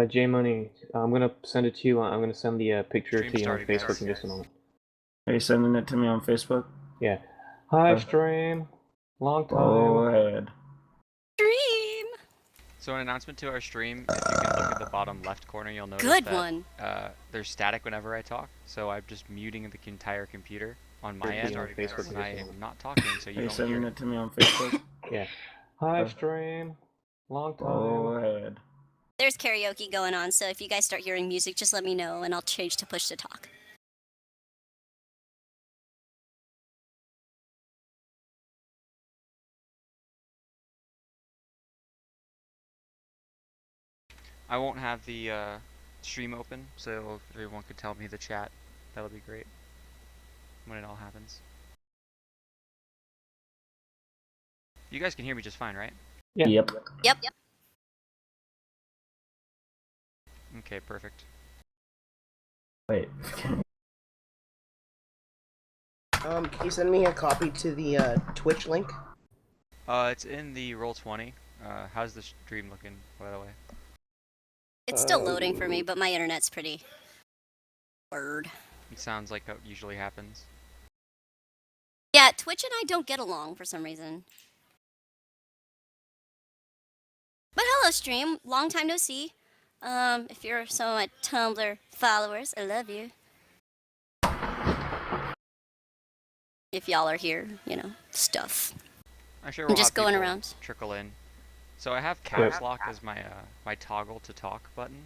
J Money, I'm gonna send it to you. I'm gonna send the picture Stream to you on started, Facebook guys. in just a moment. Are you sending it to me on Facebook? Yeah. Hi, stream. Long time. Go ahead. Stream. So an announcement to our stream, if you can look at the bottom left corner, you'll notice Good that one. There's static whenever I talk, so I'm just muting the entire computer on my end on Facebook when I am not talking, so you Are you don't hear sending it. it to me on Facebook? Yeah. Hi, stream. Long time. Go ahead. There's karaoke going on, so if you guys start hearing music, just let me know, and I'll change to push to talk. I won't have the stream open, so if everyone could tell me the chat, that'll be great when it all happens. You guys can hear me just fine, right? Yeah. Yep. Yep. Okay, perfect. Wait. Can you send me a copy to the Twitch link? It's in the Roll20. How's the stream looking, by the way? It's still loading for me, but my internet's pretty word. It sounds like that usually happens. Yeah, Twitch and I don't get along for some reason. But hello, stream. Long time no see. If you're some of my Tumblr followers, I love you. If y'all are here, you know, stuff. I'm sure I'm we'll just have going people around. trickle in. So I have caps lock as my my toggle to talk button,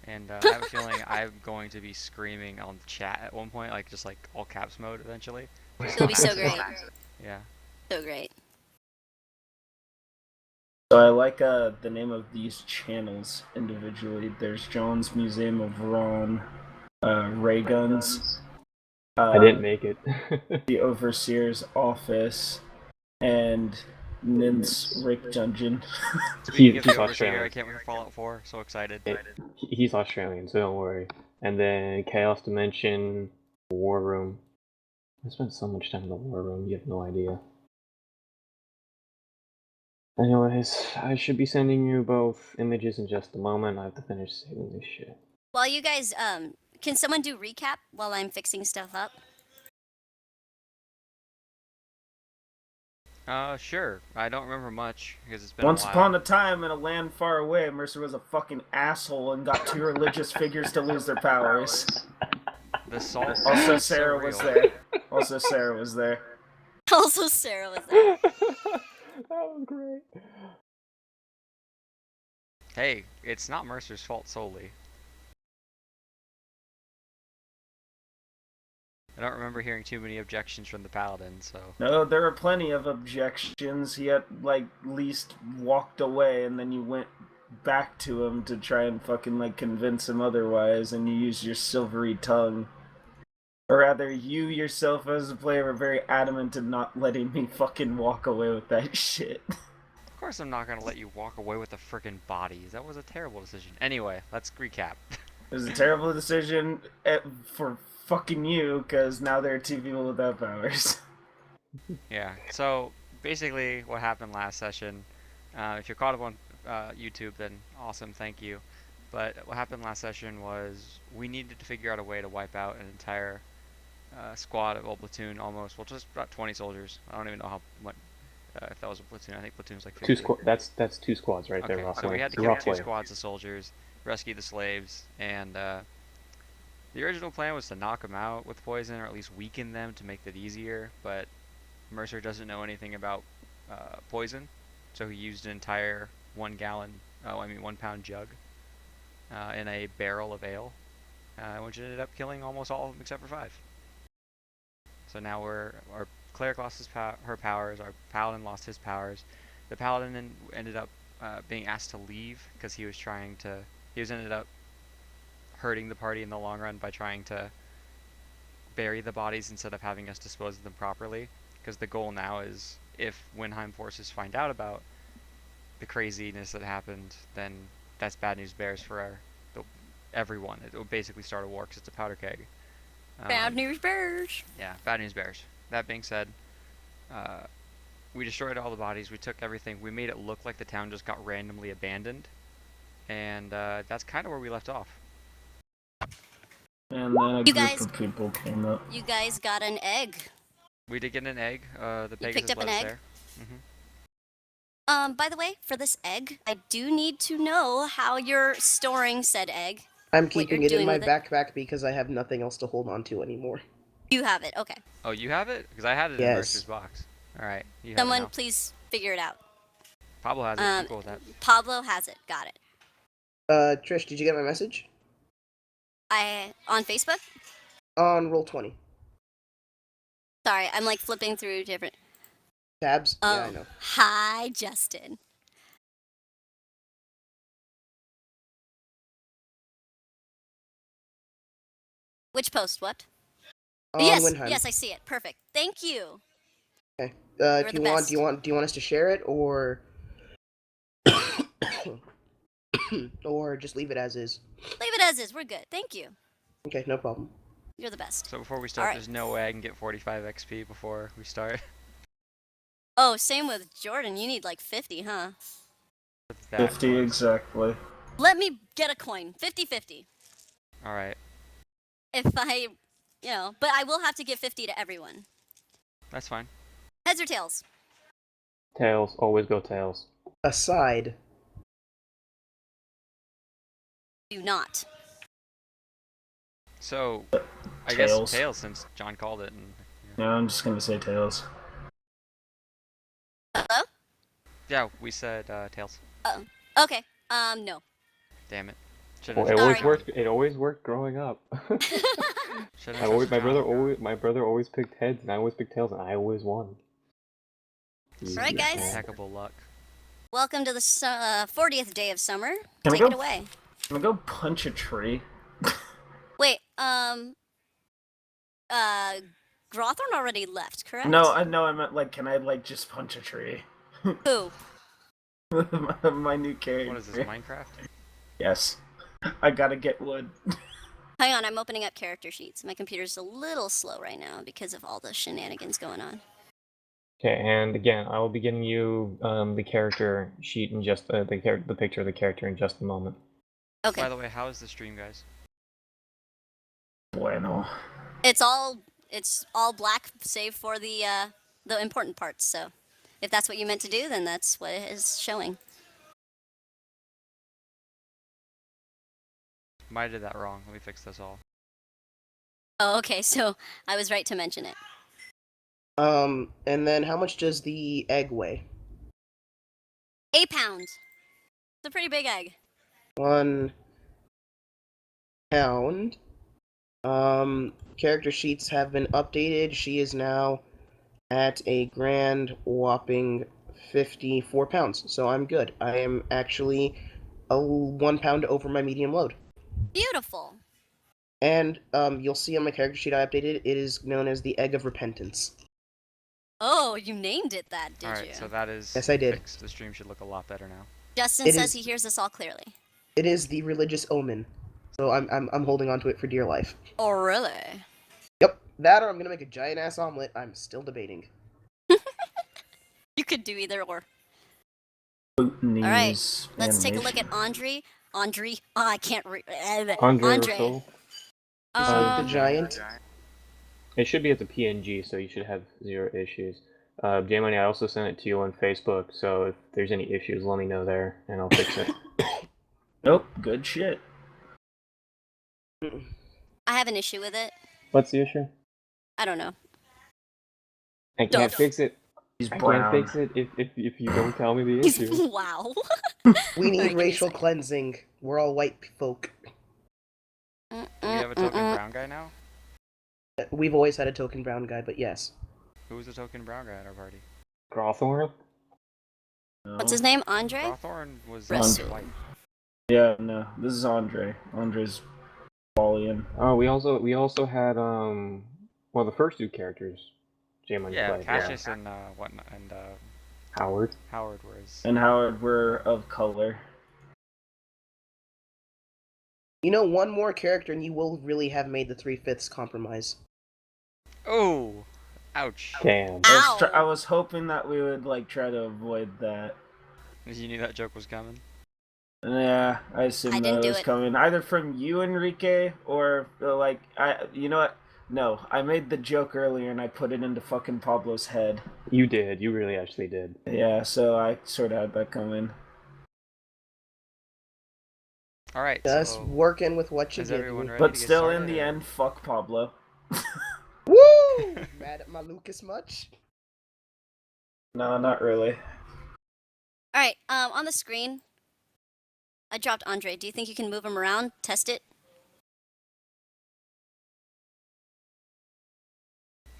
and I have a feeling I'm going to be screaming on the chat at one point, like just like all caps mode eventually. It'll be so great. Yeah. So great. So I like the name of these channels individually. There's Jones Museum of Ron, Ray Guns. I didn't make it. The Overseer's Office, and Nint's Rick Dungeon. Speaking of he's the Overseer, Australian. I can't wait for Fallout 4. So excited. He's Australian, so don't worry. And then Chaos Dimension, War Room. I spent so much time in the War Room, you have no idea. Anyways, I should be sending you both images in just a moment. I have to finish saving this shit. While you guys, can someone do recap while I'm fixing stuff up? Sure. I don't remember much because it's been Once a while. upon a time, in a land far away, Mercer was a fucking asshole and got two religious figures to lose their powers. The salt. Also, is so Sera was real. there. Also, Sera was there. Also, Sera was there. That was great. Hey, it's not Mercer's fault solely. I don't remember hearing too many objections from the Paladin, so... No, there were plenty of objections. He had, like, least walked away, and then you went back to him to try and fucking, like, convince him otherwise, and you used your silvery tongue. Or rather, you yourself as a player were very adamant in not letting me fucking walk away with that shit. Of course I'm not gonna let you walk away with the frickin' bodies. That was a terrible decision. Anyway, let's recap. It was a terrible decision for fucking you, because now there are two people without powers. Yeah, so basically what happened last session, if you're caught up on YouTube, then awesome, thank you. But what happened last session was we needed to figure out a way to wipe out an entire squad of a platoon almost, well, just about 20 soldiers. I don't even know how much, if that was a platoon. I think platoon's like 50. That's two squads right there, Okay, Russell. so we had to kill two squads of soldiers, rescue the slaves, and the original plan was to knock them out with poison, or at least weaken them to make it easier, but Mercer doesn't know anything about poison, so he used an entire 1 pound jug in a barrel of ale, which ended up killing almost all of them except for 5. So now our cleric lost her powers, our paladin lost his powers. The paladin ended up being asked to leave because he was ended up hurting the party in the long run by trying to bury the bodies instead of having us dispose of them properly. Because the goal now is, if Winheim forces find out about the craziness that happened, then that's bad news bears for everyone. It will basically start a war because it's a powder keg. Bad news bears. Yeah, bad news bears. That being said, we destroyed all the bodies, we took everything, we made it look like the town just got randomly abandoned. And that's kind of where we left off. And then a You group guys- of people came up. You guys got an egg. We did get an egg. The You Pegasus picked up let an us egg? there. By the way, for this egg, I do need to know how you're storing said egg. I'm What you're keeping it in doing my with it? backpack because I have nothing else to hold on to anymore. You have it. Okay. Oh, you have it? Because I had it in Yes. Mercer's box. All right, you have it Someone now. please figure it out. Pablo has it. I'm cool with that. Pablo has it. Got it. Trish, did you get my message? On Facebook? On Roll20. Sorry, I'm like flipping through different. Tabs? Oh, Yeah, I know. hi, Justin. Which post? What? On Yes, Winheim. yes, I see it. Perfect. Thank you. Okay. You're Do the you want best. do you want us to share it or or just leave it as is? Leave it as is. We're good. Thank you. Okay, no problem. You're the best. So before we start, Alright. there's no way I can get 45 XP before we start. Oh, same with Jordan. You need like 50, huh? That 50 close. exactly. Let me get a coin. 50-50. All right, If I, but I will have to give 50 to everyone. that's fine. Heads or tails? Tails. Always go tails. Aside. Do not. So, I Tails. guess tails since John called it. And, No, I'm just gonna say tails. Hello? yeah, we said tails. Okay. No. Damn it. Well, Should've it always Sorry. worked. It always worked growing up. Should've I always, trusted John. my brother always picked heads, and I always picked tails, and I always won. Alright, guys. Impeccable luck. Welcome to the 40th day of summer. Can I Take go? it away. Can I go punch a tree? Wait, Grathorn already left, correct? No, I meant like, can I like just punch a tree? Who? My new character. What is this, Minecraft? Yes. I gotta get wood. Hang on, I'm opening up character sheets. My computer's a little slow right now because of all the shenanigans going on. Okay, and again, I will be getting you the character sheet in just the picture of the character in just a moment. Okay. By the way, how is the stream, guys? Bueno. It's all black save for the important parts, so if that's what you meant to do, then that's what it is showing. Might have did that wrong. Let me fix this all. Oh, okay, so I was right to mention it. And then how much does the egg weigh? 8 pounds. It's a pretty big egg. 1 pound. Character sheets have been updated. She is now at a grand whopping 54 pounds. So I'm good. I am actually 1 pound over my medium load. Beautiful. And you'll see on my character sheet I updated, it is known as the Egg of Repentance. Oh, you named it that, did Alright, you? so that is Yes, I did. fixed. The stream should look a lot better now. Justin It says is- he hears us all clearly. It is the religious omen. So I'm holding on to it for dear life. Oh, really? Yep, that or I'm gonna make a giant ass omelet. I'm still debating. You could do either or. Bootanese Alright, let's take a look animation. at Andre. Oh, I can't read. Andre. Russell. The giant. It should be as a PNG, so you should have 0 issues. J-Money, I also sent it to you on Facebook, so if there's any issues, let me know there, and I'll fix it. Nope, good shit. I have an issue with it. What's the issue? I don't know. I can't Don't. fix it. He's I brown. can't fix it if you don't tell me the issue. Wow. We need Alright, give me a racial second. cleansing. We're all white folk. Do we have a token brown guy now? We've always had a token brown guy, but yes. Who was the token brown guy at our party? Grathorn? No. What's his name? Andre? Hawthorne was Mercer. white. Yeah, no. This is Andre. Andre's Balian. Oh, we also had well, the first 2 characters J-Money Yeah, played. Cassius and Howard. Howard was. And Howard were of color. You know, one more character and you will really have made the 3/5 compromise. Oh, ouch! Damn. Ow. I was hoping that we would like try to avoid that. You knew that joke was coming. Yeah, I I assumed didn't that do was it. coming either from you, Enrique, or like You know what? No, I made the joke earlier and I put it into fucking Pablo's head. You did. You really actually did. Yeah, so I sort of had that coming. All right. Just So working with what you is give everyone me. ready But to get still, started? in the or- end, fuck Pablo. Woo! Mad at my Lucas much? No, not really. All right. On the screen, I dropped Andre. Do you think you can move him around? Test it.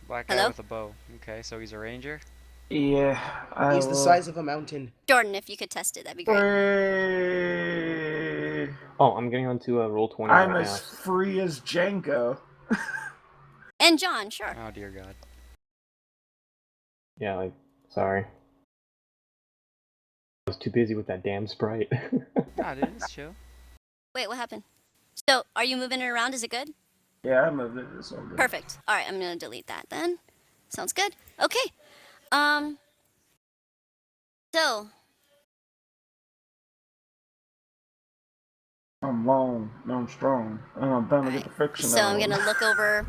Black guy Hello? with a bow. Okay, so he's a ranger. Yeah, I He's the will. size of a mountain. Jordan, if you could test it, that'd be great. Free. Oh, I'm getting onto roll 20 I'm right as now. free as Django. And John, sure. Oh dear God. Yeah, like, sorry. I was too busy with that damn sprite. Nah, dude, it's chill. Wait, what happened? So, are you moving it around? Is it good? Yeah, I moved it. It's all good. Perfect. All right, I'm gonna delete that then. Sounds good. Okay. So I'm long, I'm strong, and I'm bound to Alright, get the friction so out. I'm gonna look over.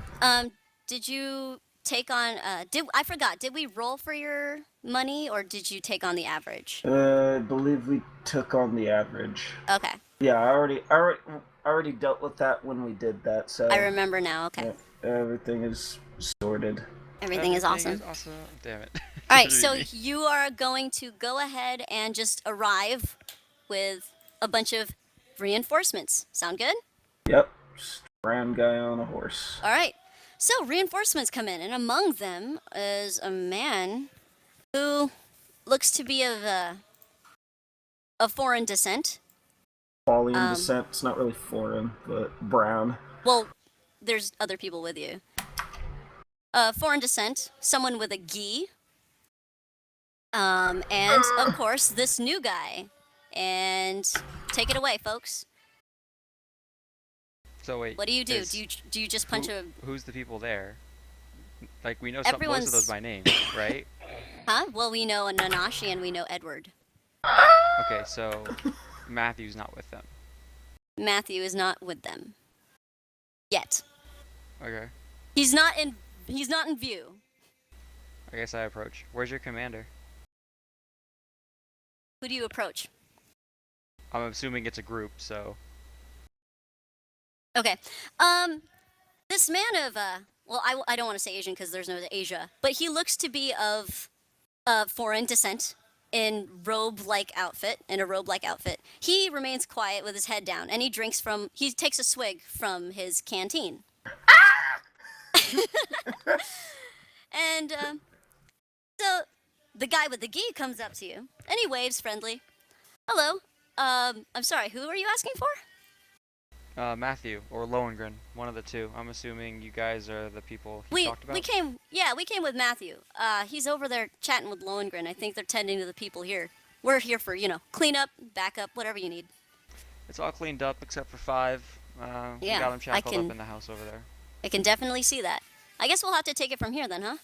Did you take on? I forgot? Did we roll for your money, or did you take on the average? I believe we took on the average. Okay, Yeah, I already dealt with that when we did that. So I remember now. Okay, yeah, everything is sorted. everything is awesome. Damn it. All right, so you are going to go ahead and just arrive with a bunch of reinforcements. Sound good? Yep, just round guy on a horse. All right. So reinforcements come in, and among them is a man who looks to be of foreign descent. Balian descent. It's not really foreign, but brown. Well, there's other people with you. Foreign descent, someone with a gi, and of course this new guy. And take it away, folks. So wait. What do you do? is- Do you just punch Who's the people there? Like we know most of Everyone's- those by name, right? Huh? Well, we know Nanashi and we know Edward. Okay, so Matthew's not with them. Matthew is not with them yet. Okay. He's not in view. I guess I approach. Where's your commander? Who do you approach? I'm assuming it's a group, so Okay. This man of well, I don't want to say Asian because there's no Asia, but he looks to be of foreign descent in a robe-like outfit. He remains quiet with his head down, and he takes a swig from his canteen. And so the guy with the gi comes up to you, and he waves friendly. Hello. I'm sorry. Who are you asking for? Matthew or Lohengrin, one of the two. I'm assuming you guys are the people he talked about. We came with Matthew. He's over there chatting with Lohengrin. I think they're tending to the people here. We're here for, cleanup, backup, whatever you need. It's all cleaned up except for 5. We Yeah, got him I shackled can- up in the house over there. I can definitely see that. I guess we'll have to take it from here then, huh?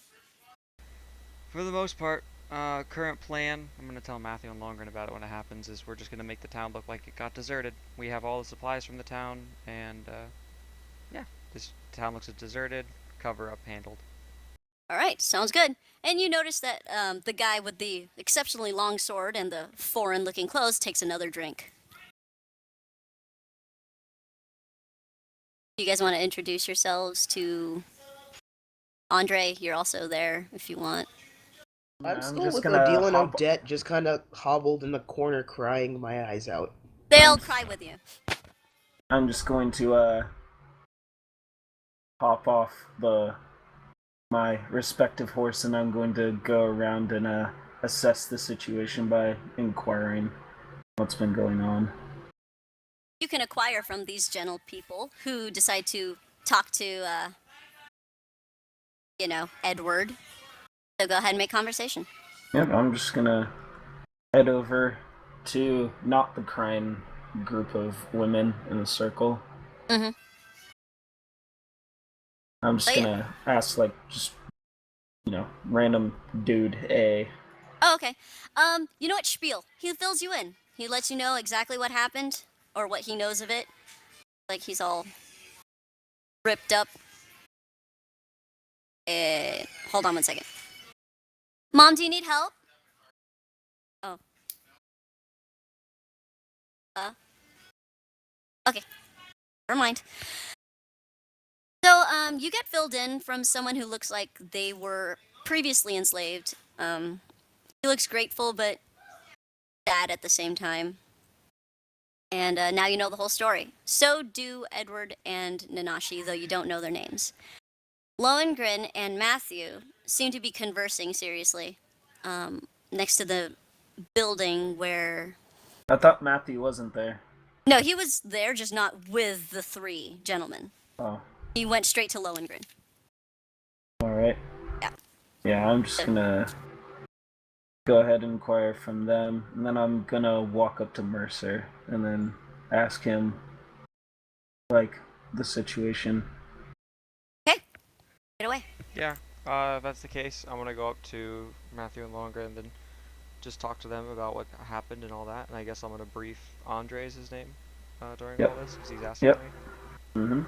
For the most part, current plan, I'm going to tell Matthew and Lohengrin about it when it happens, is we're just going to make the town look like it got deserted. We have all the supplies from the town, and yeah, this town looks deserted, cover up handled. All right, sounds good. And you notice that the guy with the exceptionally long sword and the foreign-looking clothes takes another drink. You guys want to introduce yourselves to Andre? You're also there if you want. I'm just still with gonna the dealing hop- of debt, just kind of hobbled in the corner crying my eyes out. They'll cry with you. I'm just going to hop off my respective horse, and I'm going to go around and assess the situation by inquiring what's been going on. You can acquire from these gentle people who decide to talk to, Edward. So go ahead and make conversation. Yep, I'm just gonna head over to not the crying group of women in the circle. Mm-hmm. I'm just Oh, yeah. gonna ask, random dude A. Oh, okay. You know what? Spiel. He fills you in. He lets you know exactly what happened, or what he knows of it. Like, he's all ripped up. Hold on one second. Mom, do you need help? Oh. Okay. Never mind. So, you get filled in from someone who looks like they were previously enslaved. He looks grateful, but sad at the same time. And now you know the whole story. So do Edward and Nanashi, though you don't know their names. Lohengrin and Matthew seem to be conversing seriously next to the building where... I thought Matthew wasn't there. No, he was there, just not with the three gentlemen. Oh. He went straight to Lohengrin. Alright. Yeah. Yeah, I'm just gonna go ahead and inquire from them, and then I'm gonna walk up to Mercer and then ask him, like, the situation. Okay. Get away. Yeah, if that's the case, I'm gonna go up to Matthew and Longer and then just talk to them about what happened and all that. And I guess I'm gonna brief Andre, is his name, during all this, because he's asking me. Mm-hmm.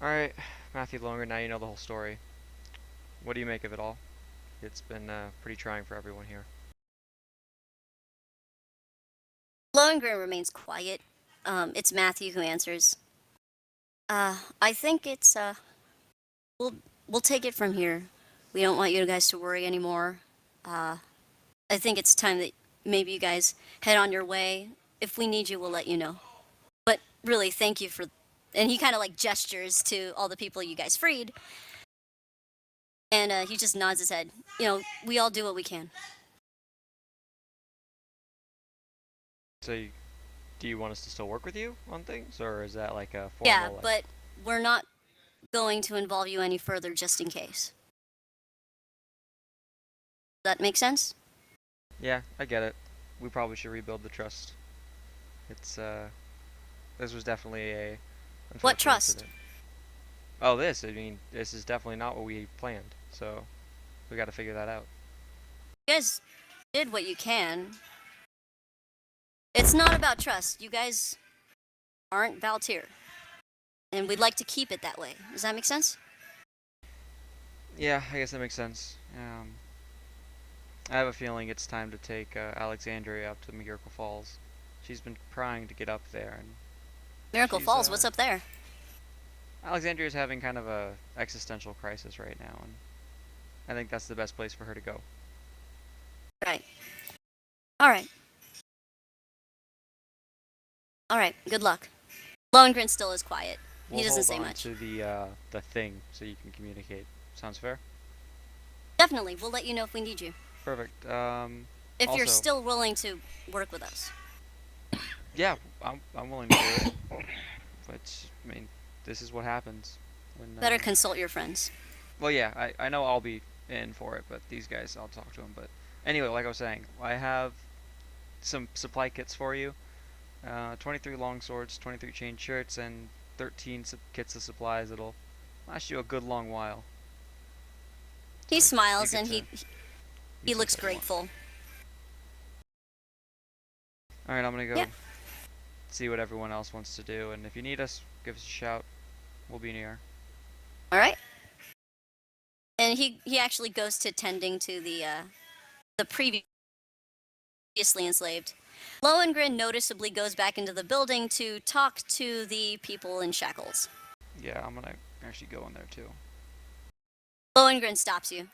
Alright, Matthew Longer, now you know the whole story. What do you make of it all? It's been pretty trying for everyone here. Lohengrin remains quiet. It's Matthew who answers. I think it's, we'll take it from here. We don't want you guys to worry anymore. I think it's time that maybe you guys head on your way. If we need you, we'll let you know. But really, thank you for... And he kind of like gestures to all the people you guys freed. And he just nods his head. You know, we all do what we can. So, do you want us to still work with you on things, or is that like a formal... Yeah, but we're not going to involve you any further just in case. Does that make sense? Yeah, I get it. We probably should rebuild the trust. It's, this was definitely a... What trust? Incident. Oh, this. I mean, this is definitely not what we planned, so we gotta figure that out. You guys did what you can. It's not about trust. You guys aren't Valtyr. And we'd like to keep it that way. Does that make sense? Yeah, I guess that makes sense. I have a feeling it's time to take Alexandria up to Miracle Falls. She's been trying to get up there, and Miracle Falls, what's up there? Alexandria's having kind of a existential crisis right now, and I think that's the best place for her to go. Right. Alright. Alright, good luck. Lohengrin still is quiet. He doesn't say much. To the thing, so you can communicate. Sounds fair? Definitely, we'll let you know if we need you. Perfect. If you're still willing to work with us. Yeah, I'm willing to do it. But, I mean, this is what happens. When, Better consult your friends. Well, yeah, I know I'll be in for it, but these guys, I'll talk to them. But anyway, like I was saying, I have some supply kits for you. 23 long swords, 23 chain shirts, and 13 kits of supplies that'll last you a good long while. He smiles and he looks grateful. Alright, I'm gonna go see what everyone else wants to do, and if you need us, give us a shout. We'll be near. Alright. And he actually goes to tending to the previously enslaved. Lohengrin noticeably goes back into the building to talk to the people in shackles. Yeah, I'm gonna actually go in there too. Lohengrin stops you.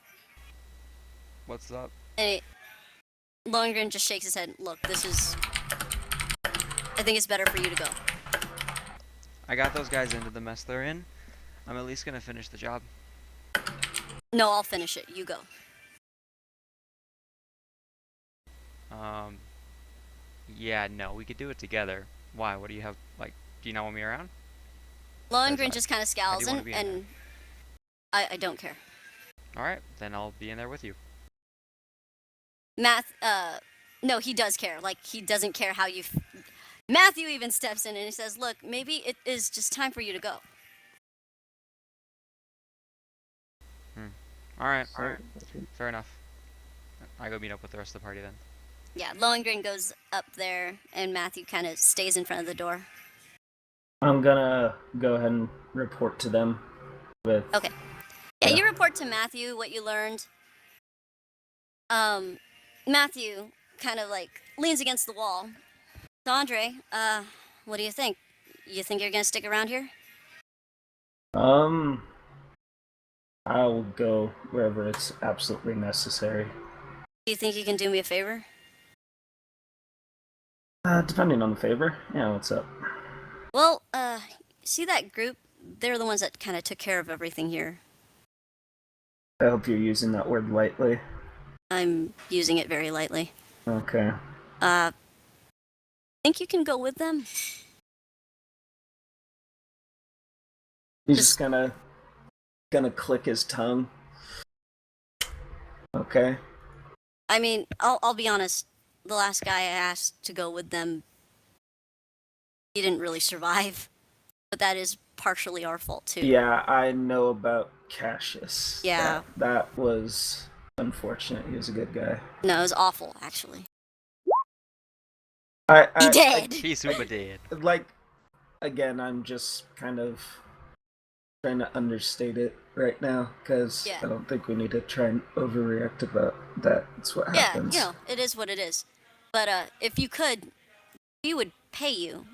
What's up? And Lohengrin just shakes his head. Look, this is... I think it's better for you to go. I got those guys into the mess they're in. I'm at least gonna finish the job. No, I'll finish it. You go. Yeah, no, we could do it together. Why? What do you have, like, do you not want me around? Lohengrin just kind of scowls and I don't care. Alright, then I'll be in there with you. No, he does care. Like, he doesn't care how you... Matthew even steps in and he says, look, maybe it is just time for you to go. Alright, fair enough. I go meet up with the rest of the party then. Yeah, Lohengrin goes up there, and Matthew kind of stays in front of the door. I'm gonna go ahead and report to them with... Okay. Yeah, you report to Matthew what you learned. Matthew kind of like leans against the wall. So Andre, what do you think? You think you're gonna stick around here? I'll go wherever it's absolutely necessary. Do you think you can do me a favor? Depending on the favor. Yeah, what's up? Well, see that group? They're the ones that kind of took care of everything here. I hope you're using that word lightly. I'm using it very lightly. Okay. Think you can go with them? He's just gonna click his tongue. Okay. I mean, I'll be honest. The last guy I asked to go with them, he didn't really survive. But that is partially our fault too. Yeah, I know about Cassius. Yeah. That was unfortunate. He was a good guy. No, it was awful, actually. He dead. He's super dead. Like, again, I'm just kind of trying to understate it right now, because I don't think we need to try and overreact about that. That's what happens. Yeah, it is what it is. But if you could, we would pay you.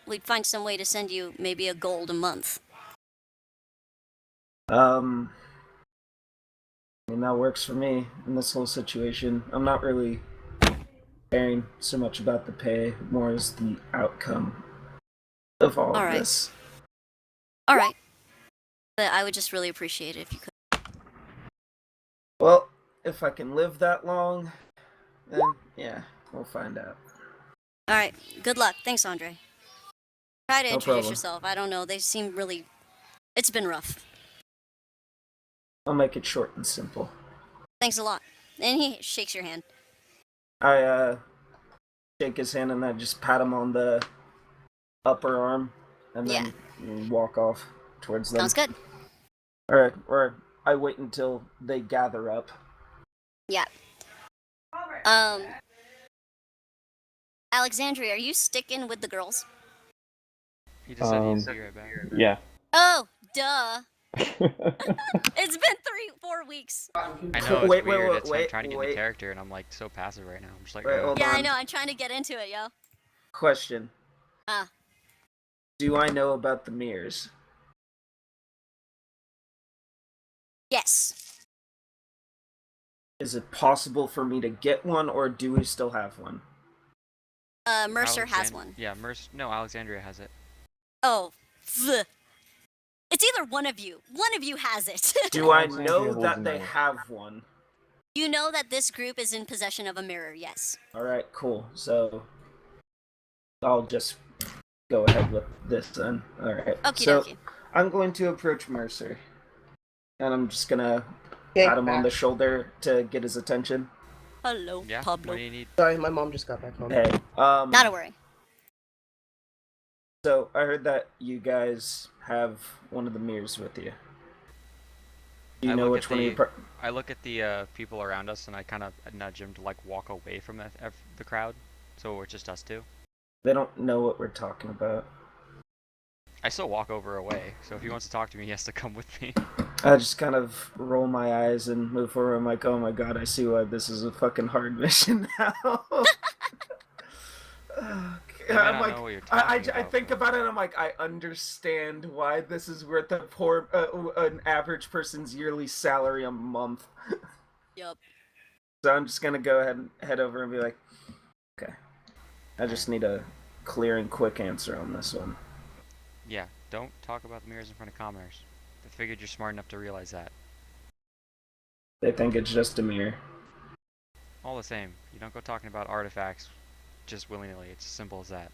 We'd find some way to send you maybe a gold a month. I mean, that works for me in this whole situation. I'm not really caring so much about the pay, more as the outcome of all of this. All right. But I would just really appreciate it if you could. Well, if I can live that long, then yeah, we'll find out. All right. Good luck. Thanks, Andre. Try to No introduce problem. yourself. I don't know. They seem really... It's been rough. I'll make it short and simple. Thanks a lot. And he shakes your hand. I shake his hand and I just pat him on the upper arm and then walk off towards them. Sounds good. Alright, or I wait until they gather up. Yeah. Alexandria, are you sticking with the girls? He just said he'd be right back. Yeah. Oh, duh. It's been 3-4 weeks. I know, it's weird. I'm trying to get in the wait. character, and I'm like so passive right now. I'm just like, Wait, hold Yeah, on. I know. I'm trying to get into it, yo. Question. Ah. Do I know about the mirrors? Yes. Is it possible for me to get one, or do we still have one? Mercer has one. Yeah, No, Alexandria has it. Oh. Pfft. It's either one of you. One of you has it. Do I know that they have one? You know that this group is in possession of a mirror, yes. Alright, cool. So, I'll just go ahead with this then. Alright. Okie So, dokie. I'm going to approach Mercer. And I'm just gonna pat him on the shoulder to get his attention. Hello, Yeah, Pablo. what do you need? Sorry, my mom just got back home. Hey, Not a worry. So, I heard that you guys have one of the mirrors with you. Do you know which one I look at the people around us, and I kind of nudge him to like walk away from the crowd, so it's just us two. They don't know what we're talking about. I still walk away, so if he wants to talk to me, he has to come with me. I just kind of roll my eyes and move forward. I'm like, oh my god, I see why this is a fucking hard mission now. I'm like, I think about it and I'm like, I understand why this is worth an average person's yearly salary a month. Yup. So I'm just gonna go ahead and head over and be like, okay. I just need a clear and quick answer on this one. Yeah, don't talk about the mirrors in front of commoners. I figured you're smart enough to realize that. They think it's just a mirror. All the same, you don't go talking about artifacts just willy-nilly. It's as simple as that.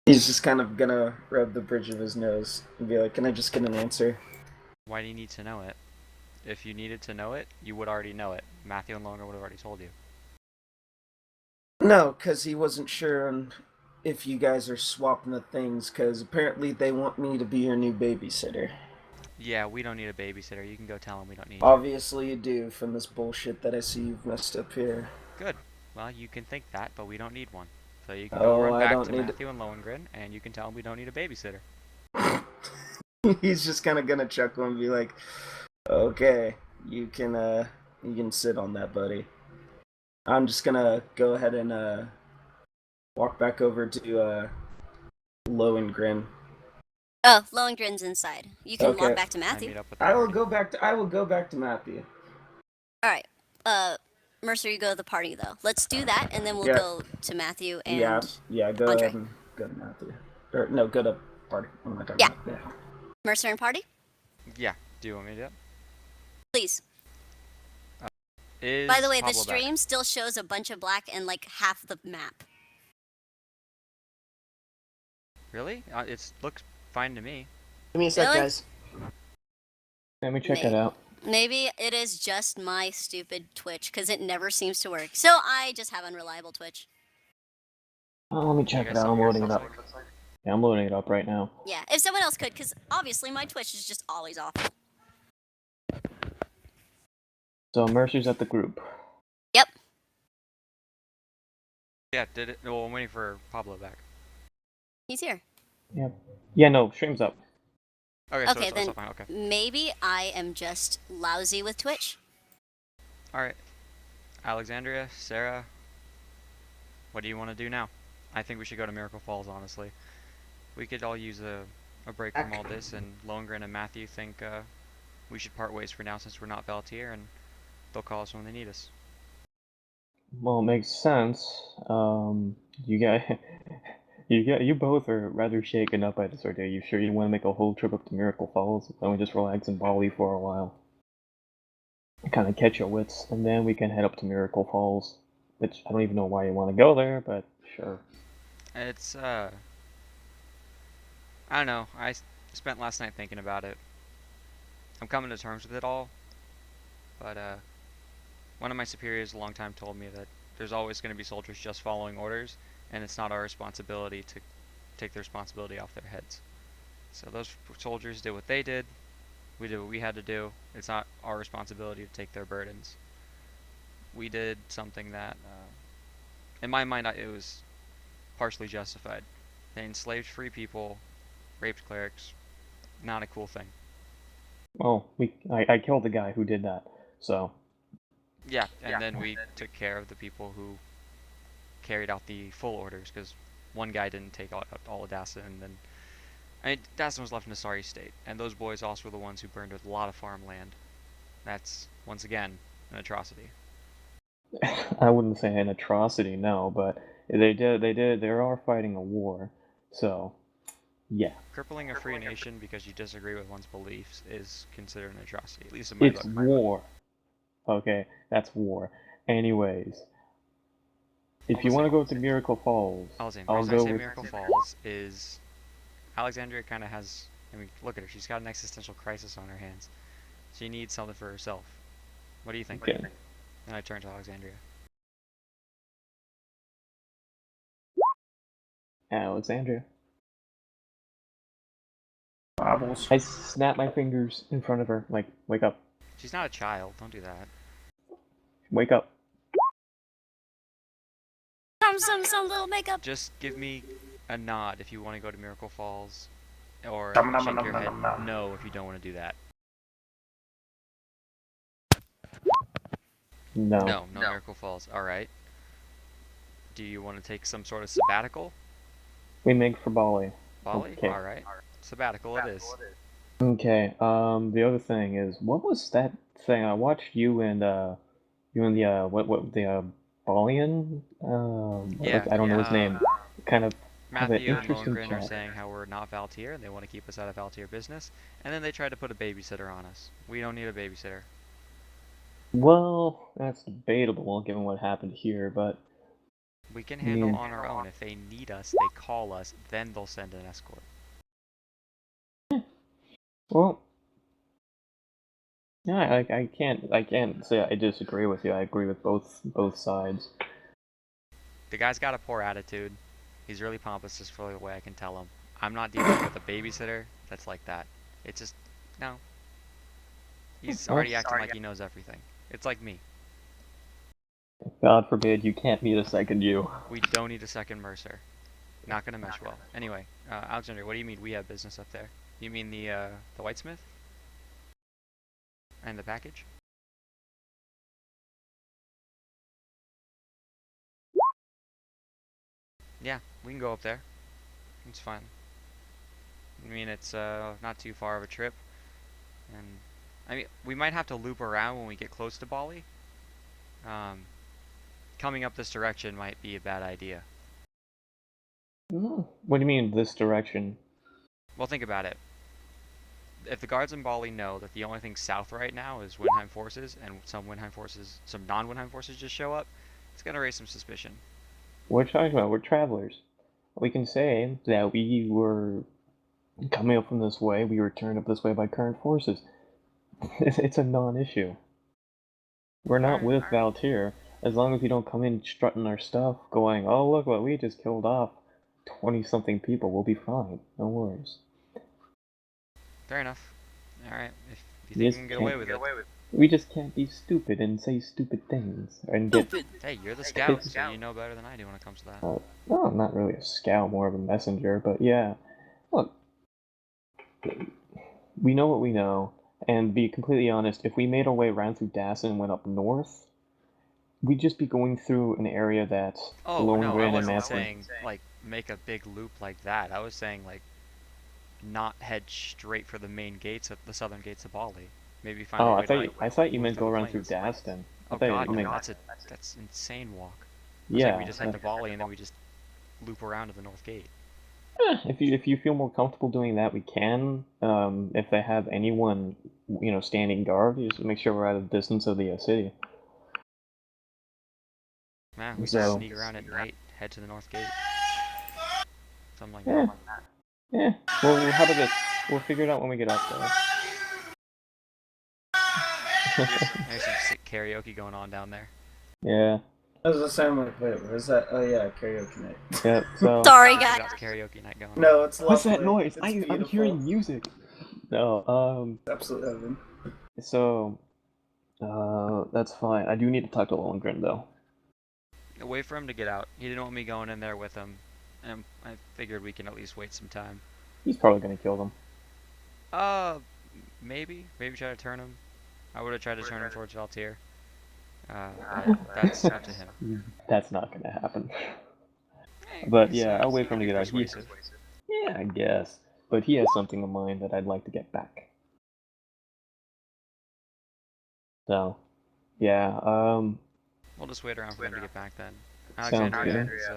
He's just kind of gonna rub the bridge of his nose and be like, can I just get an answer? Why do you need to know it? If you needed to know it, you would already know it. Matthew and Longer would have already told you. No, because he wasn't sure on if you guys are swapping the things, because apparently they want me to be your new babysitter. Yeah, we don't need a babysitter. You can go tell him we don't need you. Obviously you do, from this bullshit that I see you've messed up here. Good. Well, you can think that, but we don't need one. So you can go Oh, run I back don't to need- Matthew and Lohengrin, and you can tell him we don't need a babysitter. He's just kind of gonna chuckle and be like, "Okay, you can sit on that, buddy." I'm just gonna go ahead and walk back over to Lohengrin. Oh, Lohengrin's inside. You can Okay. walk back to I Matthew. meet up with the I will party. go back to Matthew. All right. Mercer, you go to the party though. Let's do that, and then we'll Yeah. go to Matthew and Yeah, go Andre. ahead and go to Matthew. Or no, go to party. What am I talking Yeah. about? Yeah. Mercer and party. Yeah. Do you want me to do that? Please. Is By the way, the Pablo back? stream still shows a bunch of black and like half the map. Really? It looks fine to me. Give me a sec, Really? guys. Let me check Nay. it out. Maybe it is just my stupid Twitch because it never seems to work. So I just have unreliable Twitch. Oh, let me You check guys it out. saw I'm what yours loading it looks up. like? Yeah, I'm loading it up right now. Yeah, if someone else could, because obviously my Twitch is just always awful. So Mercer's at the group. Yep. Yeah, did it? Well, I'm waiting for Pablo back. He's here. Yep. Yeah, no, stream's up. Okay, so Okay, it's then all fine. Okay. maybe I am just lousy with Twitch. All right. Alexandria, Sera, what do you want to do now? I think we should go to Miracle Falls, honestly. We could all use a break from all this, and Lohengrin and Matthew think we should part ways for now since we're not Valtyr, and they'll call us when they need us. Well, it makes sense. You both are rather shaken up by this idea. You sure you want to make a whole trip up to Miracle Falls? Then we just relax in Bali for a while. Kind of catch your wits, and then we can head up to Miracle Falls. Which I don't even know why you want to go there, but sure. It's, I don't know. I spent last night thinking about it. I'm coming to terms with it all, but one of my superiors a long time told me that there's always going to be soldiers just following orders, and it's not our responsibility to take the responsibility off their heads. So those soldiers did what they did. We did what we had to do. It's not our responsibility to take their burdens. We did something that, in my mind, it was partially justified. They enslaved free people, raped clerics. Not a cool thing. Well, I killed the guy who did that, so. Yeah, and then we took care of the people who carried out the full orders, because one guy didn't take all of Dassen, and then Dassen was left in a sorry state, and those boys also were the ones who burned a lot of farmland. That's, once again, an atrocity. I wouldn't say an atrocity, no, but they are fighting a war, so, yeah. Crippling a free nation because you disagree with one's beliefs is considered an atrocity, at least in my It's book. war. Okay, that's war. Anyways, if you want to go to Miracle Falls, The I'll reason I go say with... Miracle Falls is Alexandria kind of has, I mean, look at her, she's got an existential crisis on her hands. She needs something for herself. What do you think? Okay. And I turn to Alexandria. Alexandria. Bobbles. I snap my fingers in front of her, like, wake up. She's not a child, don't do that. Wake up. Some little makeup. Just give me a nod if you want to go to Miracle Falls, or Nom, nom, shake nom, your nom, head nom, nom. no if you don't want to do that. No. No, Miracle Falls. Alright. Do you want to take some sort of sabbatical? We make for Bali. Bali? Okay. Alright. Sabbatical it is. Okay, the other thing is, what was that thing? I watched you and the, Balian? Yeah, I don't know his yeah. name. Kind of have an Matthew and interesting Lohengrin are chat. saying how we're not Valtyr and they want to keep us out of Valtyr business, and then they tried to put a babysitter on us. We don't need a babysitter. Well, that's debatable given what happened here, but We can handle Yeah. on our own. If they need us, they call us, then they'll send an escort. well, yeah, I can't say I disagree with you. I agree with both sides. The guy's got a poor attitude. He's really pompous, just for the way I can tell him. I'm not dealing with a babysitter that's like that. It's just, No. He's Oh. already acting like he knows everything. It's like me. God forbid you can't meet a second you. We don't need a second Mercer. Not gonna mesh well. Anyway, Alexandria, what do you mean we have business up there? You mean the whitesmith? And the package? Yeah, we can go up there. It's fine. I mean, it's not too far of a trip. And, I mean, we might have to loop around when we get close to Bali. Coming up this direction might be a bad idea. What do you mean, this direction? Well, think about it. If the guards in Bali know that the only thing south right now is Winheim forces, and some non-Winheim forces just show up, it's gonna raise some suspicion. We're talking about, we're travelers. We can say that we were coming up from this way, we were turned up this way by current forces. It's a non-issue. We're not with Valtyr, as long as we don't come in strutting our stuff, going, oh look what we just killed off 20-something people, we'll be fine, no worries. Fair enough. Alright, if you think you can get away with it. We just can't be stupid and say stupid things, and get... Hey, you're the scout, so you know better than I do when it comes to that. Well, I'm not really a scout, more of a messenger, but yeah. Look, we know what we know, and to be completely honest, if we made our way around through Dassen and went up north, we'd just be going through an area that's Oh, no, I and wasn't Maslin. saying, like, make a big loop like that. I was saying, like, not head straight for the main gates, the southern gates of Bali. Maybe find a way to, I thought you move meant through go the around through plains. Daston. Oh god, no, that's insane walk. I was Yeah. like, we just head to Bali and then we just loop around to the north gate. If you feel more comfortable doing that, we can. If they have anyone, standing guard, just make sure we're out of the distance of the city. Yeah, we So- just sneak around at night, head to the north gate. Something like Yeah. that. Yeah. Well, how about this? We'll figure it out when we get up there. There's some sick karaoke going on down there. Yeah. That was the same way. Wait, where's that? Oh yeah, karaoke night. Yeah. So. Sorry, We guys. got karaoke night going on. No, it's lovely. What's that noise? It's I'm beautiful. hearing music. No. It's absolutely heaven. So. That's fine. I do need to talk to Lundgren though. Wait for him to get out. He didn't want me going in there with him. And I figured we can at least wait some time. He's probably gonna kill them. Maybe try to turn him. I would have tried to turn him towards Valtyr. But that's up to him. That's not gonna happen. Hey, But he's, yeah, I'll wait for him to pretty get out. persuasive. Yeah, I guess. But he has something in mind that I'd like to get back. So, yeah, We'll just wait around for them to get back then. Sounds Alexandria, good. is,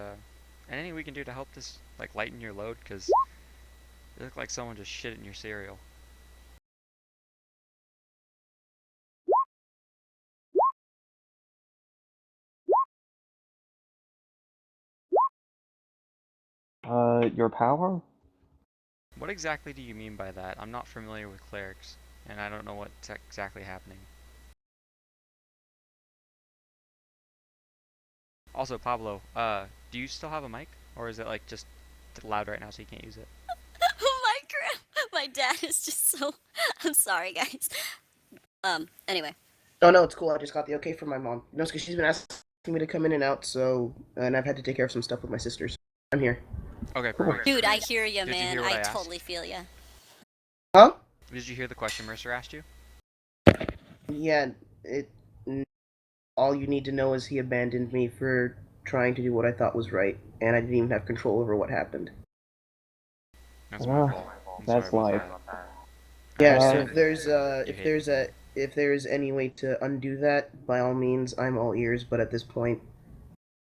anything we can do to help this, like, lighten your load? Because you look like someone just shit in your cereal. your power? What exactly do you mean by that? I'm not familiar with clerics, and I don't know what's exactly happening. Also, Pablo, do you still have a mic? Or is it, like, just loud right now so you can't use it? My dad is just so... I'm sorry, guys. Anyway. Oh no, it's cool. I just got the okay from my mom. No, because she's been asking me to come in and out, so and I've had to take care of some stuff with my sisters. I'm here. Okay, perfect. Dude, I hear ya, Did you man. hear what I I asked? totally feel ya. Huh? Did you hear the question Mercer asked you? Yeah, all you need to know is he abandoned me for trying to do what I thought was right, and I didn't even have control over what happened. That's Well, my fault. I'm that's sorry life. about that. Yeah, so Uh, if there's any way to undo that, by all means, I'm all ears. But at this point,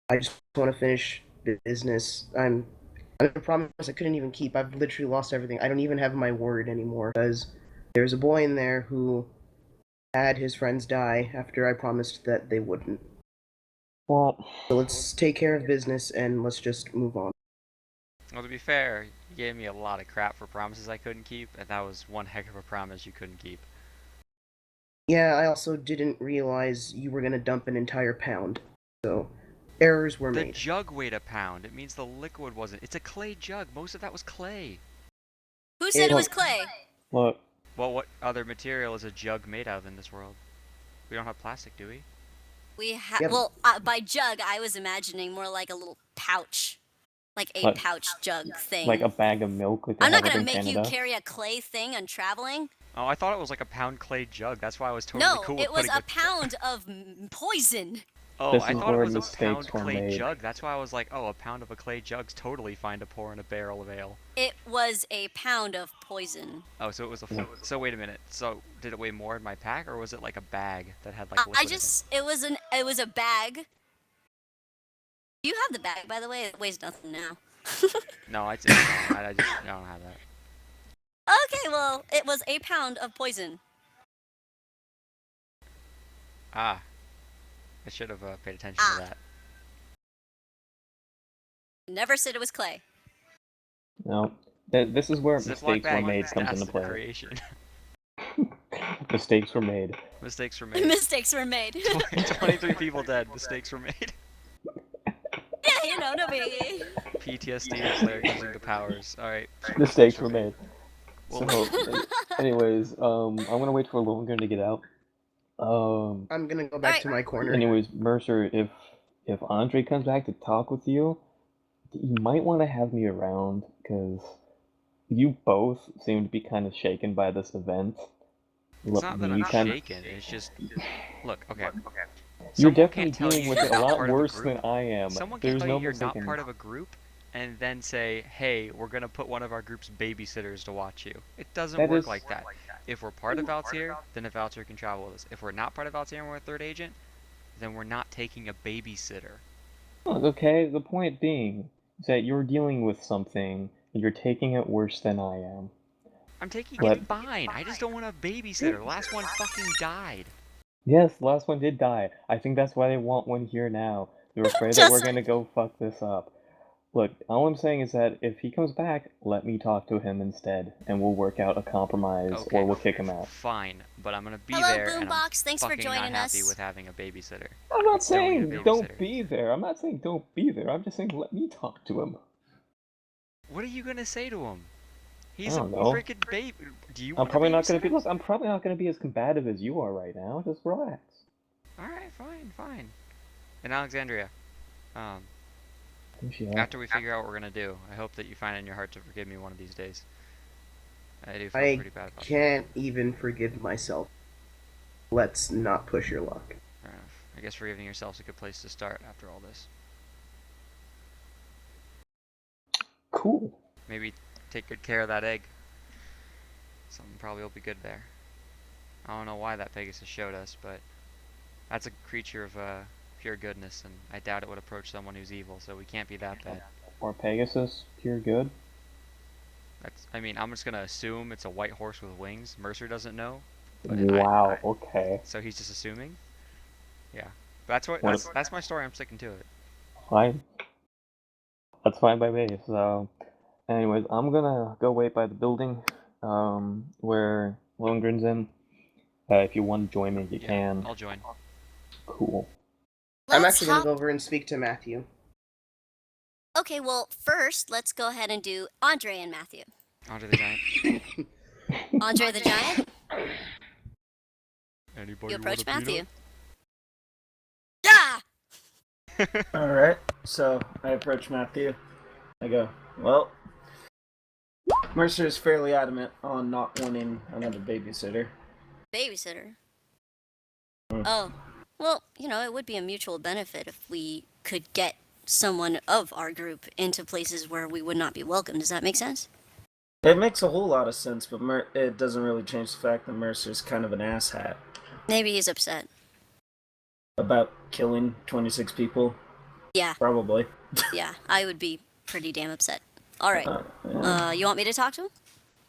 I just want to finish the business. I promise I couldn't even keep. I've literally lost everything. I don't even have my word anymore because there's a boy in there who had his friends die after I promised that they wouldn't. Well, So let's take care of business and let's just move on. Well, to be fair, you gave me a lot of crap for promises I couldn't keep, and that was one heck of a promise you couldn't keep. Yeah, I also didn't realize you were gonna dump an entire pound. So errors were The made. jug weighed a pound. It means the liquid wasn't. It's a clay jug. Most of that was clay. Who said it It- was clay? look, Well, what other material is a jug made out of in this world? We don't have plastic, do we? We have. Yep. Well, by jug, I was imagining more like a little pouch, like a Like- pouch jug thing. Like a bag of milk, like they I'm have not up gonna in make you Canada. carry a clay thing on traveling. Oh, I thought it was like a pound clay jug. That's why I was totally No, cool with it was putting a pound of poison. Oh, This I is thought it where was a mistakes pound were clay made. jug. That's why I was like, oh, a pound of a clay jug's totally fine to pour in a barrel of ale. It was a pound of poison. Oh, so it was a full... So wait a minute. So did it weigh more in my pack, or was it like a bag that had like liquid I in it? just. It was a bag. You have the bag, by the way. It weighs nothing now. No, I don't have that. Okay, well, it was a pound of poison. Ah, I should have paid attention Ah. to that. Never said it was clay. No, this is where Ziploc mistakes were bag made is comes into acid play. creation. Mistakes were made. Mistakes were made. Mistakes were made. 23 people dead. Mistakes were made. Yeah, you know, no biggie. PTSD of Claire using the powers. Alright. Mistakes were made. Well, So, anyways, I'm gonna wait for Logan to get out. I'm gonna go back Alright. to my corner. Anyways, Mercer, if Andre comes back to talk with you, you might want to have me around because you both seem to be kind of shaken by this event. it's not that You I'm kinda- shaken. It's just... Look, okay. You're Someone definitely can't tell dealing you with you're it a not lot part of a worse group. than I am. Someone can There's tell no you you're not mistaking. part of a group and then say, hey, we're going to put one of our group's babysitters to watch you. It doesn't That work is- like that. If we're part of Valtyr, then a Valtyr can travel with us. If we're not part of Valtyr and we're a third agent, then we're not taking a babysitter. Look, okay, the point being is that you're dealing with something and you're taking it worse than I am. I'm taking But- it fine. I just don't want a babysitter. The last one fucking died. Yes, the last one did die. I think that's why they want one here now. They're afraid that we're Just- gonna go fuck this up. Look, all I'm saying is that if he comes back, let me talk to him instead, and we'll work out a compromise, Okay. or we'll kick him out. Fine, but I'm going to be Hello, there and I'm Boombox. Thanks for fucking joining not happy us. with having a babysitter. I'm not Don't need a saying don't babysitter. be there. I'm not saying don't be there. I'm just saying let me talk to him. What are you going to say to him? He's a don't know. freaking baby. Do you I'm want probably a not gonna be. babysitter? Look, I'm probably not gonna be as combative as you are right now. Just relax. Alright, fine. And Alexandria, Yeah. after we figure out what we're gonna do, I hope that you find in your heart to forgive me one of these days. I do feel I pretty bad about it. can't even forgive myself. Let's not push your luck. Fair enough. I guess forgiving yourself's a good place to start after all this. Cool. Maybe take good care of that egg. Something probably will be good there. I don't know why that Pegasus showed us, but that's a creature of pure goodness, and I doubt it would approach someone who's evil, so we can't be that bad. Or Pegasus, pure good. I mean, I'm just gonna assume it's a white horse with wings. Mercer doesn't know, but Wow. Okay. so he's just assuming. Yeah, that's what. What That's my story. I'm sticking to it. Fine. That's fine by me. So, anyways, I'm gonna go wait by the building, where Lundgren's in. If you want to join me, you Yeah, can. I'll join. Cool. I'm Let's actually gonna hop- go over and speak to Matthew. Okay, well, first, let's go ahead and do Andre and Matthew. Andre the Giant. Andre the Giant, Anybody you approach want a Matthew. peanut? Yeah! Alright, so I approach Matthew. I go, well, Mercer is fairly adamant on not wanting another babysitter. Babysitter. Hmm. Oh, well, you know, it would be a mutual benefit if we could get someone of our group into places where we would not be welcome. Does that make sense? It makes a whole lot of sense, but it doesn't really change the fact that Mercer's kind of an asshat Maybe he's upset. about killing 26 people. Yeah, Probably. yeah, I would be pretty damn upset. All right. Yeah. You want me to talk to him?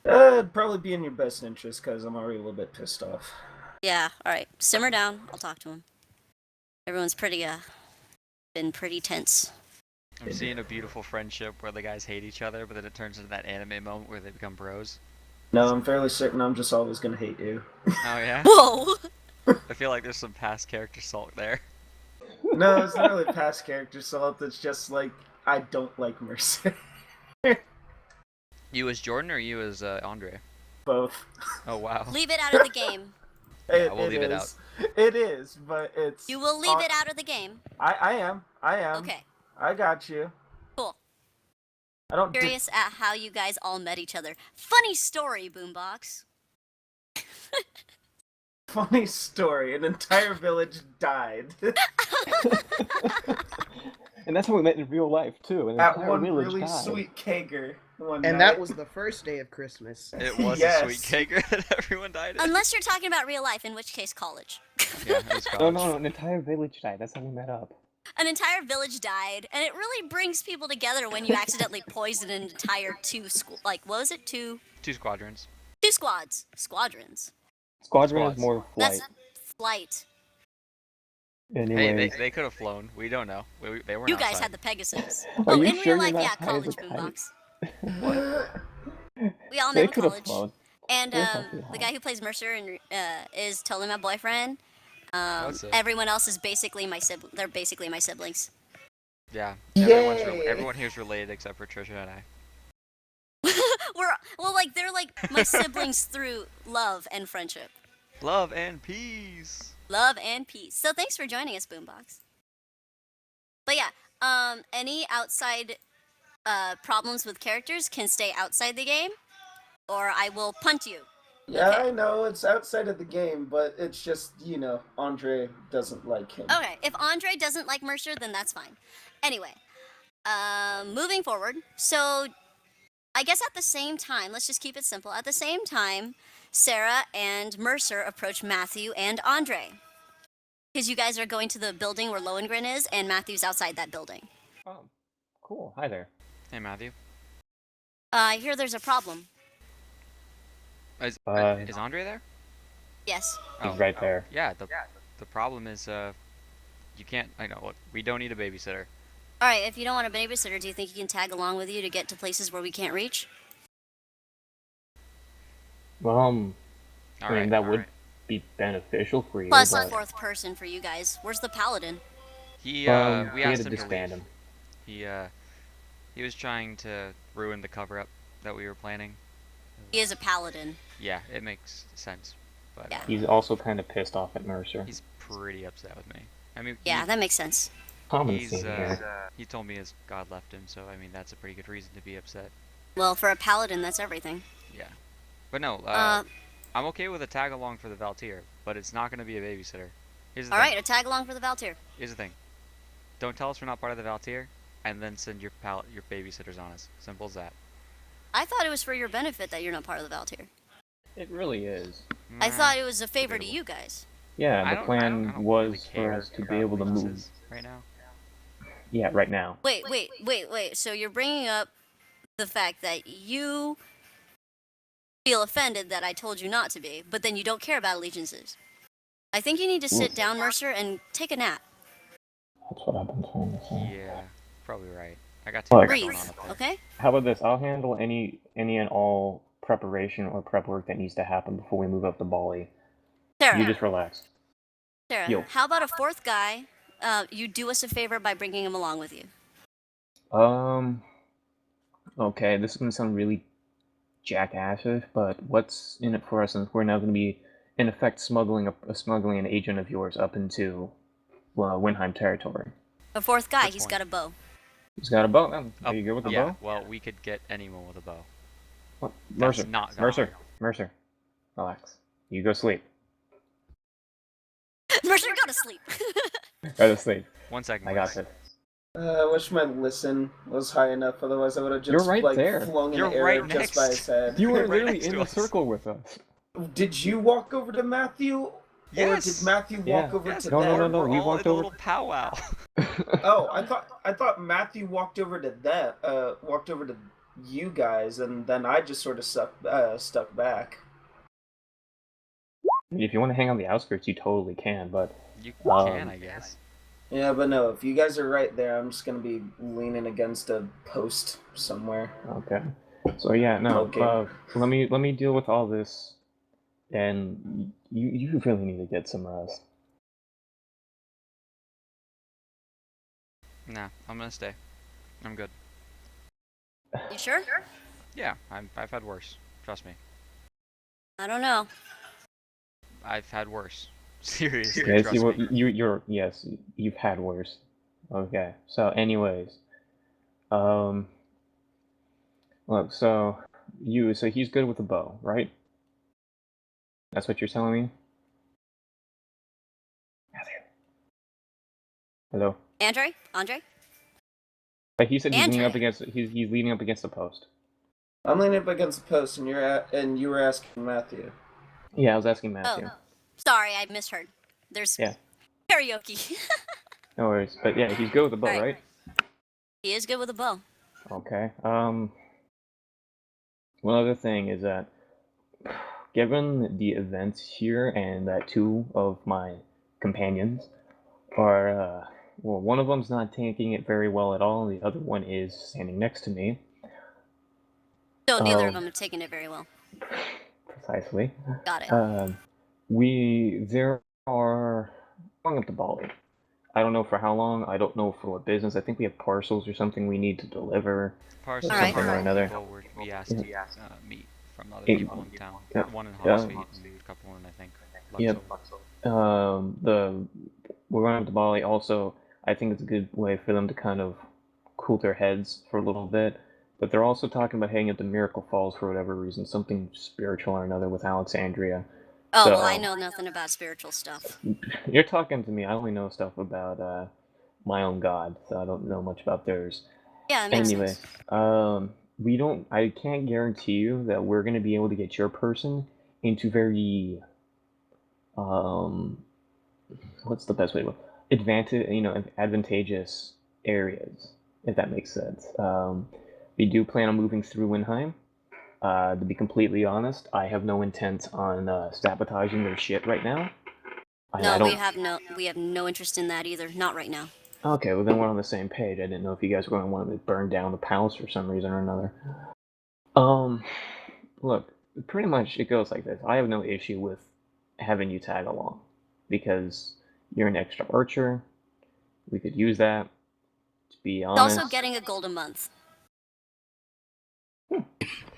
It'd probably be in your best interest, because I'm already a little bit pissed off. Yeah, all right. Simmer down. I'll talk to him. Everyone's been pretty tense. I'm seeing a beautiful friendship where the guys hate each other, but then it turns into that anime moment where they become bros. No, I'm fairly certain I'm just always gonna hate you. Oh yeah? Whoa! I feel like there's some past character salt there. No, it's not really past character salt, it's just like, I don't like Mercer. You as Jordan or you as Andre? both. Oh wow. Leave it out of the game. Yeah, we'll leave it out. It is, but it's. You will leave it out of the game. I am. Okay, I got you. cool. I don't. Curious at how you guys all met each other. Funny story, Boombox. Funny story. An entire village died. And that's how we met in real life too. And At one really sweet kegger one And night. that was the first day of Christmas. It was Yes. a sweet cake that everyone died in. Unless you're talking about real life, in which case college. Yeah, it was No, college. no, an entire village died. That's how we met up. An entire village died, and it really brings people together when you accidentally poison an entire what was it? Two 2 squadrons. squads. Squadrons. Squadron is Squads. more flight. That's flight. Anyway, Hey, they could have flown. We don't know. They weren't You guys outside. had the Pegasus. Are Oh, you in sure real you're life, not yeah, high as college a kite? Boombox. We all met they in could have college. flown. And They're healthy the high. guy who plays Mercer and is totally my boyfriend. That's it. Everyone else is basically my They're basically my siblings. Yeah. Yay. Everyone here's related except for Trisha and I. They're like my siblings through love and friendship. Love and peace. Love and peace. So thanks for joining us, Boombox. But yeah, any outside problems with characters can stay outside the game, or I will punt you. Yeah, Okay. I know it's outside of the game, but it's just Andre doesn't like him. Okay, if Andre doesn't like Mercer, then that's fine. Anyway, moving forward. So, I guess at the same time, let's just keep it simple. At the same time, Sera and Mercer approach Matthew and Andre. Because you guys are going to the building where Lohengrin is, and Matthew's outside that building. Oh, cool. Hi there. Hey, Matthew. I hear there's a problem. Is Andre there? Yes. He's right there. Yeah. The problem is you can't. I know. Look, we don't need a babysitter. Alright, if you don't want a babysitter, do you think he can tag along with you to get to places where we can't reach? I All mean, that would be beneficial for you. Plus a but, fourth person for you guys. Where's the paladin? We we had asked to him to disband leave. him. He was trying to ruin the cover-up that we were planning. He is a paladin. Yeah, it makes sense. But Yeah. He's also kind of pissed off at Mercer. he's pretty upset with me. I mean, Yeah, that makes sense. Common he's theme here. he told me his god left him, so I mean that's a pretty good reason to be upset. Well, for a paladin, that's everything. Yeah, but no, I'm okay with a tag along for the Valtyr, but it's not going to be a babysitter. Here's the thing. Alright, a tag along for the Valtyr. Here's the thing. Don't tell us we're not part of the Valtyr, and then send your babysitters on us. Simple as that. I thought it was for your benefit that you're not part of the Valtyr. It really is. I Nah, thought it was a favor to debatable. you guys. Yeah, I the don't- I plan don't was really for care us to be about able to move. weaknesses right now. Yeah, right now. Wait. So you're bringing up the fact that you feel offended that I told you not to be, but then you don't care about allegiances. I think you need to sit down, Mercer, and take a nap. That's what I've been trying to say. Yeah, probably right. I got too Look. much Breathe, going on up there. okay? How about this? I'll handle any and all preparation or prep work that needs to happen before we move up to Bali. Sera, You just relax. Sera, Yo. how about a fourth guy? You do us a favor by bringing him along with you. Okay, this is gonna sound really jackassish, but what's in it for us since we're now gonna be, in effect, smuggling an agent of yours up into Winheim territory? A fourth guy, Which he's one? got a bow. He's got a bow. Are you good with the yeah, bow? well, we could get anyone with a bow. What? That's Mercer, not gonna Mercer, work. Mercer, relax. You go sleep. Mercer, go to sleep. Go to sleep. 1 second. I got this. I wish my listen was high enough, otherwise I would have You're just right like there. flung You're an arrow right just next. by his head. You were Right literally next in to the us. circle with us. Did you walk over to Matthew? Yes. Or did Matthew walk Yeah. over Yes, to No, them? no, no, we're we all walked in a over- little powwow. Oh, I thought Matthew walked over to walked over to you guys, and then I just sort of stuck back. If you want to hang on the outskirts, you totally can, but You Um, can, I guess. Yeah, but no, if you guys are right there, I'm just gonna be leaning against a post somewhere. okay. So yeah, no. Okay. Let me deal with all this, and you really need to get some rest. Nah, I'm gonna stay. I'm good. You sure? Yeah, I've had worse. Trust me. I don't know. I've had worse. Seriously, Yes, trust me. yes, you've had worse. Okay. So, anyways, um, look. So he's good with the bow, right? That's what you're telling me. Hello. Andre? But he said he's leaning up Andre. against he's leaning up against the post. I'm leaning up against the post, and you were asking Matthew. Yeah, I was asking Matthew. Oh, sorry, I misheard. There's Yeah. karaoke. No worries. But yeah, he's good with the bow, Alright. right? He is good with a bow. Okay. One other thing is that, given the events here and that two of my companions are, well, one of them's not taking it very well at all, and the other one is standing next to me. So neither of them have taken it very well. Precisely. Got it. There are going up to Bali. I don't know for how long. I don't know for what business. I think we have parcels or something we need to deliver. Parcels Alright. Something or another. people we asked to meet from other Yeah. people in town. Yeah. One in Yeah. Hogsmeade and a couple in, I think, Yep. Luxor. We're going up to Bali. Also, I think it's a good way for them to kind of cool their heads for a little bit. But they're also talking about heading up to Miracle Falls for whatever reason, something spiritual or another with Alexandria. Oh, So, well, I know nothing about spiritual stuff. You're talking to me. I only know stuff about my own god, so I don't know much about theirs. Yeah, it makes Anyway, sense. I can't guarantee you that we're gonna be able to get your person into very, what's the best way to advantageous areas, if that makes sense. We do plan on moving through Winheim. To be completely honest, I have no intent on sabotaging their shit right now. I No, don't. we have no interest in that either. Not right now. Okay, well then we're on the same page. I didn't know if you guys were going to want to burn down the palace for some reason or another. Look, pretty much it goes like this. I have no issue with having you tag along because you're an extra archer. We could use that. To be It's honest. also getting a gold a month.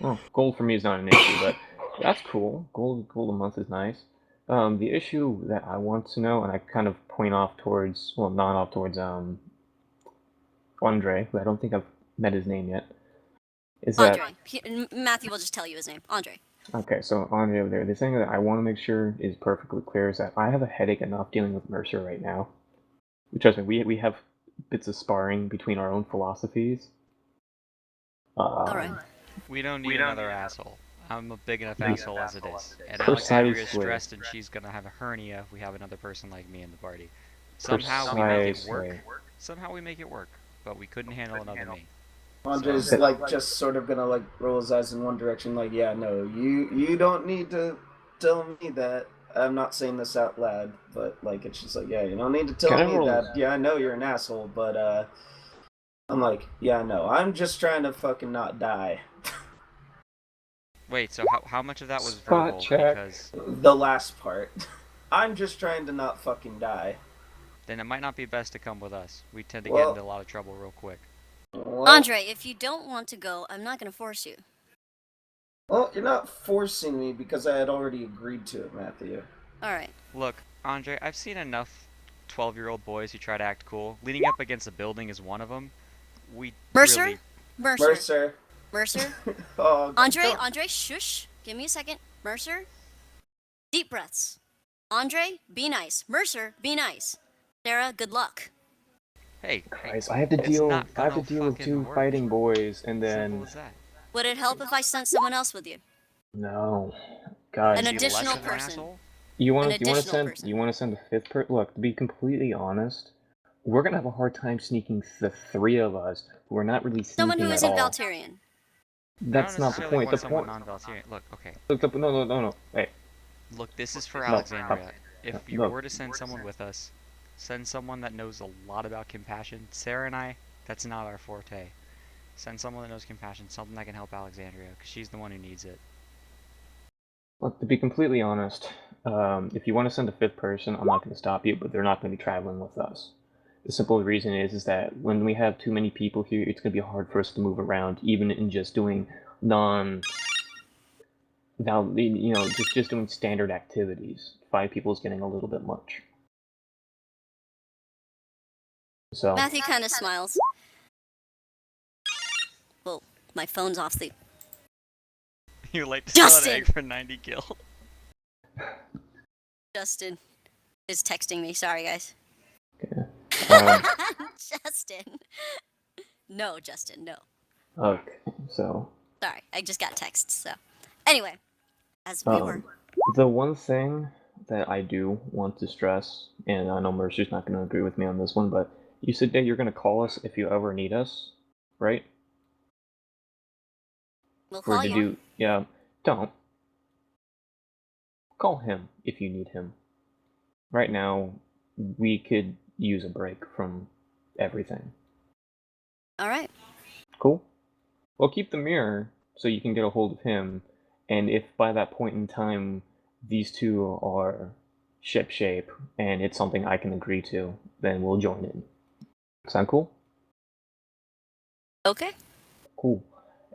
Well, gold for me is not an issue, but that's cool. Gold a month is nice. The issue that I want to know, and I kind of point off towards, well, not off towards Andre, who I don't think I've met his name yet, is that Andre. Matthew will just tell you his name. Andre. okay? So Andre over there, the thing that I want to make sure is perfectly clear is that I have a headache enough dealing with Mercer right now. Trust me, we have bits of sparring between our own philosophies. Alright. We don't need another asshole. I'm a big enough asshole as it is. And Precisely. Alexandria is stressed and she's gonna have a hernia if we have another person like me in the party. Somehow we make it work. Somehow we make it work. But we couldn't handle another me. Andre's like just sort of gonna like roll his eyes in one direction, like, yeah, no, you don't need to tell me that. I'm not saying this out loud, but like it's just like, yeah, you don't need to tell me that. Yeah, I know you're an asshole, but I'm like, yeah, no, I'm just trying to fucking not die. Wait, so how much of that was Spot verbal? check. Because The last part. I'm just trying to not fucking die. then it might not be best to come with us. We tend to Well- get into a lot of trouble real quick. Well, Andre, if you don't want to go, I'm not going to force you. well, you're not forcing me because I had already agreed to it, Matthew. Alright. Look, Andre, I've seen enough 12-year-old boys who try to act cool. Leaning up against a building is one of them. We Mercer? really... Mercer. Oh, Andre, shush. Give me a second. Mercer? Deep breaths. Andre, be nice. Mercer, be nice. Sera, good luck. Hey, Christ, I have to it's deal. not I have to gonna deal with fucking two work. fighting boys, and then simple as that. Would it help if I sent someone else with you? no, God. An Is he less additional of an person. asshole? You want An to additional person. send a fifth person? Look, to be completely honest, we're gonna have a hard time sneaking the three of us who are not really sneaking Someone who at isn't all. Valtyrian. That's I don't not the necessarily point. want The someone point. non-Valtyrian. Look, okay. Look, no. Hey, Look, this is for No, Alexandria. If you look. were to send someone with us, send someone that knows a lot about compassion. Sera and I, that's not our forte. Send someone that knows compassion, something that can help Alexandria, because she's the one who needs it. look. To be completely honest, if you want to send a fifth person, I'm not going to stop you, but they're not going to be traveling with us. The simple reason is that when we have too many people here, it's going to be hard for us to move around, even in just doing non. just doing standard activities. 5 people is getting a little bit much. So Matthew kind of smiles. Well, my phone's off the. You like to sell an Justin! egg for 90 gil? Justin is texting me. Sorry, guys. okay. Justin. No, Justin, no. Okay, so Sorry, I just got texts, so. Anyway, as we were. the one thing that I do want to stress, and I know Mercer's not going to agree with me on this one, but you said that you're going to call us if you ever need us, right? We'll call you. Yeah, don't. Call him if you need him. Right now, we could use a break from everything. Alright. Cool? Well, keep the mirror so you can get a hold of him, and if by that point in time these two are shipshape and it's something I can agree to, then we'll join in. Sound cool? Okay. Cool.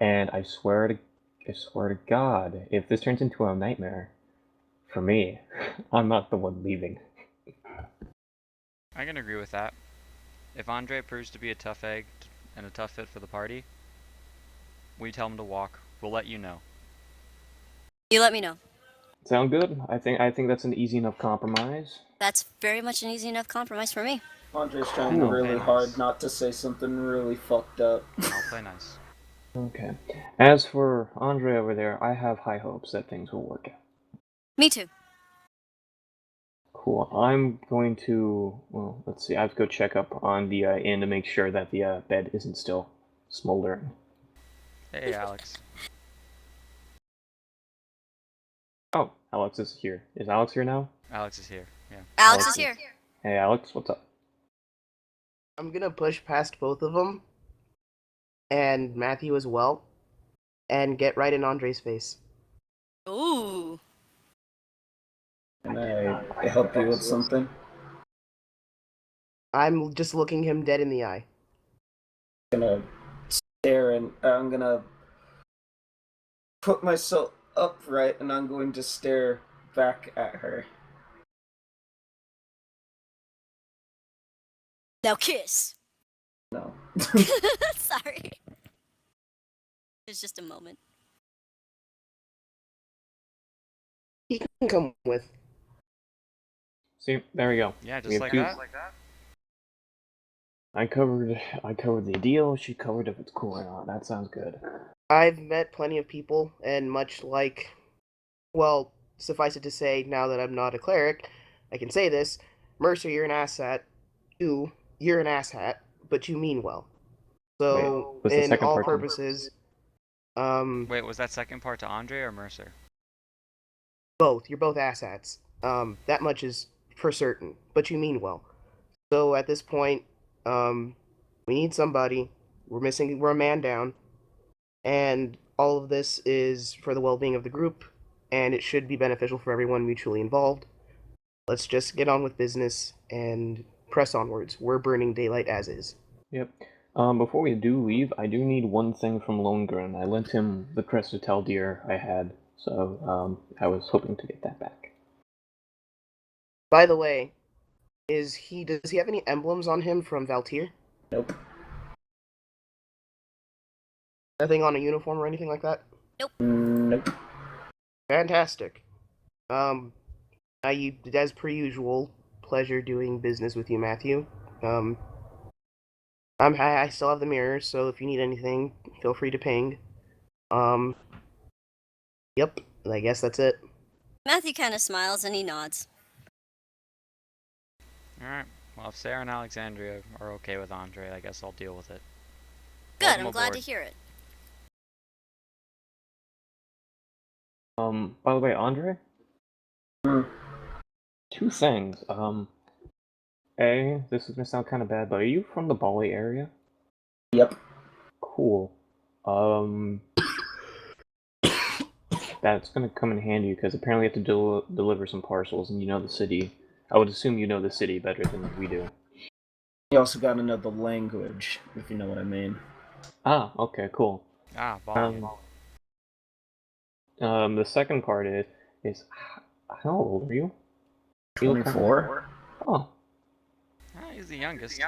And I swear to God, if this turns into a nightmare, for me, I'm not the one leaving. I can agree with that. If Andre proves to be a tough egg and a tough fit for the party, we tell him to walk. We'll let you know. You let me know. Sound good? I think that's an easy enough compromise. That's very much an easy enough compromise for me. Andre's trying Cool. really Nice. hard not to say something really fucked up. I'll play nice. Okay. As for Andre over there, I have high hopes that things will work out. Me too. Cool. I'm going to, well, let's see, I have to go check up on the inn to make sure that the bed isn't still smoldering. Hey, Alex. Oh, Alex is here. Is Alex here now? Alex is here, yeah. Alex Alex is here. Hey, Alex, what's up? I'm gonna push past both of them, and Matthew as well, and get right in Andre's face. Ooh. Can I help you with something? I'm just looking him dead in the eye. I'm gonna stare and I'm gonna put myself upright and I'm going to stare back at her. Now kiss. No. Sorry. It's just a moment. He can come with. See, there we go. Yeah, We just have like two- that. I covered the deal, she covered if it's cool or not. That sounds good. I've met plenty of people, and much like, well, suffice it to say, now that I'm not a cleric, I can say this: Mercer, you're an asshat. You're an asshat, but you mean well. So, what's the in second all part? purposes, Wait, was that second part to Andre or Mercer? both. You're both asshats. That much is for certain, but you mean well. So at this point, we need somebody. We're a man down, and all of this is for the well-being of the group, and it should be beneficial for everyone mutually involved. Let's just get on with business and press onwards. We're burning daylight as is. Yep. Before we do leave, I do need one thing from Longren. I lent him the crested deer I had, so I was hoping to get that back. By the way, does he have any emblems on him from Valtyr? Nope. Nothing on a uniform or anything like that? Nope. Fantastic. As per usual, pleasure doing business with you, Matthew. I still have the mirror, so if you need anything, feel free to ping. Yep, I guess that's it. Matthew kind of smiles and he nods. Alright, well if Sera and Alexandria are okay with Andre, I guess I'll deal with it. Good, Welcome I'm glad aboard. to hear it. By the way, Andre? Hmm. Two things. A, this is gonna sound kind of bad, but are you from the Bali area? Yep. Cool. That's gonna come in handy because apparently you have to deliver some parcels, and you know the city. I would assume you know the city better than we do. You also gotta know the language, if you know what I mean. Ah, okay, cool. Ah, Bali. The second part is how old are you? You look 24. Oh. He's the youngest.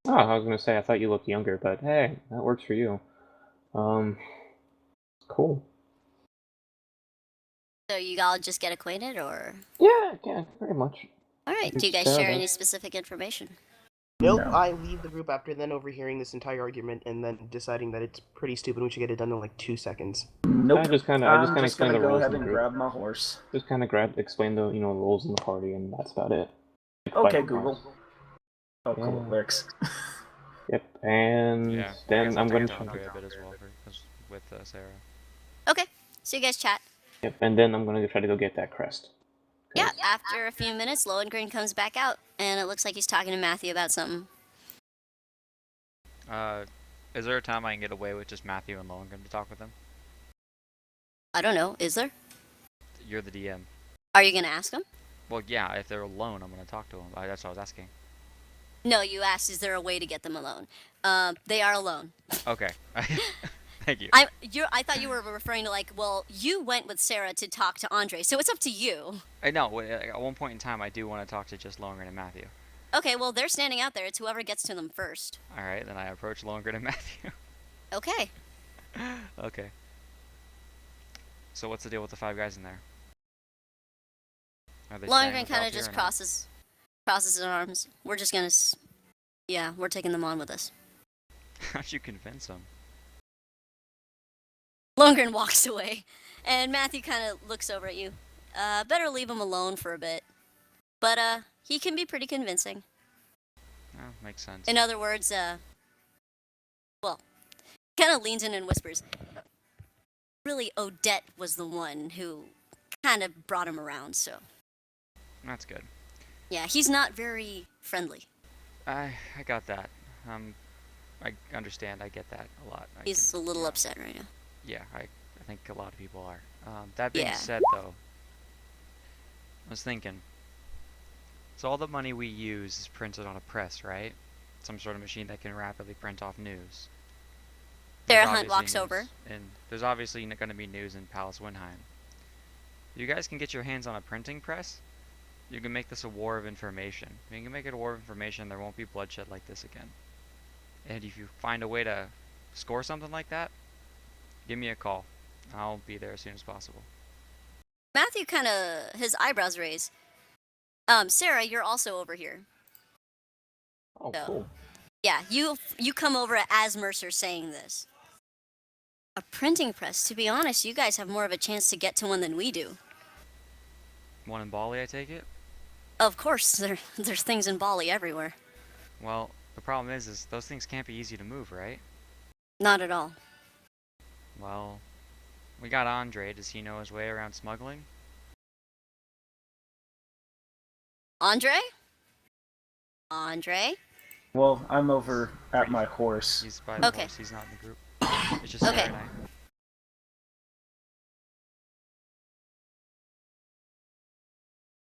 Oh, I was gonna say I thought you looked younger, but hey, that works for you. Cool. So you all just get acquainted, or? Yeah, very much. All right. Do you guys share any specific information? Nope, No. I leave the group after then overhearing this entire argument and then deciding that it's pretty stupid. We should get it done in like 2 seconds. Nope. I just kind of I'm just explained gonna the go rules ahead in the and group. grab my horse. Just kind of explain the rules in the party, and that's about it. Okay, Google. Oh, Yeah. cool. Works. Yep, and Yeah. then I'm going to Andre a bit as well with Sera. Okay. So you guys chat. Yep, and then I'm gonna try to go get that crest. Yeah. After a few minutes, Lohengrin comes back out, and it looks like he's talking to Matthew about something. Is there a time I can get away with just Matthew and Lohengrin to talk with him? I don't know. Is there? You're the DM. Are you gonna ask him? Well, yeah. If they're alone, I'm gonna talk to them. That's what I was asking. No, you asked, is there a way to get them alone? They are alone. Okay. Thank you. I thought you were referring to like, well, you went with Sera to talk to Andre, so it's up to you. I know. At one point in time, I do want to talk to just Lohengrin and Matthew. Okay, well, they're standing out there. It's whoever gets to them first. All right, then I approach Lohengrin and Matthew. Okay. Okay. So what's the deal with the 5 guys in there? Are they staying Lohengrin with kind Valtyr of just or not? crosses his arms. We're just gonna, yeah, we're taking them on with us. How'd you convince them? Lohengrin walks away, and Matthew kind of looks over at you. Better leave him alone for a bit. But he can be pretty convincing. Oh, makes sense. In other words, well, kind of leans in and whispers. Really, Odette was the one who kind of brought him around, so. That's good. Yeah, he's not very friendly. I got that. I understand. I get that a lot. He's a little upset right now. Yeah, I think a lot of people are. That being Yeah. said, though, I was thinking. So all the money we use is printed on a press, right? Some sort of machine that can rapidly print off news. Sera There's Hunt obviously walks news over. And there's obviously going to be news in Palace Winheim. You guys can get your hands on a printing press. You can make this a war of information. If you can make it a war of information, there won't be bloodshed like this again. And if you find a way to score something like that, give me a call. I'll be there as soon as possible. Matthew kind of, his eyebrows raise. Sera, you're also over here. Oh, So- cool. Yeah, you come over as Mercer saying this. A printing press. To be honest, you guys have more of a chance to get to one than we do. One in Bali, I take it? Of course, there's things in Bali everywhere. Well, the problem is those things can't be easy to move, right? Not at all. Well, we got Andre. Does he know his way around smuggling? Andre? Andre? Well, I'm over at my horse. He's by the Okay. horse. He's not in the group. It's just Okay. Sarah and I.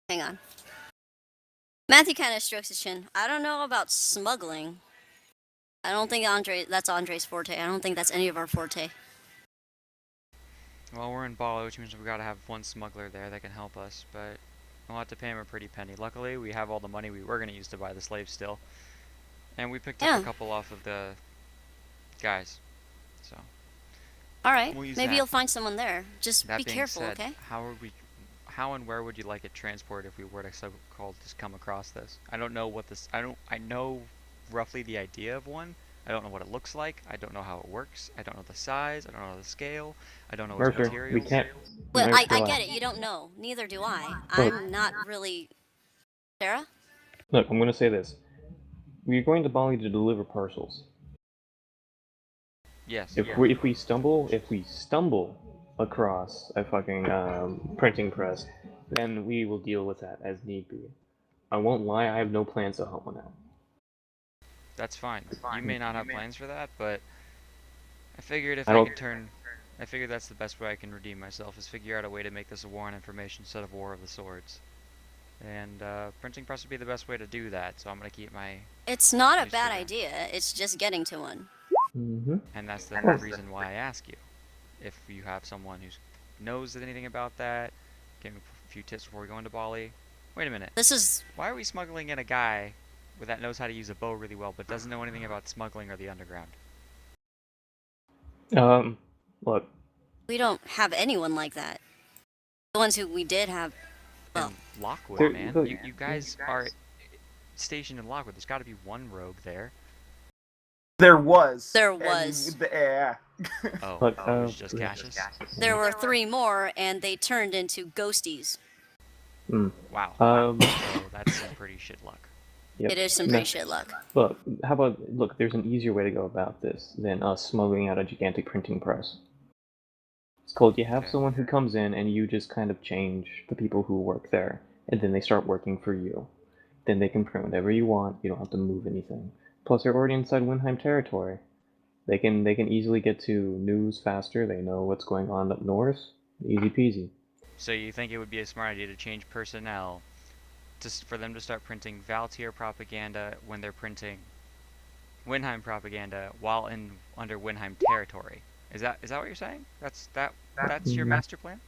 Hang on. Matthew kind of strokes his chin. I don't know about smuggling. I don't think that's Andre's forte. I don't think that's any of our forte. Well, we're in Bali, which means we gotta have one smuggler there that can help us, but we'll have to pay him a pretty penny. Luckily, we have all the money we were gonna use to buy the slaves still. And we picked up Yeah. a couple off of the guys. So, All right. We'll use Maybe that. you'll find someone there. Just that be being careful, said, okay? how and where would you like it transported if we were to so-called just come across this? I don't know what this, I know roughly the idea of one. I don't know what it looks like. I don't know how it works. I don't know the size. I don't know the scale. I don't know its Mercer, materials. we can't. Well, Mercer, I get it. You don't know. Neither do I. Look. I'm not really. Sera? Look, I'm gonna say this. We're going to Bali to deliver parcels. Yes. If we stumble across a fucking printing press, then we will deal with that as need be. I won't lie, I have no plans to hunt one out. That's fine. You may not have plans for that, but I figured if I I don't- could I figured that's the best way I can redeem myself, is figure out a way to make this a war on information instead of war of the swords. And printing press would be the best way to do that, so I'm going to keep my... It's not a Yes, bad Sera. idea. It's just getting to one. Mm-hmm. And that's the reason why I ask you. If you have someone who's knows anything about that. Give him a few tips before we go into Bali. Wait a minute. This is Why are we smuggling in a guy that knows how to use a bow really well, but doesn't know anything about smuggling or the underground? Look, we don't have anyone like that. The ones who we did have. Well, In Lockwood, There- man. look- You guys are stationed in Lockwood. There's got to be one rogue there. There was. There and was. Yeah. Oh, Look, it was just yeah. Cassius? there were 3 more, and they turned into ghosties. Wow. Um, So that's some pretty shit luck. Yep. It is some No. pretty shit luck. Look, how about, look, there's an easier way to go about this than us smuggling out a gigantic printing press. It's called, you have Okay. someone who comes in and you just kind of change the people who work there, and then they start working for you. Then they can print whatever you want, you don't have to move anything. Plus, they're already inside Winheim territory. They can easily get to news faster, they know what's going on up north. Easy peasy. So you think it would be a smart idea to change personnel for them to start printing Valtyr propaganda when they're printing Winheim propaganda while under Winheim territory? Is that what you're saying? That's your master plan?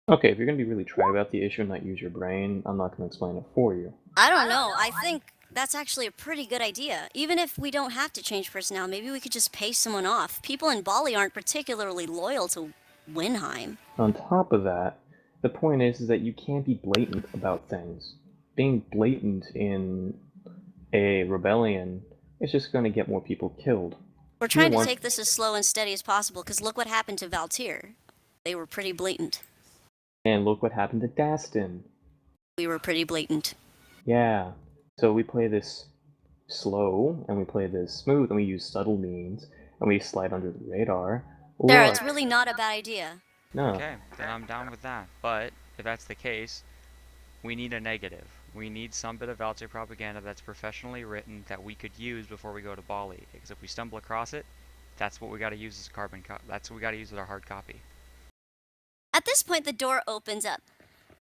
Okay, if you're gonna be really try about the issue and not use your brain, I'm not gonna explain it for you. I don't know. I think that's actually a pretty good idea. Even if we don't have to change personnel, maybe we could just pay someone off. People in Bali aren't particularly loyal to Winheim. On top of that, the point is that you can't be blatant about things. Being blatant in a rebellion is just going to get more people killed. We're trying to want- take this as slow and steady as possible, because look what happened to Valtyr. They were pretty blatant. And look what happened to Dastin. We were pretty blatant. Yeah. So we play this slow, and we play this smooth, and we use subtle means, and we slide under the radar. Sera, Or- it's really not a bad idea. No. Okay, then I'm down with that. But if that's the case, we need a negative. We need some bit of Valtyr propaganda that's professionally written that we could use before we go to Bali. Because if we stumble across it, that's what we got to use as a carbon copy. That's what we got to use as our hard copy. At this point, the door opens up,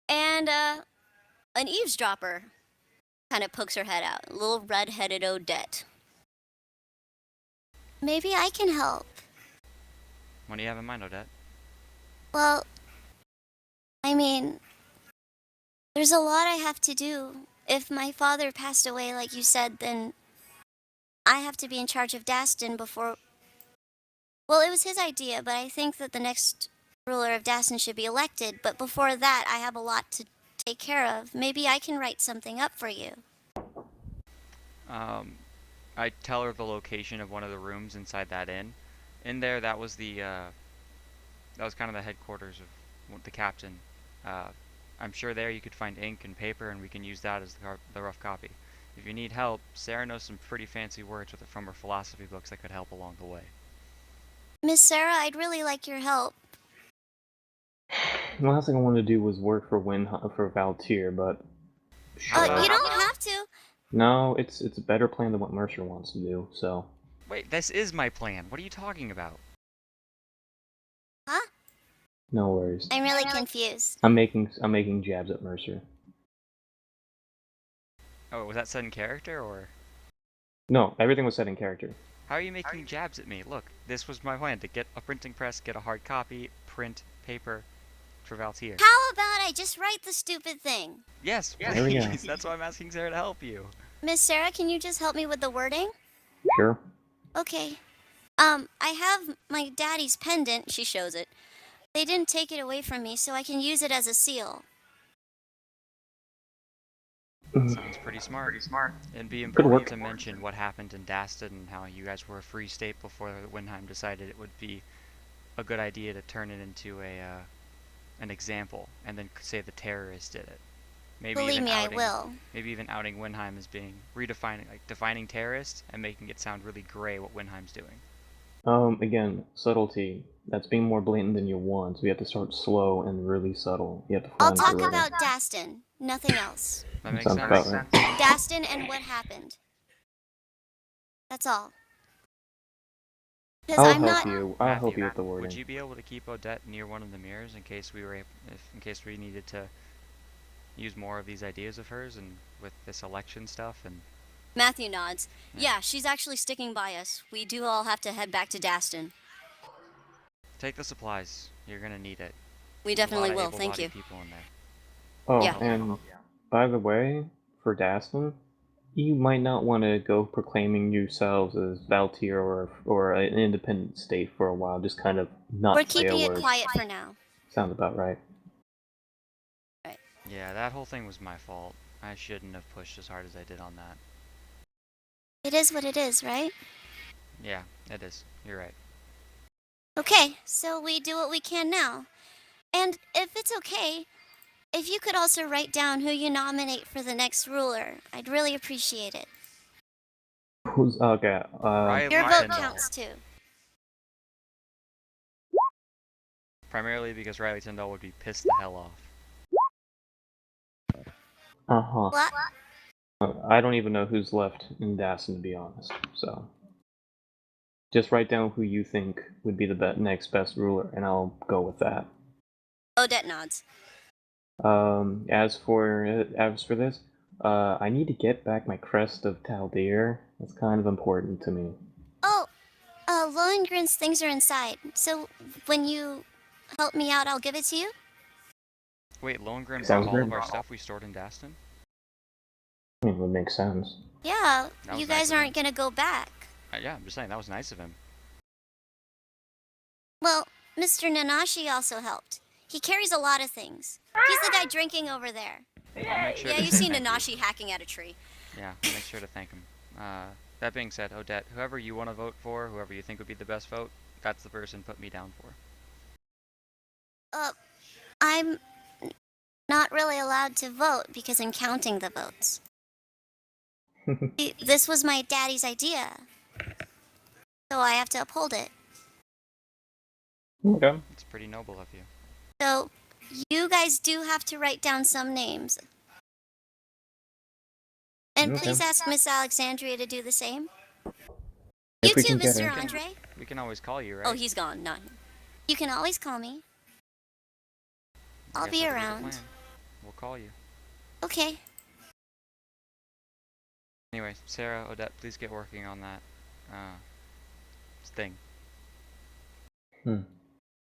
and an eavesdropper kind of pokes her head out. A little red-headed Odette. Maybe I can help. What do you have in mind, Odette? Well, I mean, there's a lot I have to do. If my father passed away, like you said, then I have to be in charge of Dastin before... Well, it was his idea, but I think that the next ruler of Dastin should be elected. But before that, I have a lot to take care of. Maybe I can write something up for you. I tell her the location of one of the rooms inside that inn. In there, that was the that was kind of the headquarters of the captain. I'm sure there you could find ink and paper, and we can use that as the rough copy. If you need help, Sera knows some pretty fancy words from her philosophy books that could help along the way. Miss Sera, I'd really like your help. The last thing I wanted to do was work for Valtyr, but You don't have to. no, it's a better plan than what Mercer wants to do. So Wait, this is my plan. What are you talking about? Huh? no worries. I'm really confused. I'm making jabs at Mercer. Oh, was that set in character, or...? No, everything was set in character. How are you making jabs at me? Look, this was my plan, to get a printing press, get a hard copy, print paper for Valtyr. How about I just write the stupid thing? Yes, There we go. please. That's why I'm asking Sera to help you. Miss Sera, can you just help me with the wording? Sure. Okay. I have my daddy's pendant. She shows it. They didn't take it away from me, so I can use it as a seal. Sounds pretty smart. It'd be work. important to mention what happened in Dastin and how you guys were a free state before Winheim decided it would be a good idea to turn it into an example, and then say the terrorists did it. Maybe Believe even me, I outing, will. Maybe even outing Winheim as being defining terrorists and making it sound really gray what Winheim's doing. Again, subtlety. That's being more blatant than you want. So you have to start slow and really subtle. You have to I'll find talk the rhythm. about Dastin. Nothing else. That makes Sounds sense. about right. Dastin and what happened. That's all. Because I'll I'm help not. you. I'll help Matthew, you with the wording. Would you be able to keep Odette near one of the mirrors in case we needed to use more of these ideas of hers and with this election stuff and Matthew nods. Yeah. Yeah, she's actually sticking by us. We do all have to head back to Dastin. Take the supplies. You're gonna need it. We There's a lot definitely of will. Thank you. able-bodied people in there. Oh, Yeah. and by the way, for Daston, you might not want to go proclaiming yourselves as Valtyr or an independent state for a while. Just kind of not We're say a keeping it word. quiet for now. Sounds about right. Yeah, that whole thing was my fault. I shouldn't have pushed as hard as I did on that. It is what it is, right? Yeah, it is. You're right. Okay, so we do what we can now. And if it's okay, if you could also write down who you nominate for the next ruler, I'd really appreciate it. Who's okay? Riley Your vote Tyndall. counts too. Primarily because Riley Tyndall would be pissed the hell off. What? I don't even know who's left in Daston, to be honest. So, just write down who you think would be the next best ruler, and I'll go with that. Odette nods. As for this, I need to get back my crest of Taldir. That's kind of important to me. Oh, Lohengrin's things are inside. So when you help me out, I'll give it to you? Wait, Lohengrin Sounds brought all good. of our stuff we stored in Daston? I mean, it would make sense. Yeah, That you was nice guys of him. aren't gonna go back. Yeah, I'm just saying, that was nice of him. Well, Mr. Nanashi also helped. He carries a lot of things. He's the guy drinking over there. I'll make sure Yeah, to you say see thank you. Nanashi hacking at a tree. Yeah, I'll make sure to thank him. That being said, Odette, whoever you want to vote for, whoever you think would be the best vote, that's the person put me down for. I'm not really allowed to vote because I'm counting the votes. This was my daddy's idea. So I have to uphold it. Okay. It's pretty noble of you. So you guys do have to write down some names. And Okay. please ask Miss Alexandria to do the same. If You we too, can get Mr. her. Andre. We can always call you, right? Oh, he's gone. Not him. You can always call me. I I'll guess be that'll the around. plan. We'll call you. Okay. Anyway, Sarah, Odette, please get working on that thing.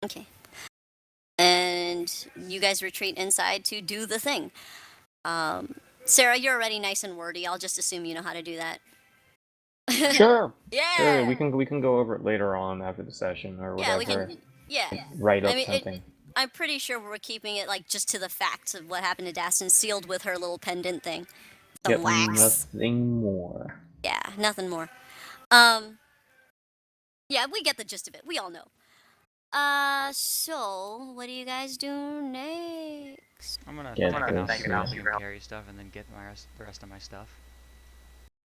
Okay. And you guys retreat inside to do the thing. Sarah, you're already nice and wordy. I'll just assume you know how to do that. Sure. Yeah. Sure. We can go over it later on after the session or Yeah, whatever. we can. Yeah. Write up I mean, something. I'm pretty sure we're keeping it like just to the facts of what happened to Daston, sealed with her little pendant thing. Some Yep, wax. nothing more. Yeah, nothing more. Yeah, we get the gist of it. We all know. So what do you guys do next? I'm gonna Get take it out this, to yeah. you carry stuff and then get the rest of my stuff.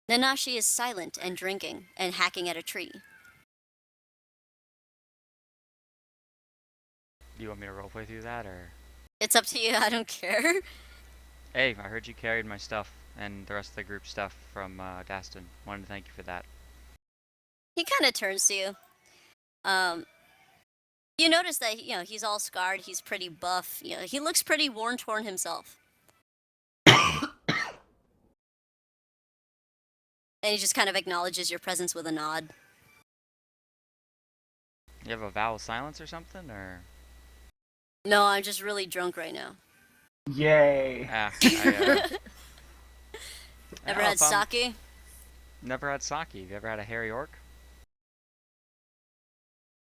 Nanashi is silent and drinking and hacking at a tree. Do you want me to roleplay through that, or? It's up to you. I don't care. Hey, I heard you carried my stuff and the rest of the group's stuff from Daston. Wanted to thank you for that. He kind of turns to you. You notice that he's all scarred. He's pretty buff. He looks pretty worn, torn himself. And he just kind of acknowledges your presence with a nod. You have a vow of silence or something, or? No, I'm just really drunk right now. Yay. Ah, Ever had sake? Never had sake. Have you ever had a hairy orc?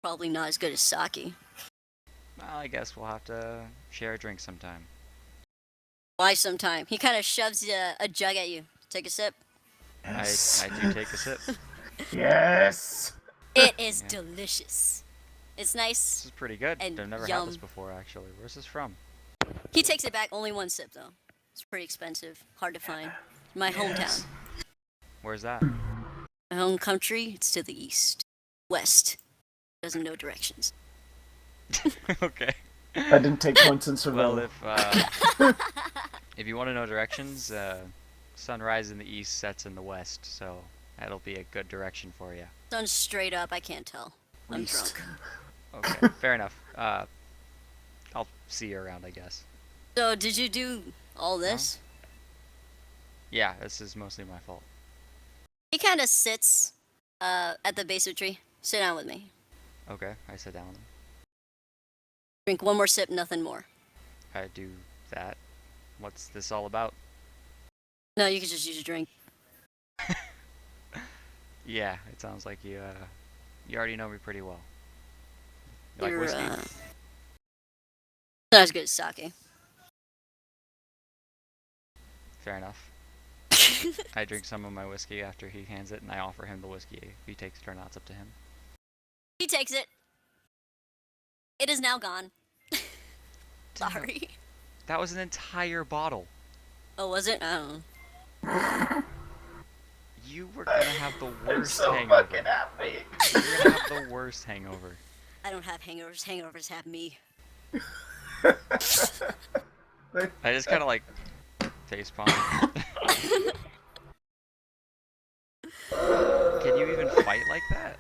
Probably not as good as sake. Well, I guess we'll have to share a drink sometime. Why sometime? He kind of shoves a jug at you. Take a sip. Yes. I do take a sip. Yes. It is Yeah. delicious. It's This nice. is pretty good. And I've never had yum. this before, actually. Where's this from? He takes it back. Only one sip, though. It's pretty expensive. Hard to find. My hometown. Where's that? My home country, it's to the east. West. Doesn't know directions. Okay. I didn't take points in survival. Well, if you want to know directions, sunrise in the east, sets in the west, so that'll be a good direction for you. Sun's straight up. I can't tell. I'm drunk. Okay, fair enough. I'll see you around, I guess. So, did you do all this? Yeah, this is mostly my fault. He kind of sits at the base of the tree. Sit down with me. Okay, I sit down. Drink one more sip, nothing more. I do that. What's this all about? No, you can just use a drink. Yeah, it sounds like you already know me pretty well. You like You're, whiskey? not as good as sake. Fair enough. I drink some of my whiskey after he hands it, and I offer him the whiskey. If he takes it or not, it's up to him. He takes it. It is now gone. Sorry. That was an entire bottle. Oh, was it? I don't know. You were gonna have the I'm worst so hangover. fucking happy. You're gonna have the worst hangover. I don't have hangovers. Hangovers have me. I just kind of like facepalm. Can you even fight like that?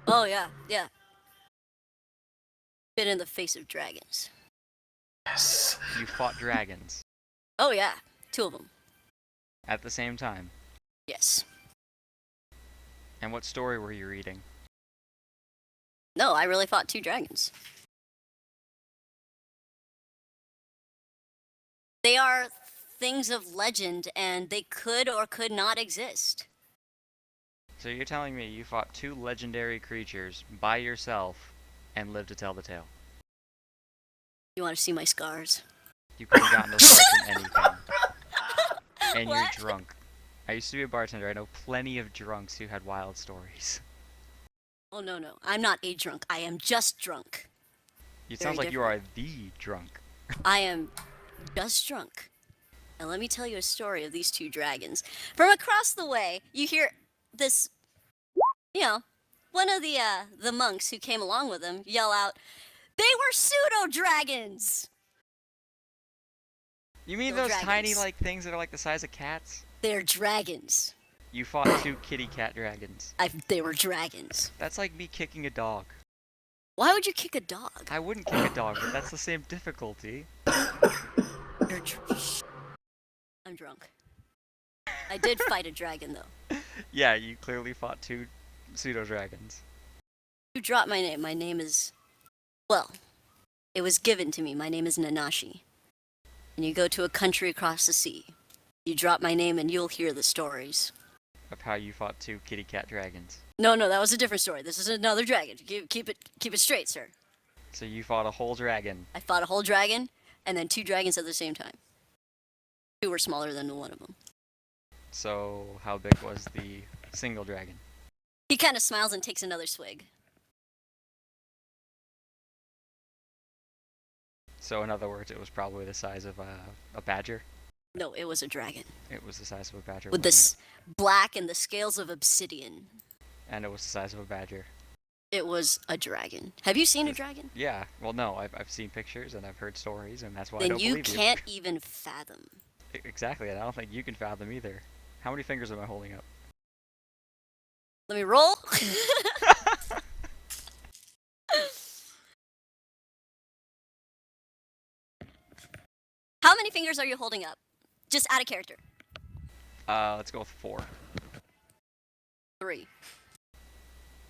Oh, yeah. Yeah. Been in the face of dragons. Yes. You fought dragons Oh, yeah. 2 of them. at the same time. Yes. And what story were you reading? No, I really fought 2 dragons. They are things of legend, and they could or could not exist. So you're telling me you fought 2 legendary creatures by yourself and lived to tell the tale? You want to see my scars? You could have gotten those scars from anything. And you're What? drunk. I used to be a bartender. I know plenty of drunks who had wild stories. Oh, no, no. I'm not a drunk. I am just drunk. It Very sounds like you are the drunk. I am just drunk. And let me tell you a story of these 2 dragons. From across the way, you hear this, one of the monks who came along with him yell out, "They were pseudo-dragons!" You mean Little those tiny, dragons. like, things that are like the size of cats? They're dragons. You fought 2 kitty cat dragons. They were dragons. That's like me kicking a dog. Why would you kick a dog? I wouldn't kick a dog, but that's the same difficulty. You're I'm drunk. I did fight a dragon, though. Yeah, you clearly fought 2 pseudo-dragons. You dropped my name. My name is... Well, it was given to me. My name is Nanashi. And you go to a country across the sea. You drop my name and you'll hear the stories. Of how you fought 2 kitty cat dragons. No, that was a different story. This is another dragon. Keep it straight, sir. So you fought a whole dragon. I fought a whole dragon, and then 2 dragons at the same time. 2 were smaller than one of them. So how big was the single dragon? He kind of smiles and takes another swig. So in other words, it was probably the size of a badger. No, it was a dragon. It was the size of a badger. With wasn't this black and the scales of obsidian. it? And it was the size of a badger. It was a dragon. Have you seen a dragon? Yeah. Well, no. I've seen pictures and I've heard stories, and that's why I Then don't you believe can't even fathom. you. Exactly, and I don't think you can fathom either. How many fingers am I holding up? Let me roll. How many fingers are you holding up? Just out of character. Let's go with 4. 3.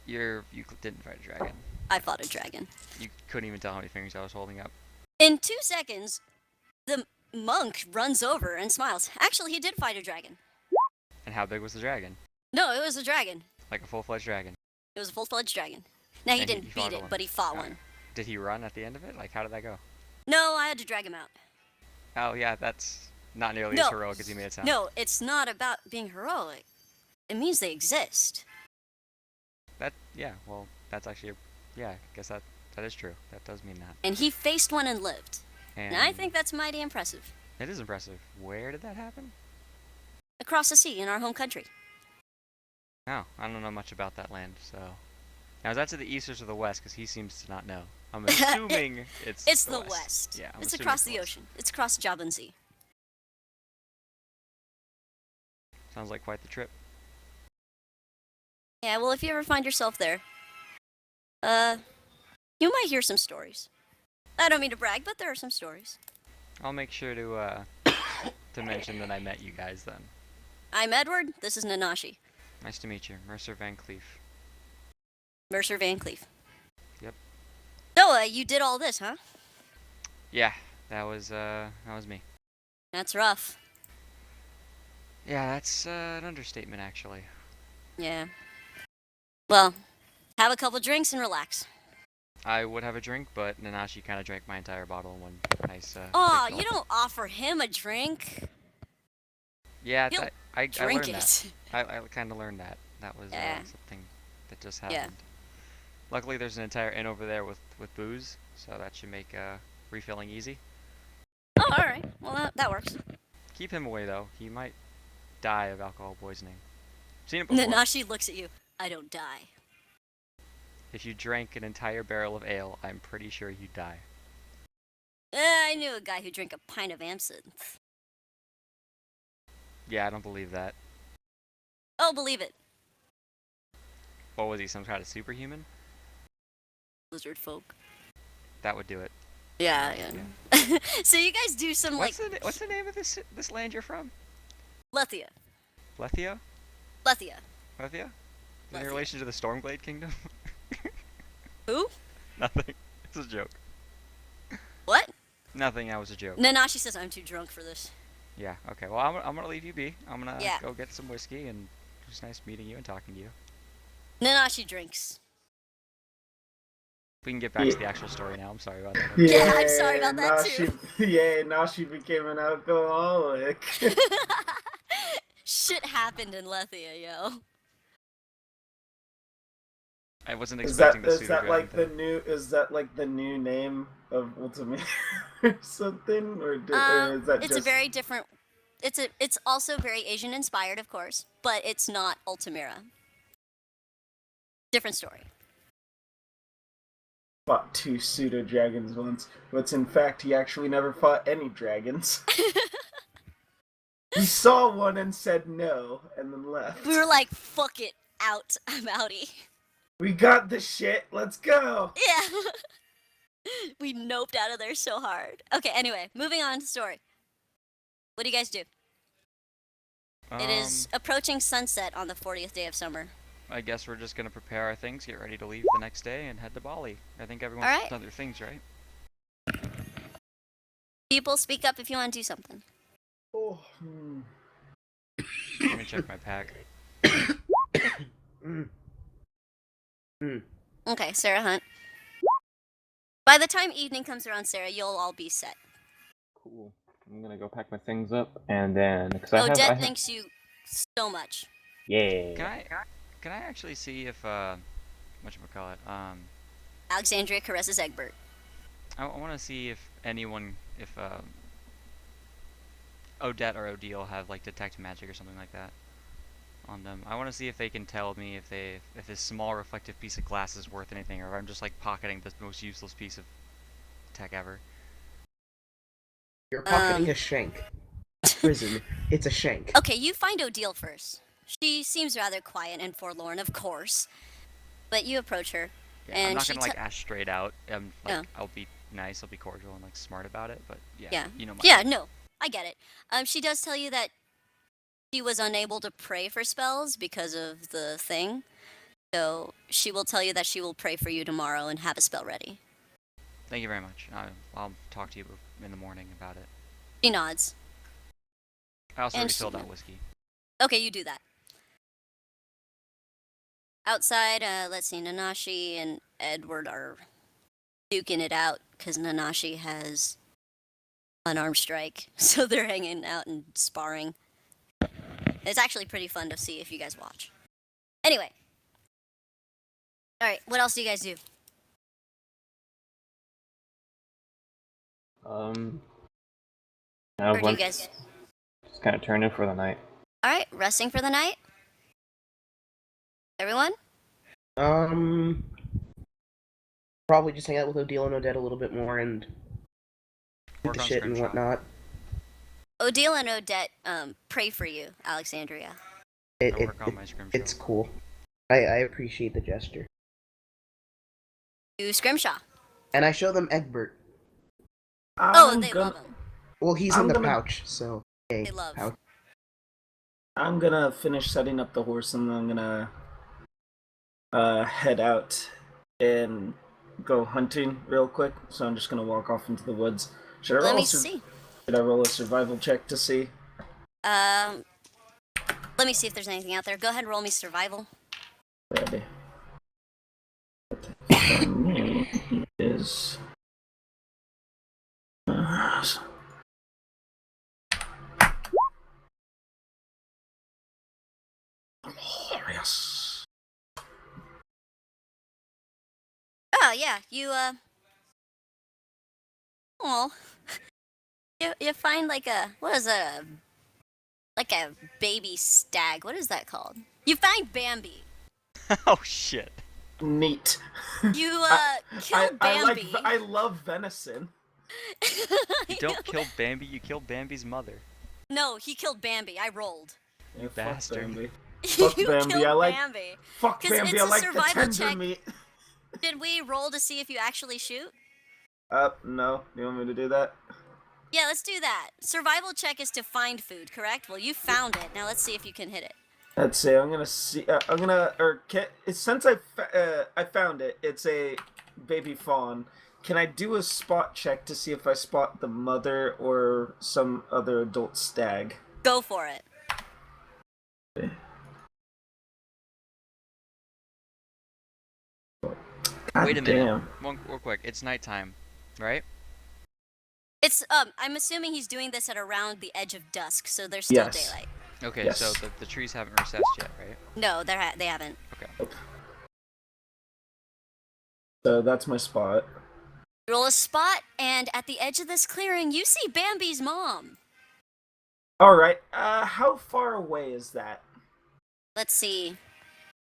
You didn't fight a dragon. I fought a dragon. You couldn't even tell how many fingers I was holding up. In 2 seconds, the monk runs over and smiles. Actually, he did fight a dragon. And how big was the dragon? No, it was a dragon. Like a full-fledged dragon. It was a full-fledged dragon. Now, he And didn't he fought beat it, one. but he fought Alright. one. Did he run at the end of it? Like, how did that go? No, I had to drag him out. Oh, yeah, that's not nearly No. as heroic as you made it sound. No, it's not about being heroic. It means they exist. Yeah, well, that's actually, yeah, I guess that is true. That does mean that. And he faced one and lived. And And I think that's mighty impressive. it is impressive. Where did that happen? Across the sea in our home country. Oh, I don't know much about that land, so. Now, is that to the east or to the west? Because he seems to not know. I'm assuming it's It's the west. Yeah, I'm It's assuming across it's the west. ocean. It's across Javan Sea. Sounds like quite the trip. Yeah, well, if you ever find yourself there, you might hear some stories. I don't mean to brag, but there are some stories. I'll make sure to mention that I met you guys then. I'm Edward. This is Nanashi. Nice to meet you, Mercer Vancleef. Mercer Vancleef. Yep. So, you did all this, huh? Yeah, that was me. That's rough. Yeah, that's an understatement, actually. Yeah. Well, have a couple drinks and relax. I would have a drink, but Nanashi kind of drank my entire bottle in one nice Oh, big you gulp. don't offer him a drink. Yeah, He'll I drink learned it. that. I kind of learned that. That was Yeah. something that just Yeah. happened. Luckily, there's an entire inn over there with booze, so that should make refilling easy. Oh, all right. Well, that works. Keep him away, though. He might die of alcohol poisoning. Seen it before. Nanashi looks at you. I don't die. If you drank an entire barrel of ale, I'm pretty sure you'd die. I knew a guy who drank a pint of absinthe. Yeah, I don't believe that. Oh, believe it. What was he, some kind of superhuman? Lizard folk. That would do it. Yeah. So you guys do some What's the name of this land you're from? Lethia. Lethia? Lethia. Lethia? In Lethia. relation to the Stormblade Kingdom? Who? Nothing. It's a joke. What? Nothing. That was a joke. Nanashi says I'm too drunk for this. Yeah. Okay. Well, I'm gonna leave you be. I'm gonna Yeah. go get some whiskey, and it was nice meeting you and talking to you. Nanashi drinks. We can get back to the actual story now. I'm sorry about that. Yeah, I'm sorry about that, too. Now she became an alcoholic. Shit happened in Lethia, yo. I wasn't Is expecting that the is pseudo that like dragon the new name of Ultimate or something, or is that It's just a very different. It's also very Asian inspired, of course, but it's not Ultimira. Different story. fought 2 pseudo dragons once, but in fact he actually never fought any dragons. He saw one and said no, and then left. We were like, fuck it, out, I'm outie. We got the shit, let's go! Yeah. We noped out of there so hard. Okay, anyway, moving on to the story. What do you guys do? It is approaching sunset on the 40th day of summer. I guess we're just gonna prepare our things, get ready to leave the next day, and head to Bali. I think everyone's Alright. done their things, right? People, speak up if you want to do something. Oh, Let me check my pack. Okay, Sarah Hunt. By the time evening comes around, Sarah, you'll all be set. Cool. I'm gonna go pack my things up, and then... Odette thanks you so much. Yeah. Can I actually see if whatchamacallit, Alexandria caresses Egbert. I want to see if anyone, if Odette or Odile have like detect magic or something like that on them. I want to see if they can tell me if this small reflective piece of glass is worth anything, or if I'm just like pocketing the most useless piece of tech ever. You're pocketing a shank. Prison. It's a shank. Okay, you find Odile first. She seems rather quiet and forlorn, of course. But you approach her, Yeah, and I'm not she gonna like ask straight out. Like, No. I'll be nice, I'll be cordial and like smart about it. But yeah, Yeah. you know my. Yeah, no, I get it. She does tell you that she was unable to pray for spells because of the thing. So she will tell you that she will pray for you tomorrow and have a spell ready. Thank you very much. I'll talk to you in the morning about it. She nods. I also And refilled she- out whiskey. Okay, you do that. Outside, let's see, Nanashi and Edward are duking it out because Nanashi has unarmed strike, so they're hanging out and sparring. It's actually pretty fun to see if you guys watch. Anyway. Alright, what else do you guys do? I Or do you went, guys... just kind of turn in for the night. Alright, resting for the night? Everyone? Probably just hang out with Odile and Odette a little bit more and Work the on shit and scrimshaw. whatnot. Odile and Odette pray for you, Alexandria. I work on my scrimshaw. It's cool. I appreciate the gesture. You scrimshaw. And I show them Egbert. Oh, I'm they gonna, love him. Well, he's I'm in the gonna- pouch, so... Hey, They love. pouch. I'm gonna finish setting up the horse, and then I'm gonna head out and go hunting real quick. So I'm just gonna walk off into the woods. Should I Let roll me see. Should I roll a survival check to see? Let me see if there's anything out there. Go ahead and roll me survival. Ready. For me is glorious. Oh yeah, you oh, you find like a like a baby stag. What is that called? You find Bambi. Oh shit. Neat. You I killed Bambi. I love venison. You don't kill Bambi, you kill Bambi's mother. No, he killed Bambi. I rolled. Yeah, fuck bastard. Bambi. Fuck You Bambi. killed I like Bambi. fuck 'Cause Bambi. it's I a like the survival tender check. meat. Did we roll to see if you actually shoot? No. You want me to do that? Yeah, let's do that. Survival check is to find food, correct? Well, you found it. Now let's see if you can hit it. Let's see. I'm gonna see. Since I found it. It's a baby fawn. Can I do a spot check to see if I spot the mother or some other adult stag? Go for it. God Wait a minute. damn. One real quick. It's nighttime, right? It's I'm assuming he's doing this at around the edge of dusk, so there's still Yes. daylight. Okay, Yes. so the trees haven't recessed yet, right? No, they haven't. Okay. So that's my spot. Roll a spot, and at the edge of this clearing, you see Bambi's mom. All right. How far away is that? Let's see.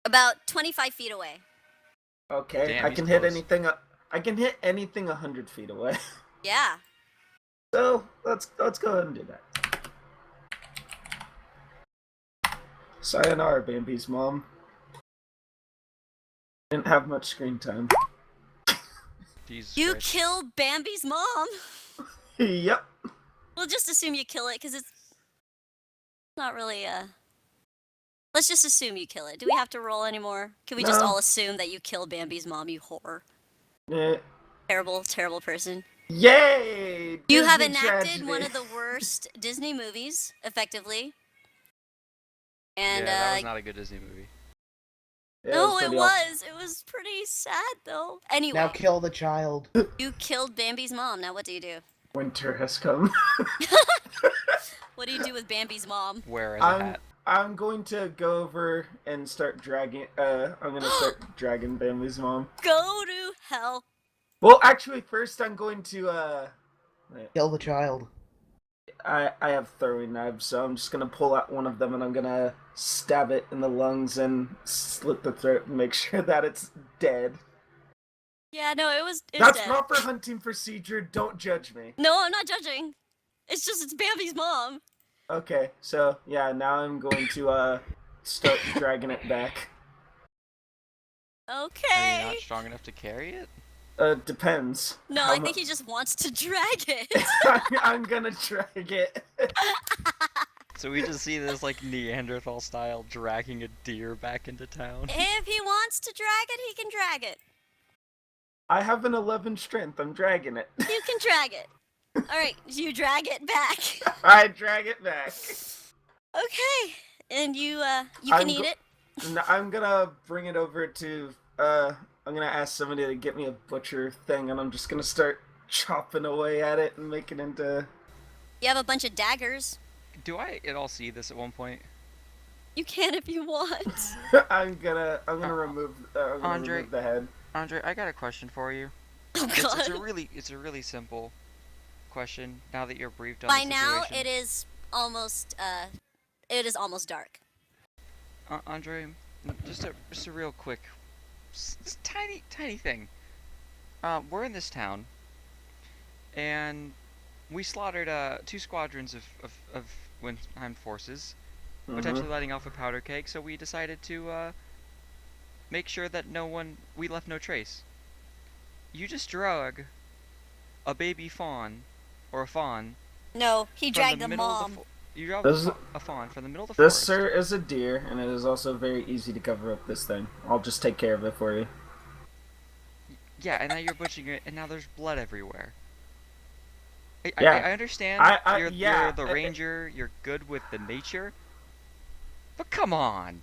About 25 feet away. Okay, Damn, I he's can hit close. anything. I can hit anything 100 feet away. Yeah. So let's go ahead and do that. Sayonara, Bambi's mom. Didn't have much screen time. Jesus You Christ. killed Bambi's mom. Yep. We'll just assume you kill it, because it's not really, Let's just assume you kill it. Do we have to roll anymore? Can we just No. all assume that you killed Bambi's mom, you whore? Eh, Terrible, terrible person. Yay! You have Disney enacted tragedy. one of the worst Disney movies, effectively. And, Yeah, that was not a good Disney movie. Yeah, no, it pretty awesome. was. It was pretty sad, though. Anyway, Now kill the child. you killed Bambi's mom. Now what do you do? Winter has come. What do you do with Bambi's mom? Wear as a hat. I'm going to go over and start dragging. I'm gonna start dragging Bambi's mom. Go to hell. Well, actually, first I'm going to Kill the child. I have throwing knives, so I'm just gonna pull out one of them and I'm gonna stab it in the lungs and slit the throat and make sure that it's dead. Yeah, no, it's That's dead. proper hunting procedure. Don't judge me. No, I'm not judging. It's Bambi's mom. Okay, so yeah, now I'm going to start dragging it back. Are you Okay. not strong enough to carry it? Depends. No, How I think he just wants to drag it. I'm gonna drag it. So we just see this like Neanderthal style dragging a deer back into town. If he wants to drag it, he can drag it. I have an 11 strength. I'm dragging it. You can drag it. All right, you drag it back. I drag it back. Okay, and you I'm can eat it. I'm gonna bring it over to. I'm gonna ask somebody to get me a butcher thing, and I'm just gonna start chopping away at it and making it into. You have a bunch of daggers. Do I at all see this at one point? You can if you want. I'm gonna remove. I'm gonna Andre. remove the head. Andre, I got a question for you. Oh It's God. a really simple question. Now that you're briefed on By the now, situation. it is almost dark. Andre, just a real quick, tiny thing. We're in this town, and we slaughtered 2 squadrons of Winheim forces, potentially letting off a powder keg. So we decided to make sure that we left no trace. You just drug a baby fawn, or a fawn. No, he from dragged the the middle of mom. the you drove This is- a fawn from the middle of the This, forest. sir, is a deer, and it is also very easy to cover up this thing. I'll just take care of it for you. Yeah, and now you're butchering it, and now there's blood everywhere. I understand you're yeah. the ranger, you're good with the nature, but come on.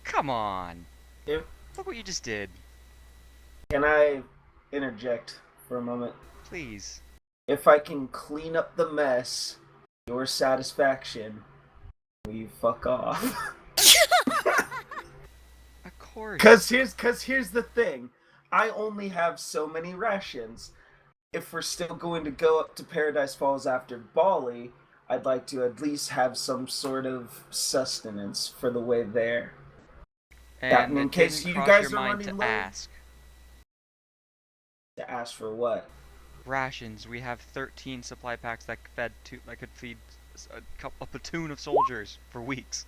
Come on. If, Look what you just did. can I interject for a moment? Please. If I can clean up the mess, your satisfaction, we fuck off. Of course. Cause here's the thing. I only have so many rations. If we're still going to go up to Paradise Falls after Bali, I'd like to at least have some sort of sustenance for the way there. And in it case didn't you cross guys your are mind running to low? ask. To ask for what? Rations. We have 13 supply packs that could feed a platoon of soldiers for weeks.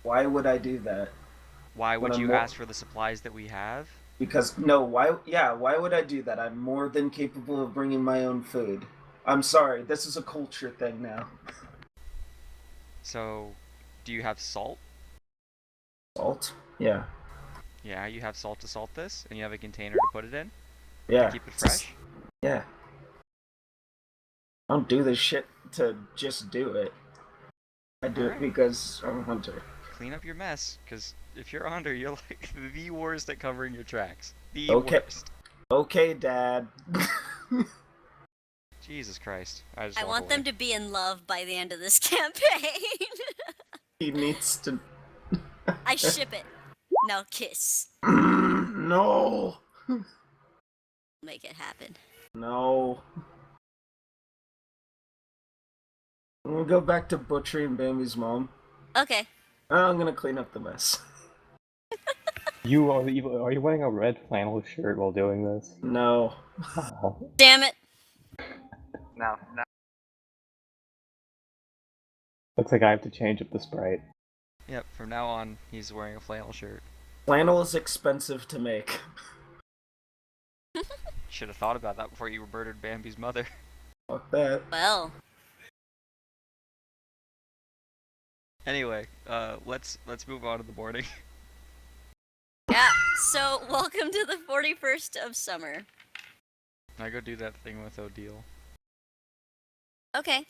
Why would I do that? Why When would I'm you more- ask for the supplies that we have? Because no, why would I do that? I'm more than capable of bringing my own food. I'm sorry, this is a culture thing now. So, do you have salt? Salt? Yeah. Yeah, you have salt to salt this, and you have a container to put it in Yeah. to keep it fresh. Yeah. I don't do this shit to just do it. I do Alright. it because I'm a hunter. Clean up your mess, because if you're a hunter, you're like the worst at covering your tracks. The Okay. worst. Okay, Dad. Jesus Christ. I want them to be in love by the end of this campaign. He needs to. I ship it. Now kiss. No. Make it happen. No. I'm gonna go back to butchering Bambi's mom. Okay. I'm gonna clean up the mess. Are you wearing a red flannel shirt while doing this? No. Oh. Damn it. Now. Looks like I have to change up the sprite. Yep, from now on, he's wearing a flannel shirt. Flannel is expensive to make. Should have thought about that before you murdered Bambi's mother. Fuck that. Well. Anyway, let's move on to the morning. Yeah. So, welcome to the 41st of summer. I go do that thing with Odile. Okay.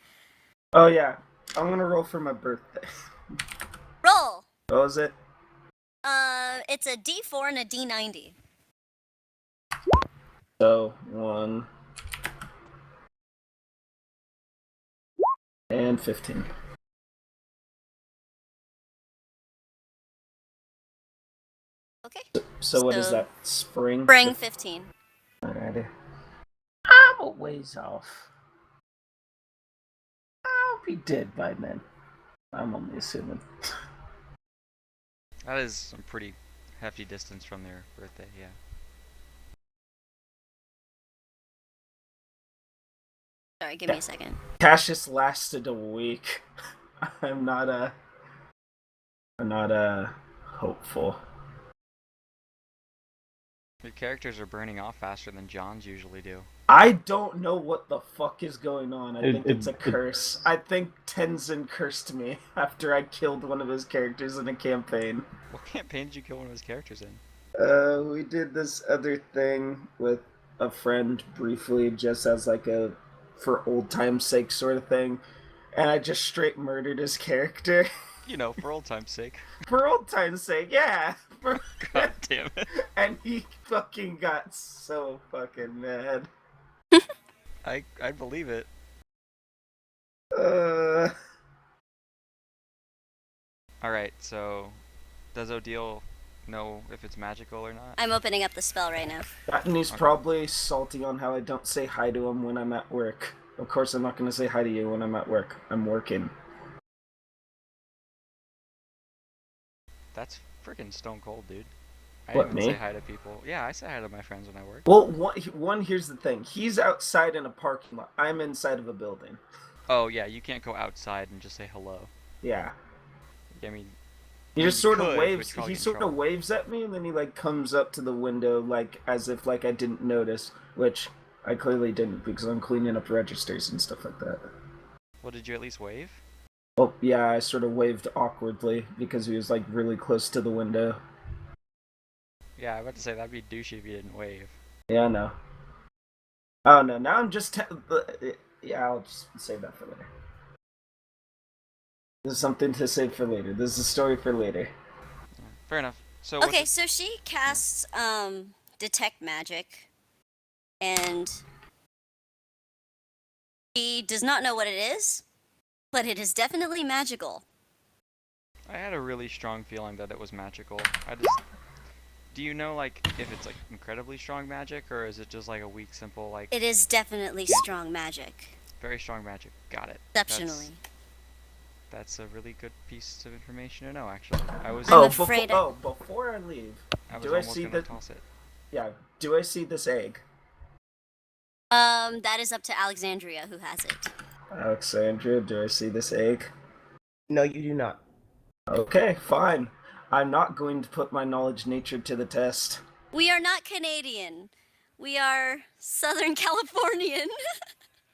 Oh yeah. I'm gonna roll for my birthday. Roll. What was it? It's a D4 and a D90. So 1 and 15. Okay. So what is So- that? Spring? Spring 15. Alrighty. I'm a ways off. I'll be dead by then. I'm only assuming. That is some pretty hefty distance from their birthday, yeah. Sorry, give me a second. Cassius lasted a week. I'm not hopeful. Your characters are burning off faster than John's usually do. I don't know what the fuck is going on. I think it's a it- curse. I think Tenzin cursed me after I killed one of his characters in a campaign. What campaign did you kill one of his characters in? We did this other thing with a friend briefly, just as like a for old time's sake sort of thing, and I just straight murdered his character. You know, for old time's sake. For old time's sake, yeah. God damn it. And he fucking got so fucking mad. I believe it. Alright, so does Odile know if it's magical or not? I'm opening up the spell right now. And he's probably salty on how I don't say hi to him when I'm at work. Of course, I'm not going to say hi to you when I'm at work. I'm working. That's freaking stone cold, dude. I What, didn't even me? say hi to people. Yeah, I say hi to my friends when I work. Well, one, here's the thing. He's outside in a parking lot. I'm inside of a building. Oh yeah, you can't go outside and just say hello. Yeah. I mean, He you just sort of could, but waves. you'd probably He get in sort of trouble. waves at me, and then he like comes up to the window, like as if like I didn't notice, which I clearly didn't because I'm cleaning up registers and stuff like that. Well, did you at least wave? Oh yeah, I sort of waved awkwardly because he was like really close to the window. Yeah, I was about to say that'd be douchey if you didn't wave. Yeah, I know. Oh no, now I'm just Yeah, I'll just save that for later. This is something to save for later. This is a story for later. Fair enough. So what's Okay, it- so she casts detect magic, and she does not know what it is, but it is definitely magical. I had a really strong feeling that it was magical. I just. Do you know, like, if it's, like, incredibly strong magic, or is it just, like, a weak, simple, like, It is definitely strong magic. very strong magic? Got it. Exceptionally. That's a really good piece of information to know, actually. I was, I'm afraid before I leave, I was do I almost see gonna that? toss it. Yeah, do I see this egg? that is up to Alexandria, who has it. Alexandria, do I see this egg? No, you do not. Okay, fine. I'm not going to put my knowledge nature to the test. We are not Canadian. We are Southern Californian.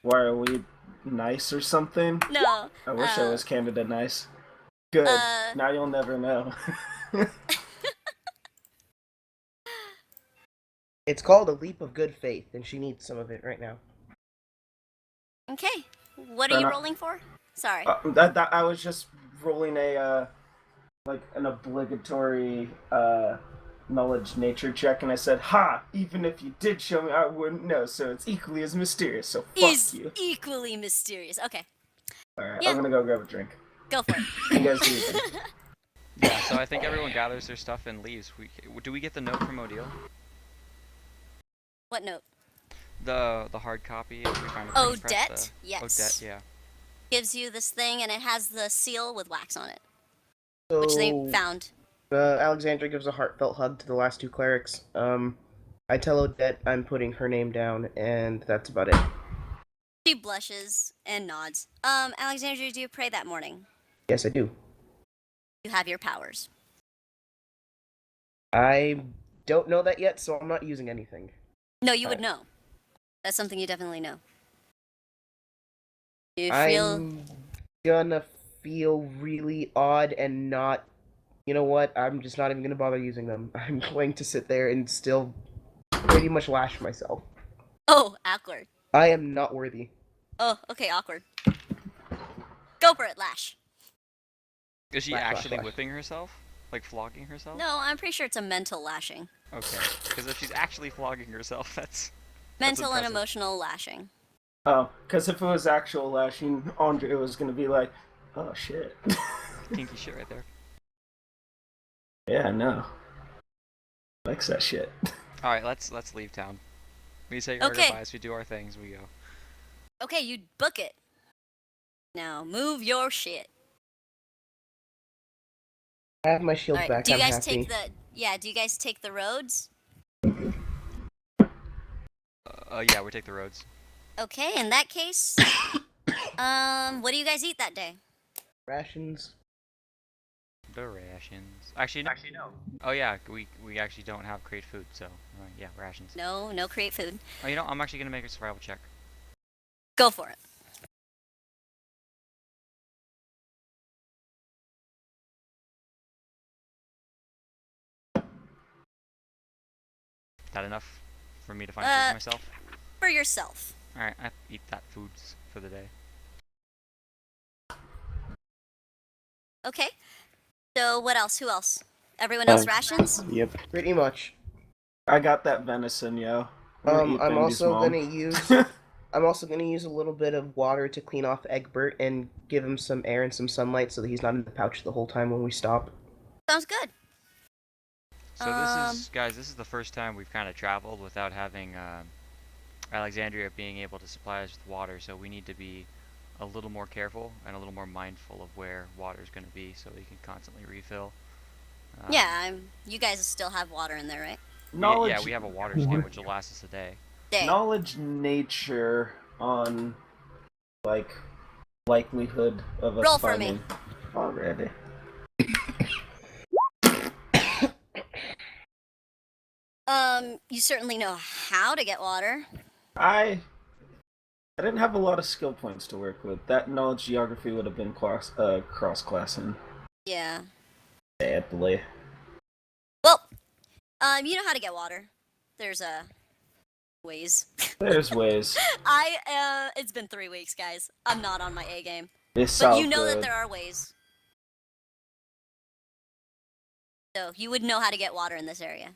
Why are we nice or something? No. I wish I was Canada nice. Good. uh, Now you'll never know. It's called a leap of good faith, and she needs some of it right now. Okay. What are you rolling for? Sorry. I was just rolling a like an obligatory knowledge nature check, and I said, "Ha! Even if you did show me, I wouldn't know. So it's equally as mysterious. So fuck Is you." equally mysterious. Okay. All right, Yeah. I'm gonna go grab a drink. Go for it. You guys do your thing. Yeah, so I think everyone gathers their stuff and leaves. Do we get the note from Odile? What note? The hard copy. If we find a Oh, printing press, debt? the- Yes. Oh, debt, yeah. Gives you this thing, and it has the seal with wax on it, So, which they found. Alexandria gives a heartfelt hug to the last two clerics. I tell Odette I'm putting her name down, and that's about it. She blushes and nods. Alexandria, do you pray that morning? Yes, I do. You have your powers. I don't know that yet, so I'm not using anything. No, you would Alright. know. That's something you definitely know. You feel... I'm gonna feel really odd and not. You know what? I'm just not even gonna bother using them. I'm going to sit there and still pretty much lash myself. Oh, awkward. I am not worthy. Oh, okay, awkward. Go for it, Lash. Is she Lash, lash, actually lash. whipping herself? Like flogging herself? No, I'm pretty sure it's a mental lashing. Okay, because if she's actually flogging herself, that's Mental and impressive. emotional lashing. Oh, because if it was actual lashing, Andre was gonna be like, "Oh shit." Kinky shit right there. Yeah, no. Likes that shit. All right, let's leave town. We say our Okay. goodbyes. We do our things. We go. Okay, you book it. Now move your shit. I have my shield All right. back. Do you I'm guys happy. take the? Yeah. Do you guys take the roads? Yeah, we take the roads. Okay. In that case, what do you guys eat that day? Rations. The rations. Actually, no. Oh yeah, we actually don't have crate food, so yeah, rations. No create food. Oh, you know, I'm actually gonna make a survival check. Go for it. That enough for me to find food for myself? For yourself. All right, I eat that foods for the day. Okay. So what else? Who else? Everyone else rations? Yep. Pretty much. I got that venison, yo. gonna eat I'm Bendy's also mom. gonna use. I'm also gonna use a little bit of water to clean off Egbert and give him some air and some sunlight so that he's not in the pouch the whole time when we stop. Sounds good. So this is, guys, this is the first time we've kind of traveled without having Alexandria being able to supply us with water, so we need to be a little more careful and a little more mindful of where water is going to be so we can constantly refill. Yeah, you guys still have water in there, right? Knowledge. Yeah, we have a water skin which will last us a day. Day. Knowledge nature on like likelihood of us Roll for me. finding already. You certainly know how to get water. I didn't have a lot of skill points to work with. That knowledge geography would have been cross-classing, Yeah. sadly. Well, you know how to get water. There's a Ways. There's ways. It's been 3 weeks, guys. I'm not on my A game. It's But all you know that good. there are ways. So you would know how to get water in this area.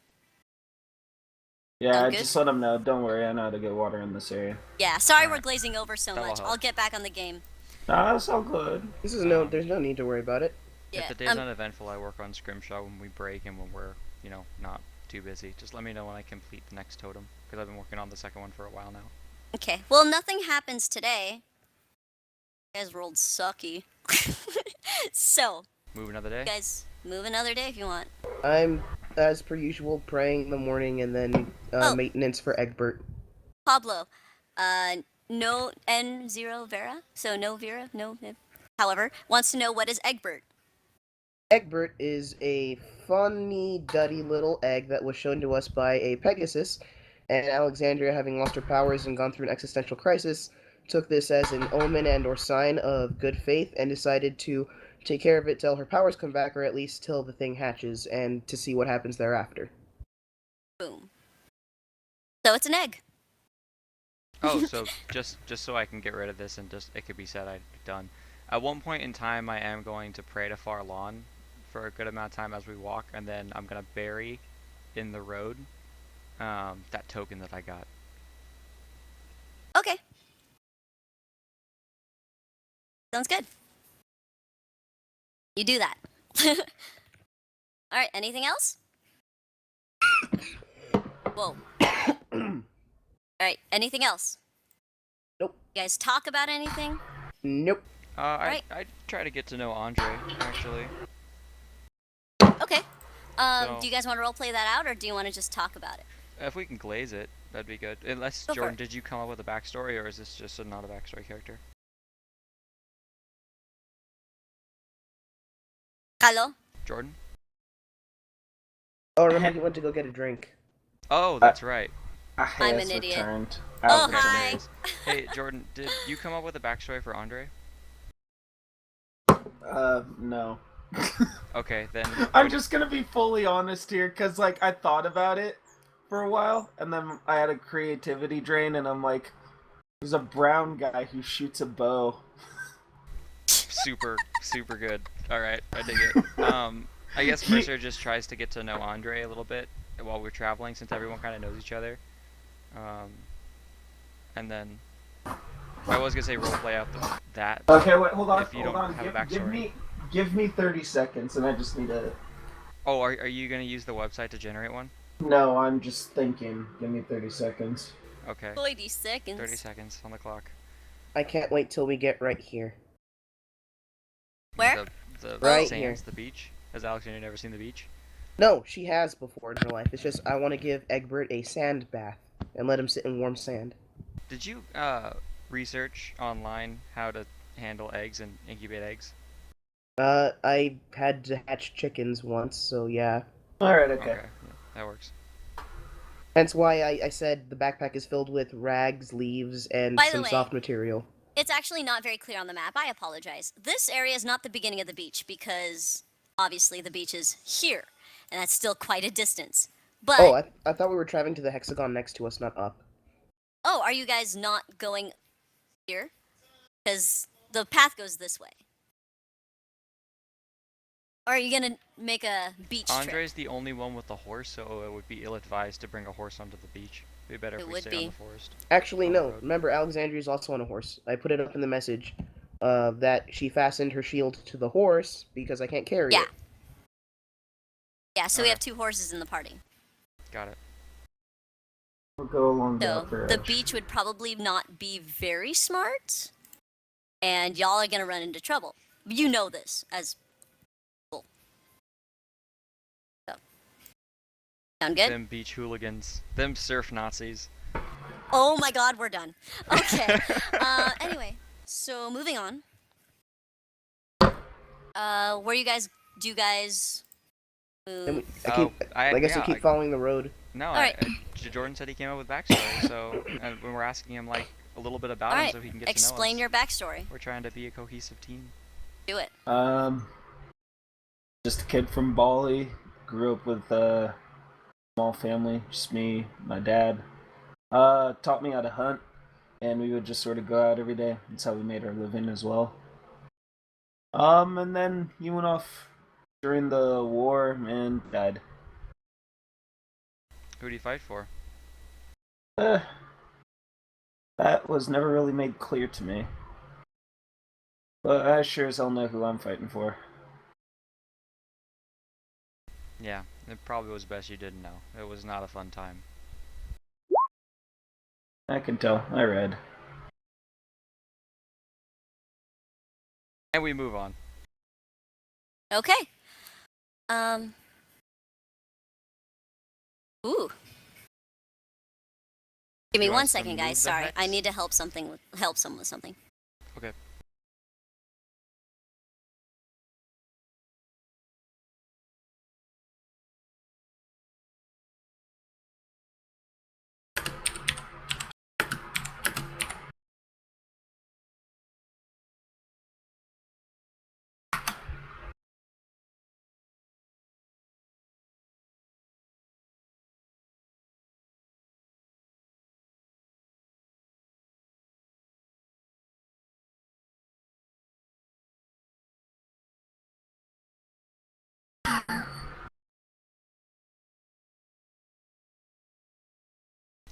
Yeah, Sound I good? just let them know. Don't worry, I know how to get water in this area. Yeah, sorry we're Alright. glazing over so That will much. help. I'll get back on the game. Nah, it's all good. There's no need to worry about it. Yeah. If the day's uneventful, I work on Scrimshaw when we break and when we're, not too busy. Just let me know when I complete the next totem, because I've been working on the second one for a while now. Okay. Well, nothing happens today. You guys rolled sucky. So, Move another day? you guys move another day if you want. I'm, as per usual, praying in the morning and then Oh. maintenance for Egbert. Pablo, no N0 Vera, so no Vera, no. However, wants to know what is Egbert. Egbert is a funny, duddy little egg that was shown to us by a Pegasus, and Alexandria, having lost her powers and gone through an existential crisis, took this as an omen and or sign of good faith and decided to take care of it till her powers come back, or at least till the thing hatches, and to see what happens thereafter. Boom. So it's an egg. Oh, so just so I can get rid of this and just it could be said I'm done. At one point in time, I am going to pray to Far Lawn for a good amount of time as we walk, and then I'm gonna bury in the road that token that I got. Okay. Sounds good. You do that. Alright, anything else? Whoa. Alright, anything else? Nope. You guys talk about anything? Nope. I try to get to know Andre, actually. Okay. So- Do you guys want to roleplay that out, or do you want to just talk about it? If we can glaze it, that'd be good. Unless, Go for Jordan, it. did you come up with a backstory, or is this just not a backstory character? Hello? Jordan? Oh, remember he went to go get a drink. Oh, that's right. I'm an idiot. Returned. Oh, I've hi. returned. Hey, Jordan, did you come up with a backstory for Andre? No. Okay, then. I'm just gonna be fully honest here, cause like I thought about it for a while, and then I had a creativity drain, and I'm like, there's a brown guy who shoots a bow. Super good. Alright, I dig it. I guess Mercer just tries to get to know Andre a little bit while we're traveling, since everyone kind of knows each other. And then I was gonna say roleplay out that. Okay, wait, hold on, If you hold don't on. have a backstory. Give me 30 seconds, and I just need to. Oh, are you gonna use the website to generate one? No, I'm just thinking. Give me 30 seconds. Okay. 30 seconds. 30 seconds on the clock. I can't wait till we get right here. Where? The Right sands, here. the beach. Has Alexandria never seen the beach? No, she has before in her life. It's just I want to give Egbert a sand bath and let him sit in warm sand. Did you research online how to handle eggs and incubate eggs? I had to hatch chickens once, so yeah. Alright, okay. Yeah, that works. Hence why I said the backpack is filled with rags, leaves, and By the some way- soft material. It's actually not very clear on the map. I apologize. This area is not the beginning of the beach because obviously the beach is here, and that's still quite a distance. But Oh, I thought we were traveling to the hexagon next to us, not up. oh, are you guys not going here? Because the path goes this way. Or are you gonna make a beach trip? Andre's the only one with a horse, so it would be ill-advised to bring a horse onto the beach. It'd be better It if we would stay be. on the forest. Actually, On the no. road. Remember, Alexandria is also on a horse. I put it up in the message that she fastened her shield to the horse because I can't carry Yeah. it. Yeah, so we Okay. have 2 horses in the party. Got it. We'll go along the So upper the edge. beach would probably not be very smart, and y'all are gonna run into trouble. You know this as people. So, sound good? Them beach hooligans. Them surf Nazis. Oh my God, we're done. Okay. Anyway, so moving on. Where you guys? Do you guys And move? I guess we keep following the road. No, Alright. Jordan said he came up with backstory, so and when we're asking him like a little bit about him Alright, so he can get to know explain us. your backstory. We're trying to be a cohesive team. Do it. Just a kid from Bali. Grew up with a small family. Just me, my dad, Taught me how to hunt, and we would just sort of go out every day. That's how we made our living as well. And then he went off during the war and died. Who do you fight for? Uh, that was never really made clear to me. But I sure as hell know who I'm fighting for. Yeah, it probably was best you didn't know. It was not a fun time. I can tell. I read. And we move on. Okay. Ooh. Give me You want one us to second, move guys. the Sorry, I hex? need to help someone with something. Okay.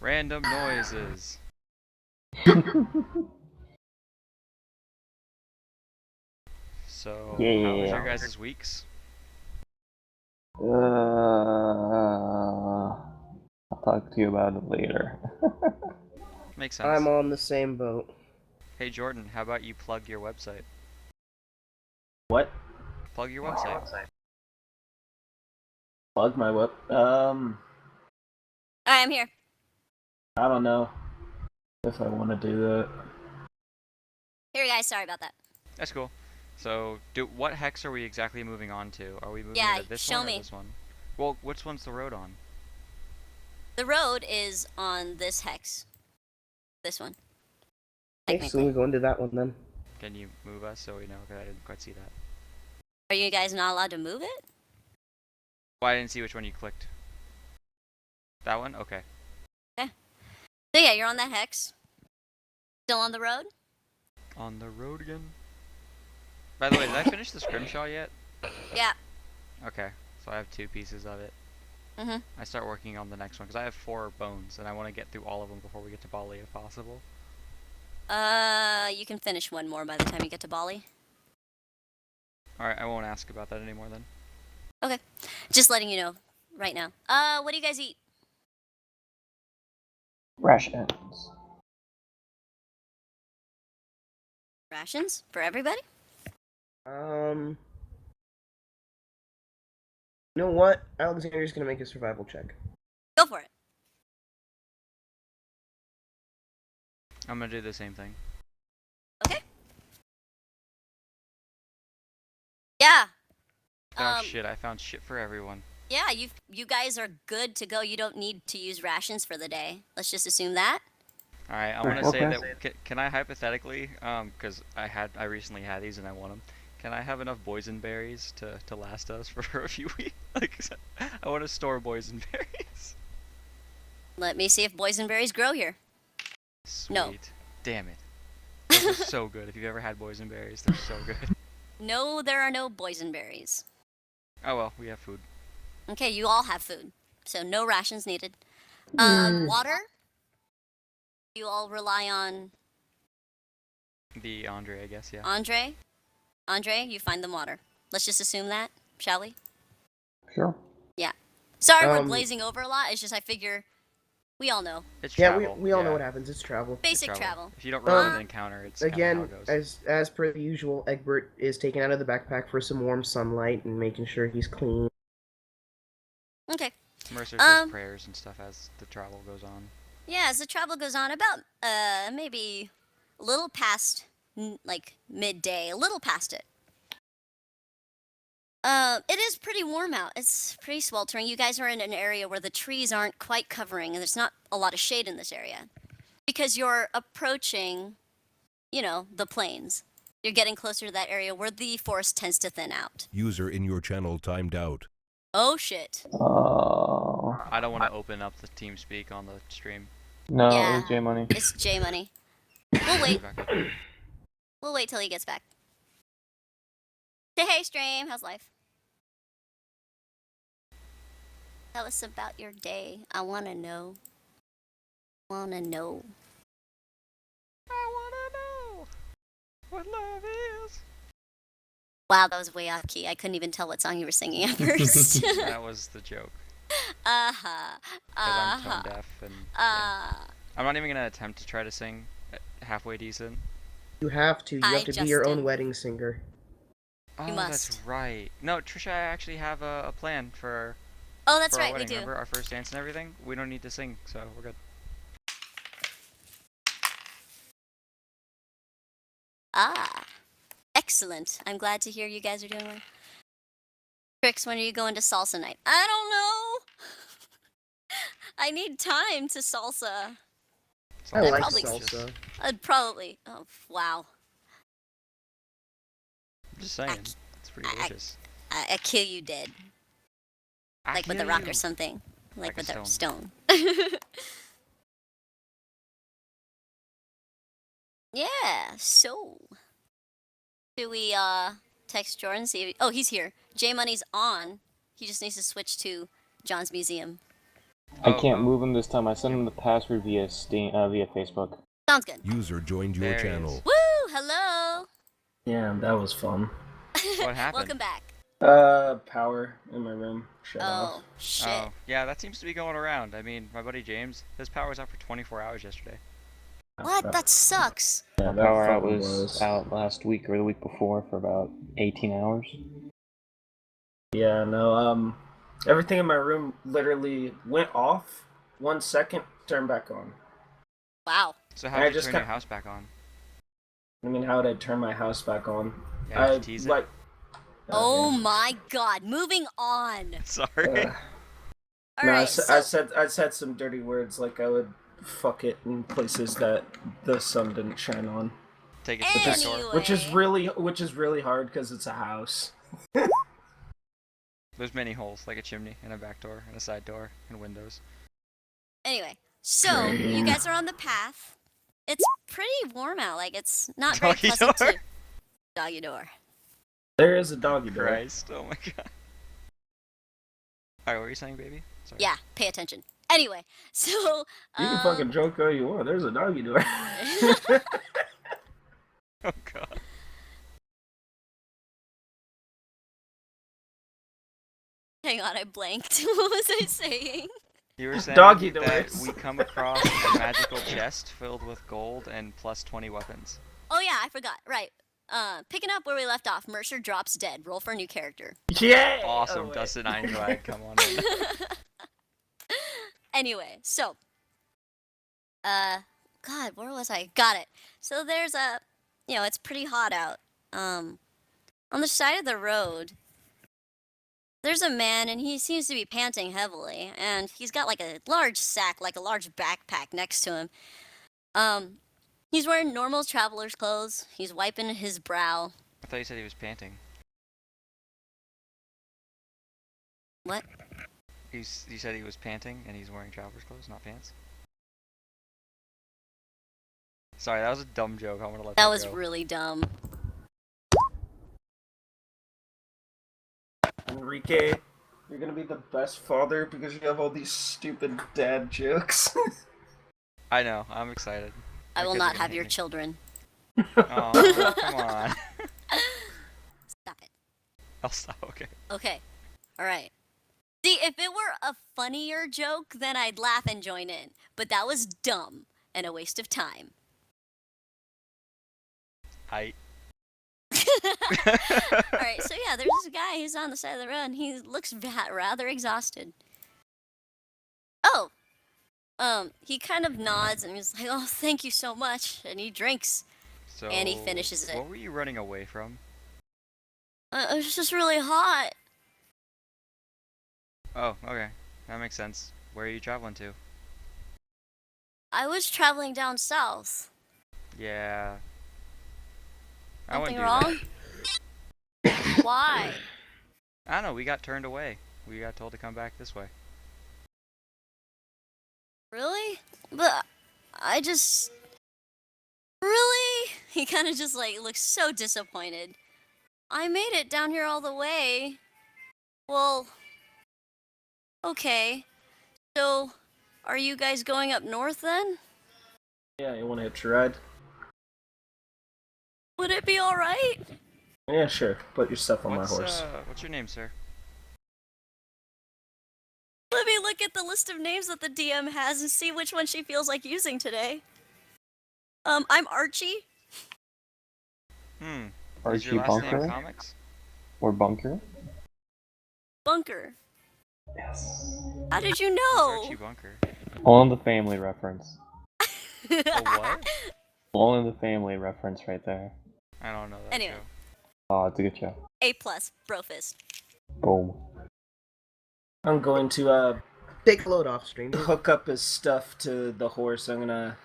Random noises. So, how was your Yeah. guys' weeks? I'll talk to you about it later. Makes sense. I'm on the same boat. Hey Jordan, how about you plug your website? What? Plug your website. Plug my whip. Alright, I'm here. I don't know if I want to do that. Here, guys. Sorry about that. That's cool. So, what hex are we exactly moving on to? Are we moving Yeah, into this show one or me. this one? Well, which one's the road on? The road is on this hex. This one. Okay, so Technically. we go into that one then. Can you move us so we know? Because I didn't quite see that. Are you guys not allowed to move it? Well, I didn't see which one you clicked. That one? Okay. So yeah, you're on that hex. Still on the road? On the road again. By the way, did I finish the scrimshaw yet? Yeah. Okay, so I have 2 pieces of it. Mhm. I start working on the next one because I have 4 bones and I want to get through all of them before we get to Bali if possible. You can finish one more by the time you get to Bali. Alright, I won't ask about that anymore then. Okay. Just letting you know right now. What do you guys eat? Rations. Rations for everybody? You know what? Alexandria's gonna make a survival check. Go for it. I'm gonna do the same thing. Okay. Yeah. Oh shit, I found shit for everyone. Yeah, you guys are good to go. You don't need to use rations for the day. Let's just assume that. Alright, I want to say Okay. that, can I hypothetically, because I recently had these and I want them, can I have enough boysenberries to last us for a few weeks? Like, I want to store boysenberries. Let me see if boysenberries grow here. Sweet. No. Damn it. Those are so good. If you've ever had boysenberries, they're so good. No, there are no boysenberries. Oh well, we have food. Okay, you all have food, so no rations needed. Water? You all rely on The Andre, I guess, yeah. Andre? Andre, you find them water. Let's just assume that, shall we? Sure. Yeah. Sorry we're Um, glazing over a lot, it's just I figure we all know. It's Yeah, travel. we all know what happens. It's travel. It's Basic travel. If you don't run Um, an encounter, it's kinda how Again, it goes. as per the usual, Egbert is taken out of the backpack for some warm sunlight and making sure he's clean. Okay. Mercer says prayers and stuff as the travel goes on. Yeah, as the travel goes on, about maybe a little past like midday, a little past it. It is pretty warm out. It's pretty sweltering. You guys are in an area where the trees aren't quite covering, and there's not a lot of shade in this area. Because you're approaching, the plains. You're getting closer to that area where the forest tends to thin out. User in your channel timed out. Oh shit. Oh. I don't want to open up the TeamSpeak on the stream. No, Yeah. it was J Money. It's J Money. We'll wait. Back up. We'll wait till he gets back. Say hey, stream. How's life? Tell us about your day. I wanna know. Wanna know. I wanna know what love is. Wow, that was way off key. I couldn't even tell what song you were singing at first. That was the joke. Uh-huh. Because I'm tone deaf and yeah. Uh, I'm not even gonna attempt to try to sing halfway decent. You have to. You Hi, have to be your own Justin. wedding singer. Oh, You that's must. right. No, Trisha, I actually have a plan for oh, that's for our right, we wedding. do. Remember our first dance and everything? We don't need to sing, so we're good. Ah, excellent. I'm glad to hear you guys are doing well. Trix, when are you going to salsa night? I don't know. I need time to salsa. I I'd like probably- salsa. I'd probably. Oh, wow. Just saying, it's pretty delicious. I kill you dead. I Like with a hear rock you. or something. Like Like with a a stone. Yeah, so. Do we text Jordan, see if oh, he's here. J Money's on. He just needs to switch to John's museum. I Oh, can't oh. move him this time. I sent him the password via via Facebook. Sounds good. User joined your There he channel. is. Woo! Hello. Yeah, that was fun. What happened? Welcome back. Power in my room shut off. Oh, shit. Oh, yeah, that seems to be going around. I mean, my buddy James, his power was out for 24 hours yesterday. What? That sucks. Yeah, that Power out fucking was out last week or the week before for about 18 hours. Yeah, no, everything in my room literally went off 1 second, turned back on. Wow. So I how did you just turn got- your house back on? I mean, how would I turn my house back on? Yeah, did I you tease it? like. Oh my god. Moving on. Sorry. All All right. I said some dirty words like I would fuck it in places that the sun didn't shine on, Take it to the back door. Anyway. which is really hard because it's a house. There's many holes, like a chimney, and a back door, and a side door, and windows. Anyway, so you guys are on the path. It's pretty warm out. Like it's not very Doggy pleasant door? to doggy door. There is a doggy door. Christ, oh my god. Alright, what were you saying, baby? Sorry. Yeah, pay attention. Anyway, so You can fucking joke all you want. There's a doggy door. Oh god. hang on, I blanked. What was I saying? You were saying Doggy that doors. we come across a magical chest filled with gold and plus 20 weapons. Oh yeah, I forgot. Right. Picking up where we left off, Mercer drops dead. Roll for a new character. Yeah. Awesome, Oh, wait. Dustin Eindrag, come on in. Anyway, so God, where was I? Got it. So there's a it's pretty hot out. On the side of the road, there's a man and he seems to be panting heavily, and he's got like a large sack, like a large backpack next to him. He's wearing normal traveler's clothes. He's wiping his brow. I thought you said he was panting. What? You said he was panting and he's wearing traveler's clothes, not pants? Sorry, that was a dumb joke. I'm gonna let that That was go. really dumb. Enrique, you're gonna be the best father because you have all these stupid dad jokes. I know, I'm excited. I My will kids are not gonna have hate your me. children. Aw, come on. Stop it. I'll stop, okay. Okay. All right. See, if it were a funnier joke, then I'd laugh and join in. But that was dumb and a waste of time. I. All right. So yeah, there's this guy who's on the side of the road, and he looks rather exhausted. Oh. He kind of nods and he's like, "Oh, thank you so much," and he drinks. So, And he finishes it. What were you running away from? It was just really hot. Oh, okay. That makes sense. Where are you traveling to? I was traveling down south. Yeah. I Something wouldn't do that. wrong? Why? I don't know, we got turned away. We got told to come back this way. Really? But I just... Really? He kind of just, like, looks so disappointed. I made it down here all the way. Well... Okay. So, are you guys going up north then? Yeah, you want to hitch a ride? Would it be alright? Yeah, sure. Put your stuff on my horse. What's your name, sir? Let me look at the list of names that the DM has and see which one she feels like using today. I'm Archie. Is Archie your last name Bunker? comics? Or Bunker? Bunker. Yes. How did you Who's know? Archie Bunker. All in the family reference. A what? All in the family reference right there. I don't know that Anyway. show. Oh, it's a good show. A+, brofist. Boom. I'm going to Take the load off, stranger. hook up his stuff to the horse. I'm gonna.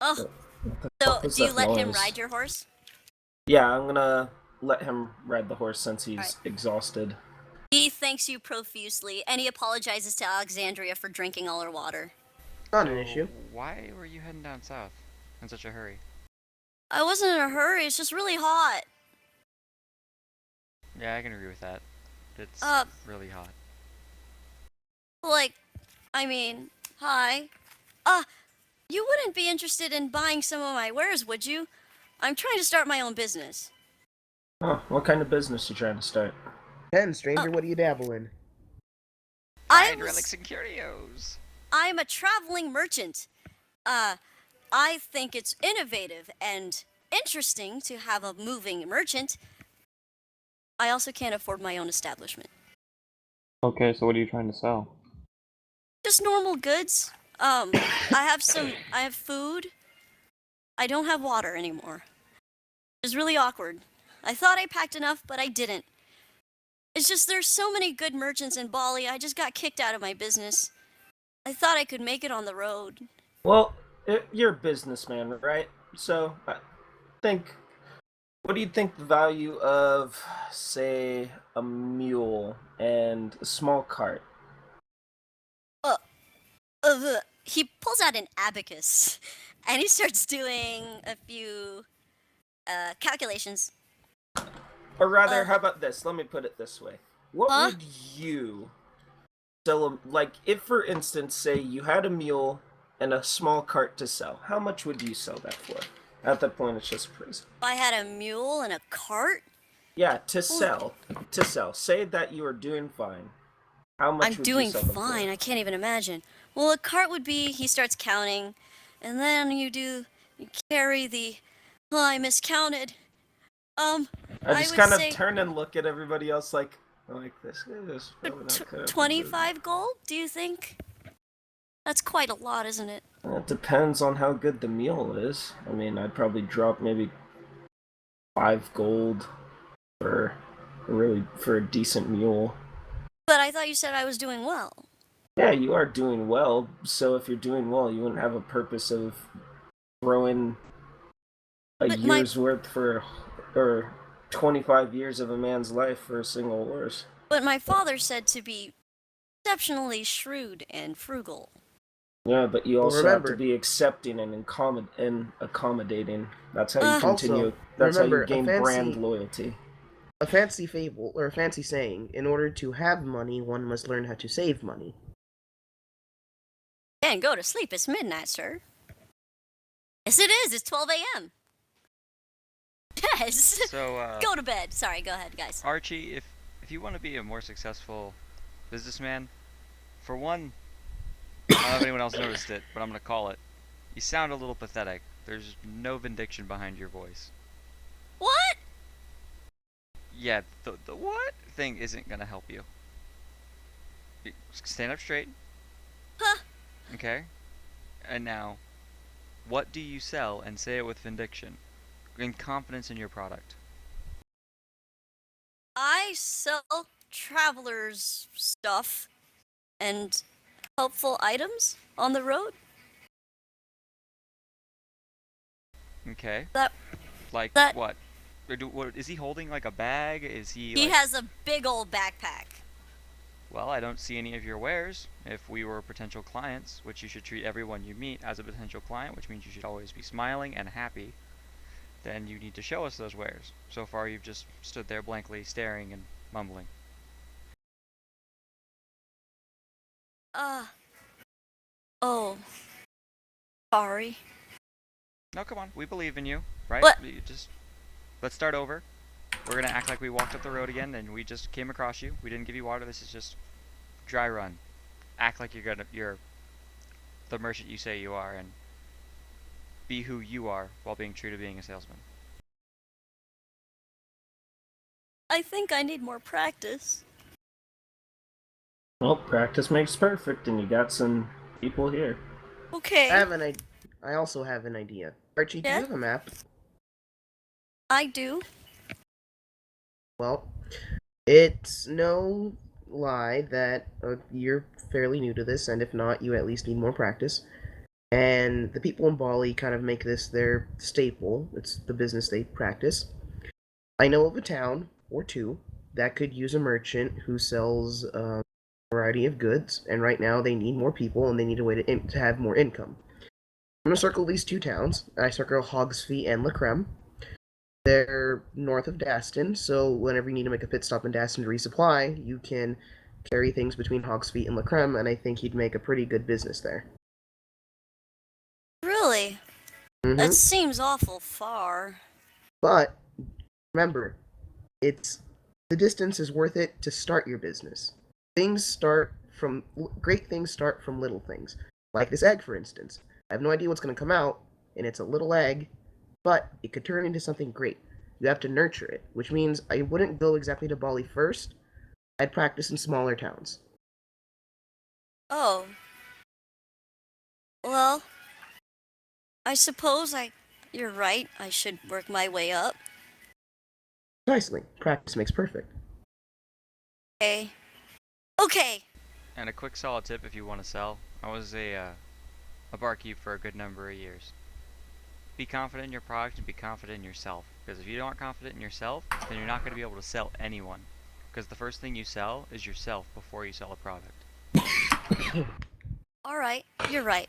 Oh, so fuck was do you that let him noise? ride your horse? Yeah, I'm gonna let him ride the horse since he's Alright. exhausted. He thanks you profusely, and he apologizes to Alexandria for drinking all her water. Not an issue. Why were you heading down south in such a hurry? I wasn't in a hurry, it's just really hot. Yeah, I can agree with that. It's really hot. Like, I mean, hi. You wouldn't be interested in buying some of my wares, would you? I'm trying to start my own business. Oh, what kind of business you trying to start? Then, stranger, what do you dabble in? I Find was- relics and curios. I'm a traveling merchant. I think it's innovative and interesting to have a moving merchant. I also can't afford my own establishment. Okay, so what are you trying to sell? Just normal goods. I have food. I don't have water anymore. It's really awkward. I thought I packed enough, but I didn't. It's just there's so many good merchants in Bali, I just got kicked out of my business. I thought I could make it on the road. Well, you're a businessman, right? So, I think. What do you think the value of, say, a mule and a small cart? He pulls out an abacus, and he starts doing a few calculations. Or rather, how about this? Let me put it this way. What Huh? would you sell, like, if, for instance, say you had a mule and a small cart to sell, how much would you sell that for? At that point, it's just appraisal. If I had a mule and a cart, Yeah, to sell. To sell. Say that you are doing fine. How much I'm would doing you sell them fine. for? I can't even imagine. Well, a cart would be, he starts counting, and then you carry the, oh, I miscounted. I just would kind of say- turn and look at everybody else like this is probably not good. 25 gold, do you think? That's quite a lot, isn't it? It depends on how good the meal is. I mean, I'd probably drop maybe 5 gold for a decent mule. But I thought you said I was doing well. Yeah, you are doing well. So if you're doing well, you wouldn't have a purpose of throwing a But my- year's worth or 25 years of a man's life for a single horse. But my father said to be exceptionally shrewd and frugal. Yeah, but you Well, also remember- have to be accepting and accommodating. That's how you Also, continue. That's how you remember, a gain fancy- brand loyalty. A fancy fable, or a fancy saying, in order to have money, one must learn how to save money. And go to sleep. It's midnight, sir. Yes, it is. It's 12 a.m. Yes. So, Go to bed. Sorry, go ahead, guys. Archie, if you want to be a more successful businessman, for one, I don't know if anyone else noticed it, but I'm gonna call it. You sound a little pathetic. There's no vindication behind your voice. What? Yeah, the what thing isn't gonna help you. Stand up straight. Huh? Okay. And now, what do you sell, and say it with vindication, and confidence in your product? I sell travelers' stuff and helpful items on the road. Okay. That Like that- what? What is he holding? Like a bag? Is he? he Like, has a big old backpack. Well, I don't see any of your wares. If we were potential clients, which you should treat everyone you meet as a potential client, which means you should always be smiling and happy, then you need to show us those wares. So far, you've just stood there blankly staring and mumbling. Oh. Sorry. No, come on. We believe in you, right? What? Let's start over. We're gonna act like we walked up the road again and we just came across you. We didn't give you water. This is just dry run. Act like you're the merchant you say you are, and be who you are while being true to being a salesman. I think I need more practice. Well, practice makes perfect, and you got some people here. Okay. I also have an idea. Archie, do Yeah? you have a map? I do. Well, it's no lie that you're fairly new to this, and if not, you at least need more practice. And the people in Bali kind of make this their staple. It's the business they practice. I know of a town or two that could use a merchant who sells a variety of goods, and right now they need more people and they need a way to have more income. I'm going to circle these two towns. I circle Hogs Feet and La Creme. They're north of Daston, so whenever you need to make a pit stop in Daston to resupply, you can carry things between Hogs Feet and La Creme, and I think you'd make a pretty good business there. Really? Mm-hmm. That seems awful far. But remember, the distance is worth it to start your business. Great things start from little things. Like this egg, for instance. I have no idea what's going to come out, and it's a little egg, but it could turn into something great. You have to nurture it, which means I wouldn't go exactly to Bali first. I'd practice in smaller towns. Oh. Well, I suppose you're right. I should work my way up. Precisely. Practice makes perfect. Okay. And a quick solid tip if you want to sell. I was a barkeep for a good number of years. Be confident in your product and be confident in yourself. Because if you aren't confident in yourself, then you're not going to be able to sell anyone. Because the first thing you sell is yourself before you sell a product. All right. You're right.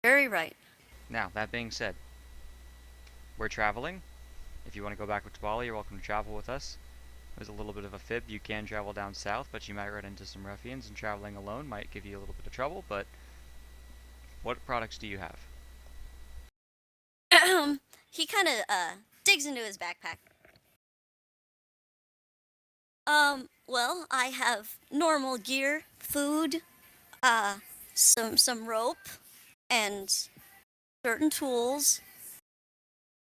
Very right. Now, that being said, we're traveling. If you want to go back to Bali, you're welcome to travel with us. There's a little bit of a fib. You can travel down south, but you might run into some ruffians, and traveling alone might give you a little bit of trouble, but what products do you have? He kind of digs into his backpack. Well, I have normal gear, food, some rope, and certain tools.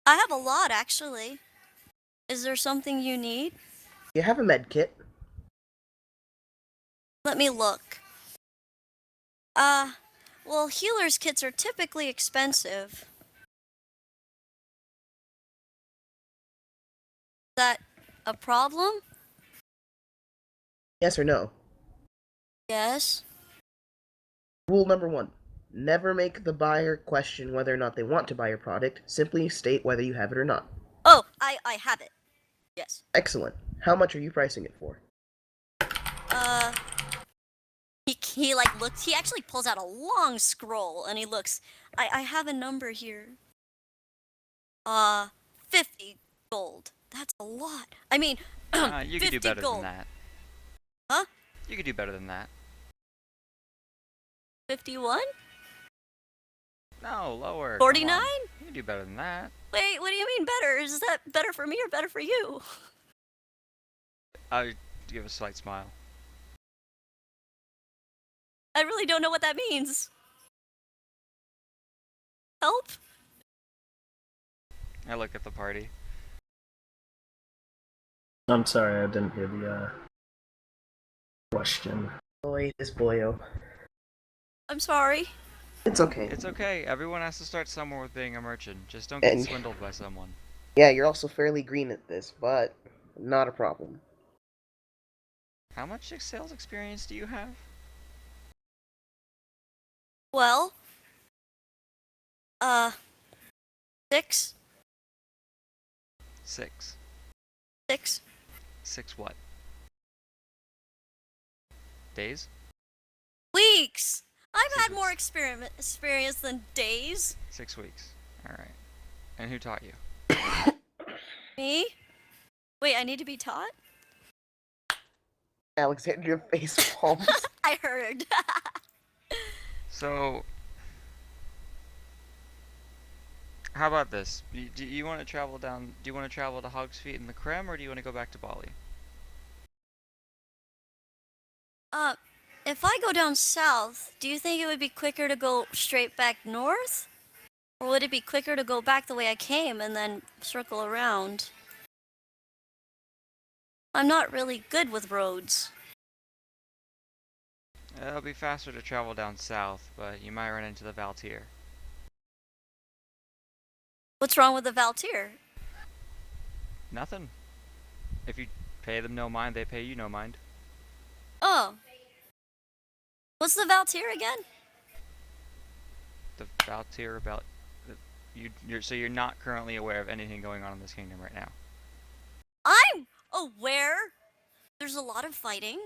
I have a lot, actually. Is there something you need? You have a med kit. Let me look. Well, healer's kits are typically expensive. Is that a problem? Yes or no? Yes. Rule number 1. Never make the buyer question whether or not they want to buy your product. Simply state whether you have it or not. Oh, I have it. Yes. Excellent. How much are you pricing it for? He like looks, he actually pulls out a long scroll and he looks, I have a number here. 50 gold. That's a lot. I mean, You could do 50 better gold. than that. Huh? You could do better than that. 51? No, lower. 49? You can do better than that. Wait, what do you mean better? Is that better for me or better for you? I give a slight smile. I really don't know what that means. Help? I look at the party. I'm sorry, I didn't hear the question. Boy, this boyo. I'm sorry. It's okay. It's okay. Everyone has to start somewhere with being a merchant. Just don't get And- swindled by someone. Yeah, you're also fairly green at this, but not a problem. How much sales experience do you have? Well, 6? 6. 6? 6 what? Days? Weeks! I've Six had more weeks. experience than days. 6 weeks. Alright. And who taught you? Me? Wait, I need to be taught? Alexandria face palms. I heard. So, how about this? Do you want to travel down? Do you want to travel to Hog's Feet in the Krem, or do you want to go back to Bali? If I go down south, do you think it would be quicker to go straight back north? Or would it be quicker to go back the way I came and then circle around? I'm not really good with roads. It'll be faster to travel down south, but you might run into the Valtyr. What's wrong with the Valtyr? Nothing. If you pay them no mind, they pay you no mind. Oh. What's the Valtyr again? The Valtyr about so you're not currently aware of anything going on in this kingdom right now. I'm aware. There's a lot of fighting.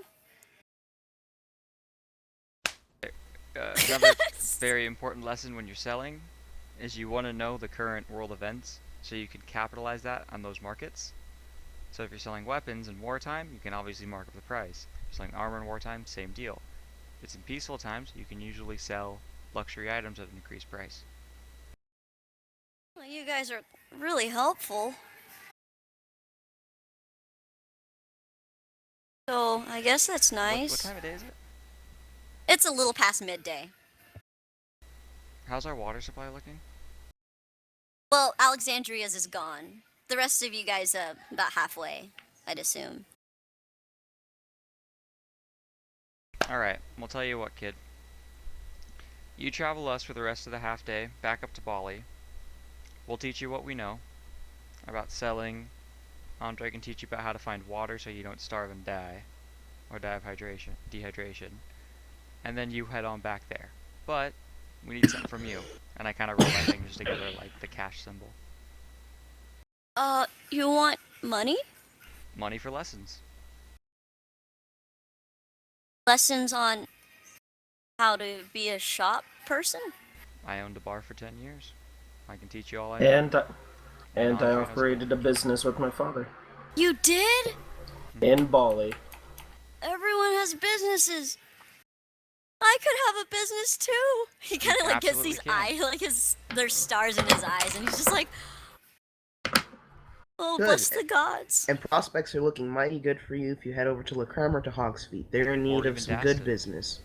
Another very important lesson when you're selling is you want to know the current world events so you can capitalize that on those markets. So if you're selling weapons in wartime, you can obviously mark up the price. If you're selling armor in wartime, same deal. If it's in peaceful times, you can usually sell luxury items at an increased price. Well, you guys are really helpful. So, I guess that's nice. What time of day is it? It's a little past midday. How's our water supply looking? Well, Alexandria's is gone. The rest of you guys, about halfway, I'd assume. Alright, we'll tell you what, kid. You travel us for the rest of the half day, back up to Bali. We'll teach you what we know about selling. Andre can teach you about how to find water so you don't starve and die. Or die of dehydration. And then you head on back there. But, we need something from you. And I kind of roll my fingers together like the cash symbol. You want money? Money for lessons. Lessons on how to be a shop person? I owned a bar for 10 years. I can teach you all I know. And I Andre knows operated a business with my father. You did? In Bali. Everyone has businesses. I could have a business too. He kind of like gets these there's stars in his eyes, and he's just like, oh, Good. bless the gods. And prospects are looking mighty good for you if you head over to Lacram or to Hog's Feet. They're in need Or of even some good Daston. business.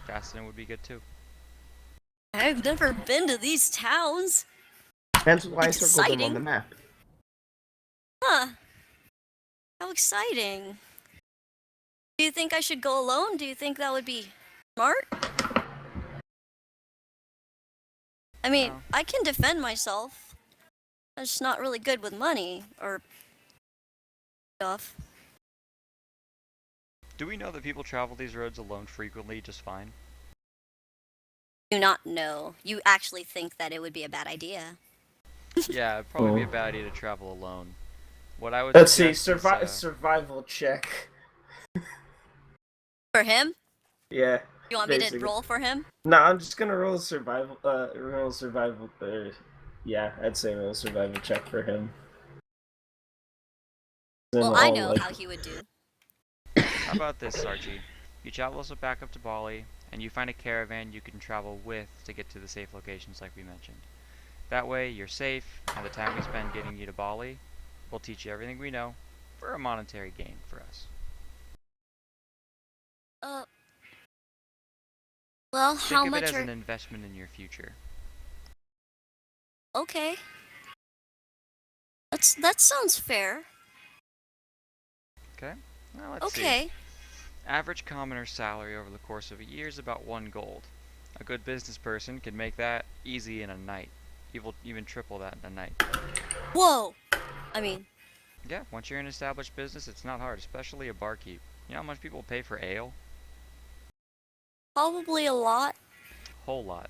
Daston would be good too. I've never been to these towns. That's why I circled them on Exciting. the map. Huh. How exciting. Do you think I should go alone? Do you think that would be smart? I mean, No. I can defend myself. I'm just not really good with money or stuff. Do we know that people travel these roads alone frequently just fine? Do not know. You actually think that it would be a bad idea. Yeah, it'd probably be a bad idea to travel alone. What I would Let's see, suggest is, survival check. For him? Yeah. You want me to basically. roll for him? No, I'm just gonna roll survival. Yeah, I'd say roll survival check for him. Well, I know how he would do. how about this, Archie? You travel us back up to Bali, and you find a caravan you can travel with to get to the safe locations like we mentioned. That way, you're safe, and the time we spend getting you to Bali, we'll teach you everything we know for a monetary gain for us. Well, how Think of much it as are... an investment in your future. Okay. That sounds fair. Okay? Well, let's see. Okay. Average commoner's salary over the course of a year is about 1 gold. A good business person can make that easy in a night. Even triple that in a night. Whoa! I mean, Yeah, once you're in an established business, it's not hard, especially a barkeep. You know how much people pay for ale? probably a lot. Whole lot.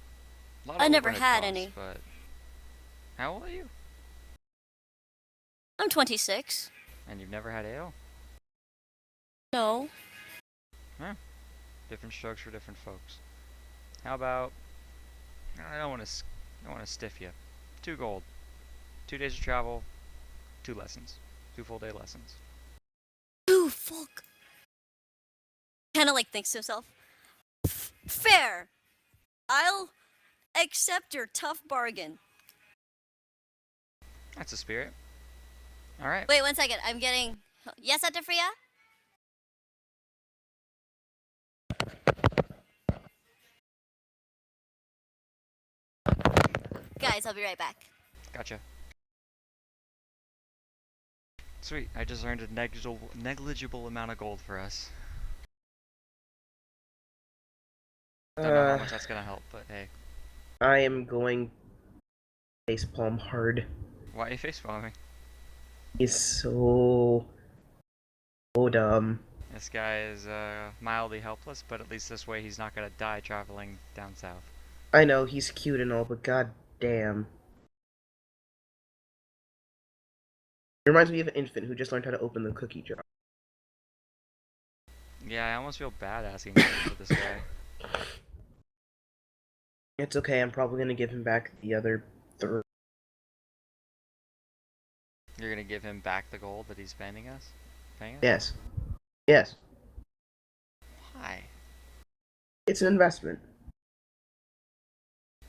A lot I of never overhead had costs, any. But how old are you? I'm 26. And you've never had ale? No. Different strokes for different folks. How about? I don't want to stiff you. 2 gold. 2 days of travel. 2 lessons. 2 full day lessons. Ooh, fuck. Kind of like thinks to himself. Fair. I'll accept your tough bargain. That's a spirit. All right. Wait 1 second. I'm getting. Yes, Atafria? Guys, I'll be right back. Gotcha. Sweet. I just earned a negligible amount of gold for us. Don't know how much that's gonna help, but hey. I am going facepalm hard. Why are you facepalming? He's so dumb. This guy is mildly helpless, but at least this way he's not gonna die traveling down south. I know, he's cute and all, but god damn. It reminds me of an infant who just learned how to open the cookie jar. Yeah, I almost feel bad asking for this guy. It's okay, I'm probably gonna give him back the other 3. You're gonna give him back the gold that he's paying us? Yes. Yes. Why? It's an investment.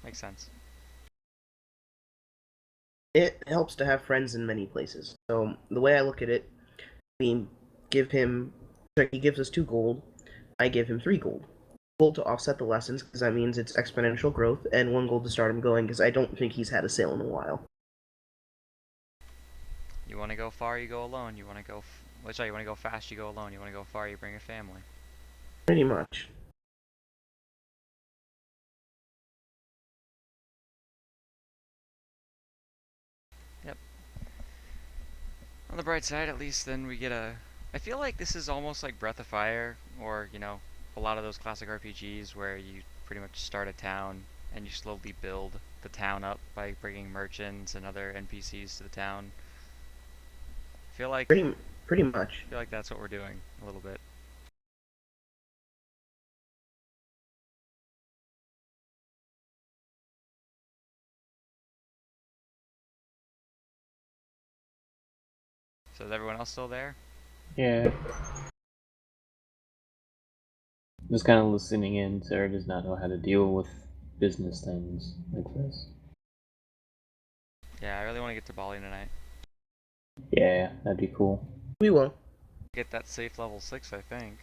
Makes sense. It helps to have friends in many places. So, the way I look at it, we give him... he gives us 2 gold, I give him 3 gold. Gold to offset the lessons, because that means it's exponential growth, and 1 gold to start him going, because I don't think he's had a sale in a while. You want to go far, you go alone. You want to go... you want to go fast, you go alone. You want to go far, you bring a family. Pretty much. Yep. On the bright side, at least then we get a... I feel like this is almost like Breath of Fire, or, you know, a lot of those classic RPGs where you pretty much start a town and you slowly build the town up by bringing merchants and other NPCs to the town. I feel like... Pretty much. I feel like that's what we're doing, a little bit. So is everyone else still there? Yeah. Just kind of listening in. Sera does not know how to deal with business things like this. Yeah, I really want to get to Bali tonight. Yeah, that'd be cool. We will. Get that safe level 6, I think.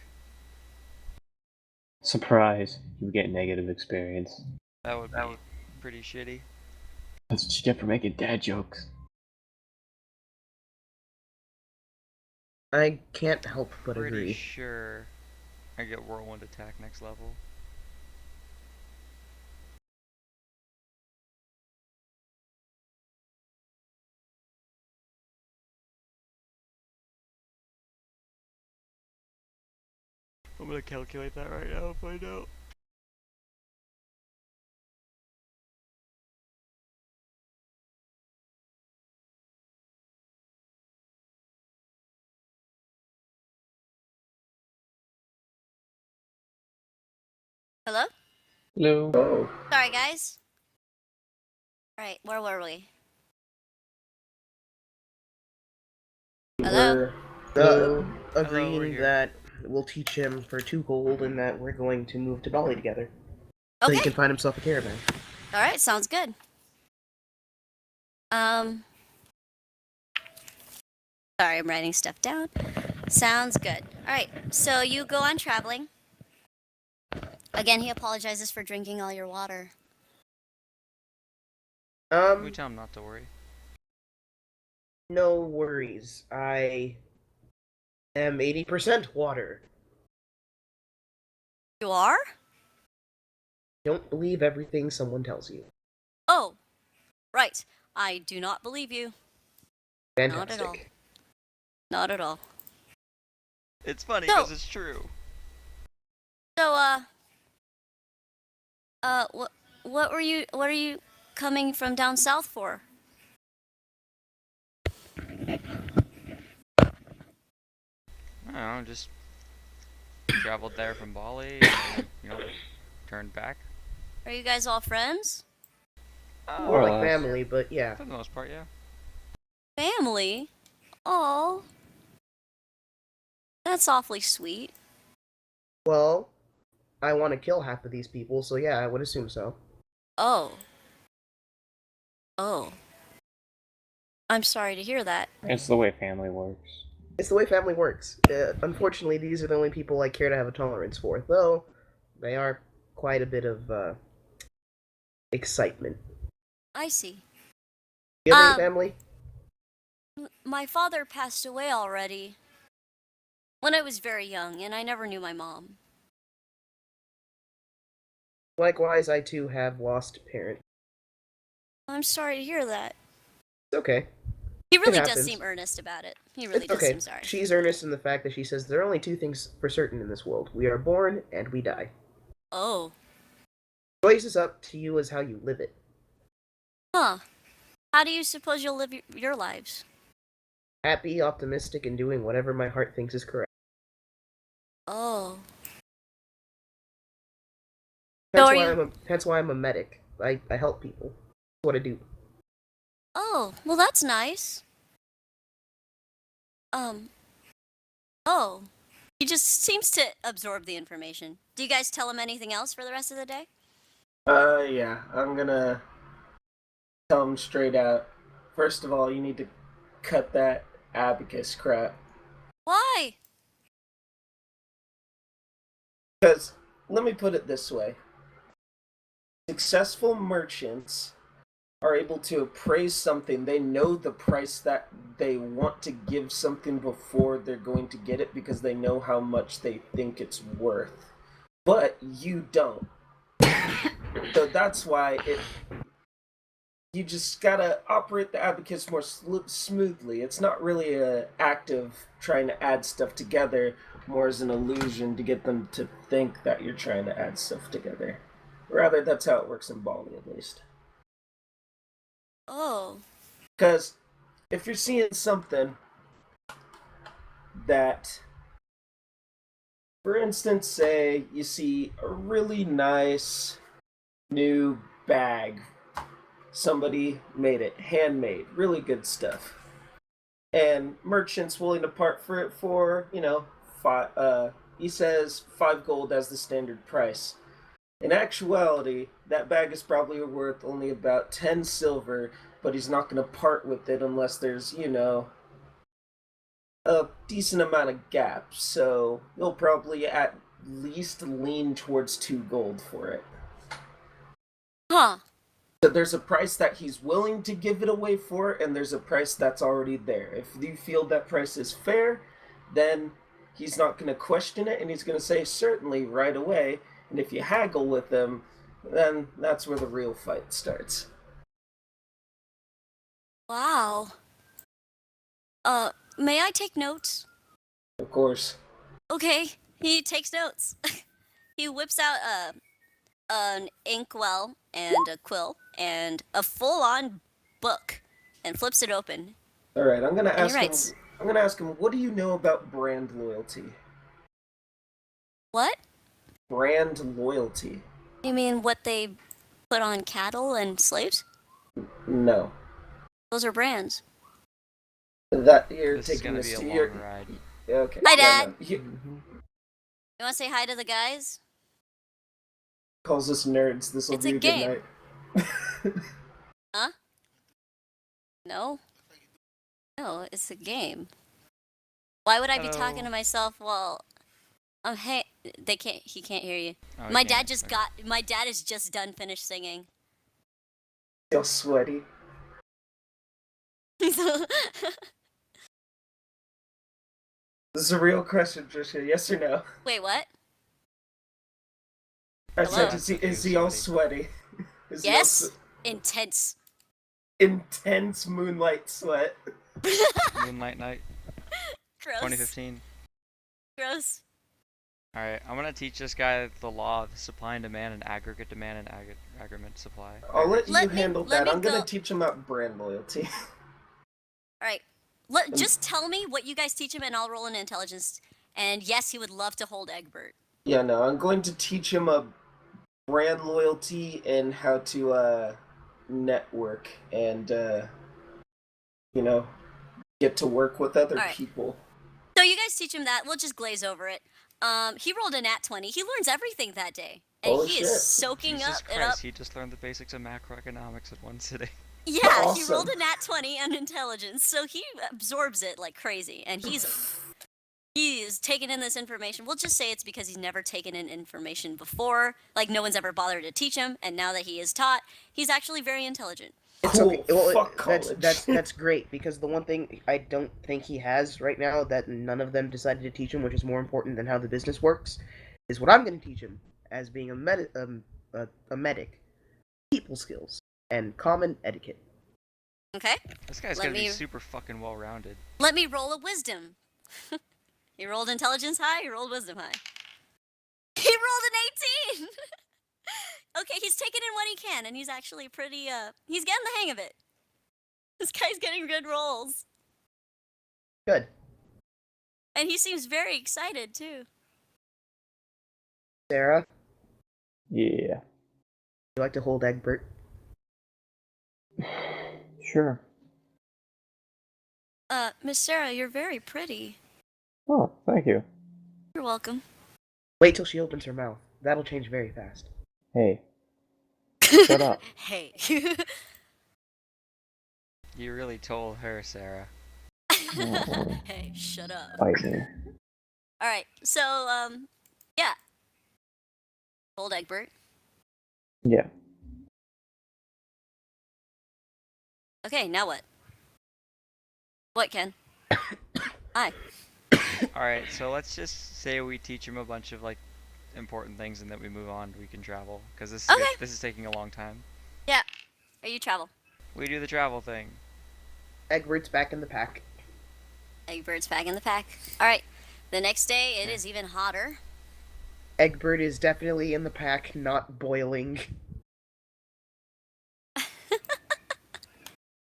Surprise, you get negative experience. That would be pretty shitty. That's what you get for making dad jokes. I can't help but Pretty agree. sure I get whirlwind attack next level. I'm gonna calculate that right now and find out. Hello? Hello. Oh. Sorry, guys. Alright, where were we? Hello? Hello. Agreeing Hello, we're here. that we'll teach him for 2 gold and that we're going to move to Bali together. So he Okay. can find himself a caravan. Alright, sounds good. Sorry, I'm writing stuff down. Sounds good. Alright, so you go on traveling. Again, he apologizes for drinking all your water. We tell him not to worry. No worries. I am 80% water. You are? Don't believe everything someone tells you. Oh, right. I do not believe you. Fantastic. Not at all. Not at all. It's funny No. because it's true. So, what are you coming from down south for? I don't know, just traveled there from Bali, and, turned back. Are you guys all friends? More or like less. family, but yeah. For the most part, yeah. Family? Oh. That's awfully sweet. Well, I want to kill half of these people, so yeah, I would assume so. Oh. Oh. I'm sorry to hear that. It's the way family works. It's the way family works. Unfortunately, these are the only people I care to have a tolerance for, though they are quite a bit of excitement. I see. You have any family? My father passed away already when I was very young, and I never knew my mom. Likewise, I too have lost parents. I'm sorry to hear that. It's okay. He really does happens. seem earnest about it. He really It's does okay. seem sorry. She's earnest in the fact that she says there are only two things for certain in this world. We are born and we die. Oh. Choice is up to you as how you live it. Huh. How do you suppose you'll live your lives? Happy, optimistic, and doing whatever my heart thinks is correct. Oh. Hence why I'm a medic. I help people. That's what I do. Oh, well that's nice. Oh. He just seems to absorb the information. Do you guys tell him anything else for the rest of the day? Yeah, I'm gonna tell him straight out. First of all, you need to cut that abacus crap. Why? Because, let me put it this way. Successful merchants are able to appraise something. They know the price that they want to give something before they're going to get it because they know how much they think it's worth. But you don't. So that's why you just gotta operate the abacus more smoothly. It's not really an act of trying to add stuff together, more as an illusion to get them to think that you're trying to add stuff together. Rather, that's how it works in Bali, at least. Oh. Because if you're seeing something that, for instance, say you see a really nice new bag. Somebody made it, handmade, really good stuff. And merchant's willing to part for it for, he says 5 gold as the standard price. In actuality, that bag is probably worth only about 10 silver, but he's not going to part with it unless there's, a decent amount of gap. So he'll probably at least lean towards 2 gold for it. Huh. So there's a price that he's willing to give it away for, and there's a price that's already there. If you feel that price is fair, then he's not going to question it, and he's going to say certainly right away. And if you haggle with him, then that's where the real fight starts. Wow. May I take notes? Of course. Okay, he takes notes. He whips out an inkwell and a quill and a full-on book and flips it open. All right, I'm gonna ask writes. him. I'm gonna ask him. What do you know about brand loyalty? What? Brand loyalty. You mean what they put on cattle and slaves? No. Those are brands. That you're This is taking gonna this be a to long ride. Okay. Hi, yeah, Dad. no, he You want to say hi to the guys? calls us nerds. This will It's be a a good game. night. Huh? No? No, it's a game. Why would I be talking to myself while hey, he can't hear you. Oh, My okay, dad just okay. my dad is just done finished singing. Feel sweaty. This is a real question, Trisha. Yes or no? Wait, what? I Hello? said, is he all sweaty? Is he all Yes? Intense. intense moonlight sweat. Moonlight Night, Gross. 2015. Gross. Alright, I'm gonna teach this guy the law of supply and demand and aggregate demand and aggregate supply. I'll let you Let me- handle let that. me I'm gonna go- teach him about brand loyalty. Alright. Just tell me what you guys teach him and I'll roll an intelligence And yes, he would love to hold Egbert. Yeah, no, I'm going to teach him a brand loyalty and how to network and you know, get to work with other Alright. people. So you guys teach him that. We'll just glaze over it. He rolled a nat 20. He learns everything that day. And Holy he shit. is soaking Jesus it up. Christ, he just learned the basics of macroeconomics in one sitting. Yeah, he Awesome. rolled a nat 20 on intelligence, so he absorbs it like crazy, and he is taking in this information. We'll just say it's because he's never taken in information before. Like, no one's ever bothered to teach him, and now that he is taught, he's actually very intelligent. It's Cool. okay. Well, Fuck college. that's great, because the one thing I don't think he has right now that none of them decided to teach him, which is more important than how the business works, is what I'm going to teach him as being a medic: people skills and common etiquette. Okay? This guy's Let gonna be me- super fucking well-rounded. Let me roll a wisdom. He rolled intelligence high, he rolled wisdom high. He rolled an 18! Okay, he's taking in what he can, and he's actually pretty, he's getting the hang of it. This guy's getting good rolls. Good. And he seems very excited, too. Sarah, Yeah. you like to hold Egbert? Sure. Miss Sera, you're very pretty. Oh, thank you. You're welcome. Wait till she opens her mouth. That'll change very fast. Hey. Shut up. Hey. You really told her, Sarah. Hey, shut up. Bite me. Alright, so, yeah. Hold Egbert. Yeah. Okay, now what? What, Ken? Hi. Alright, so let's just say we teach him a bunch of, like, important things and then we move on, we can travel. Because this, Okay. this is taking a long time. Are you travel? We do the travel thing. Egbert's back in the pack. Egbert's back in the pack. Alright, the next day it is even hotter. Egbert is definitely in the pack, not boiling.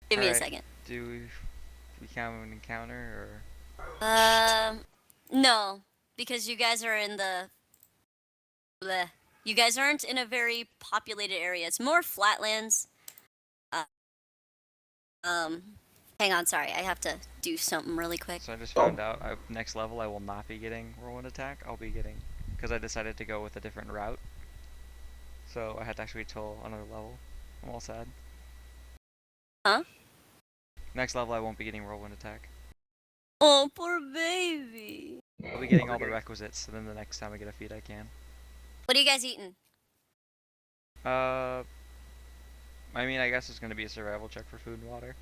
Give me a Alright. second. Do we count an encounter, No, because you guys are in the. Bleh. You guys aren't in a very populated area. It's more flatlands. Hang on, sorry, I have to do something really or... quick. So I just found out, next level I will not be getting whirlwind attack, I'll be getting... Because I decided to go with a different route. So I had to actually wait till another level. I'm all sad. Huh? Next level I won't be getting whirlwind attack. Oh, poor baby. I'll be getting all the requisites, so then the next time I get a feat I can. What are you guys eating? I mean, I guess it's gonna be a survival check for food and water.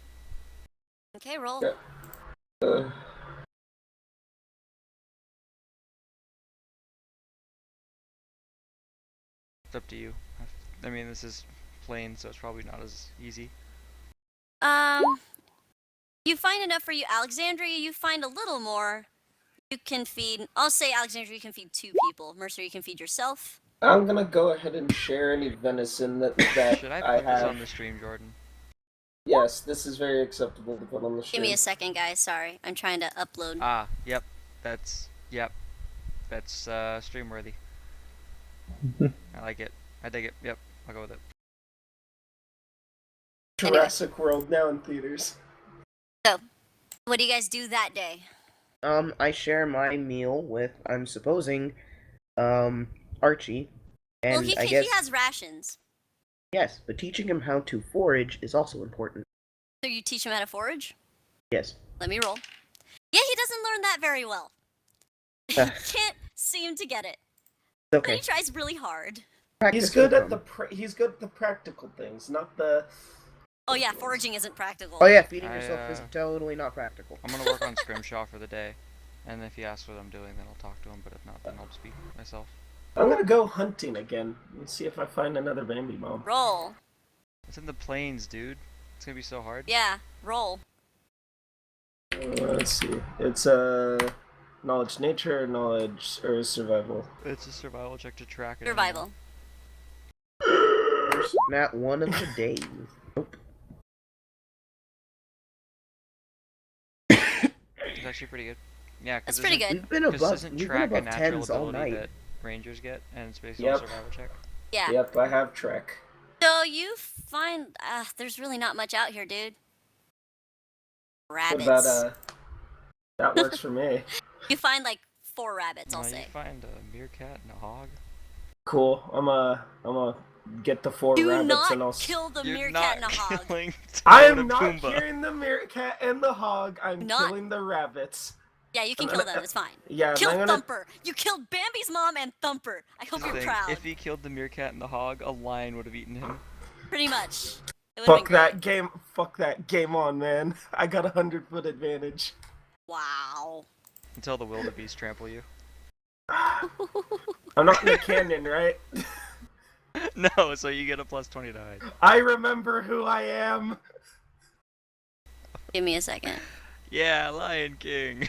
Okay, roll. Yeah. It's up to you. I mean, this is plain, so it's probably not as easy. You find enough for you. Alexandria, you find a little more. You can feed. I'll say Alexandria, you can feed 2 people. Mercer, you can feed yourself. I'm gonna go ahead and share any venison that Should I I put this have. on the stream, Jordan? Yes, this is very acceptable to put on the Give stream. me a second, guys. Sorry, I'm trying to upload. Ah, yep. That's stream worthy. I like it. I dig it. Yep, I'll go with it. Jurassic World now in theaters. What do you guys do that day? I share my meal with, I'm supposing, Archie. And Well, I guess, he has rations. yes, but teaching him how to forage is also important. So you teach him how to forage? Yes. Let me roll. Yeah, he doesn't learn that very well. He can't seem to get it. But Okay. he tries really hard. Practice He's good will at come. he's good at the practical things, not the. Oh yeah, foraging isn't practical. Oh yeah, feeding I, yourself is totally not practical. I'm gonna work on Scrimshaw for the day, and if he asks what I'm doing, then I'll talk to him. But if not, then I'll speak myself. I'm gonna go hunting again and see if I find another baby mom. Roll. It's in the plains, dude. It's gonna be so hard. Yeah, roll. Let's see. It's knowledge nature, knowledge or survival. It's a survival check to track it. Survival. First nat 1 of the day. Nope. It's actually pretty good. Yeah, That's because pretty good. We've been Because above doesn't we've been track a above natural tens all ability night. that rangers get, and it's based on Yep. survival check. Yeah. Yep, I have Trek. So you find there's really not much out here, dude. But Rabbits. that works for me. You find like 4 rabbits, I'll You say. find a meerkat and a hog. Cool. I'm a get the 4 Do rabbits not and I'll. kill the You're meerkat not and a hog. killing I Timon am and not Pumbaa. killing the meerkat and the hog. I'm Not- killing the rabbits. Yeah, you can And kill then- them. It's fine. Yeah, and Kill I'm gonna. Thumper. You killed Bambi's mom and Thumper. I hope Just you're think, proud. if he killed the meerkat and the hog, a lion would have eaten him. Pretty much. It would've Fuck been great. that game. Fuck that game on, man. I got 100-foot advantage. Wow. Until the wildebeest trample you. I'm not in the canyon, right? No, so you get a plus 20 to hide. I remember who I am. Give me a second. Yeah, Lion King.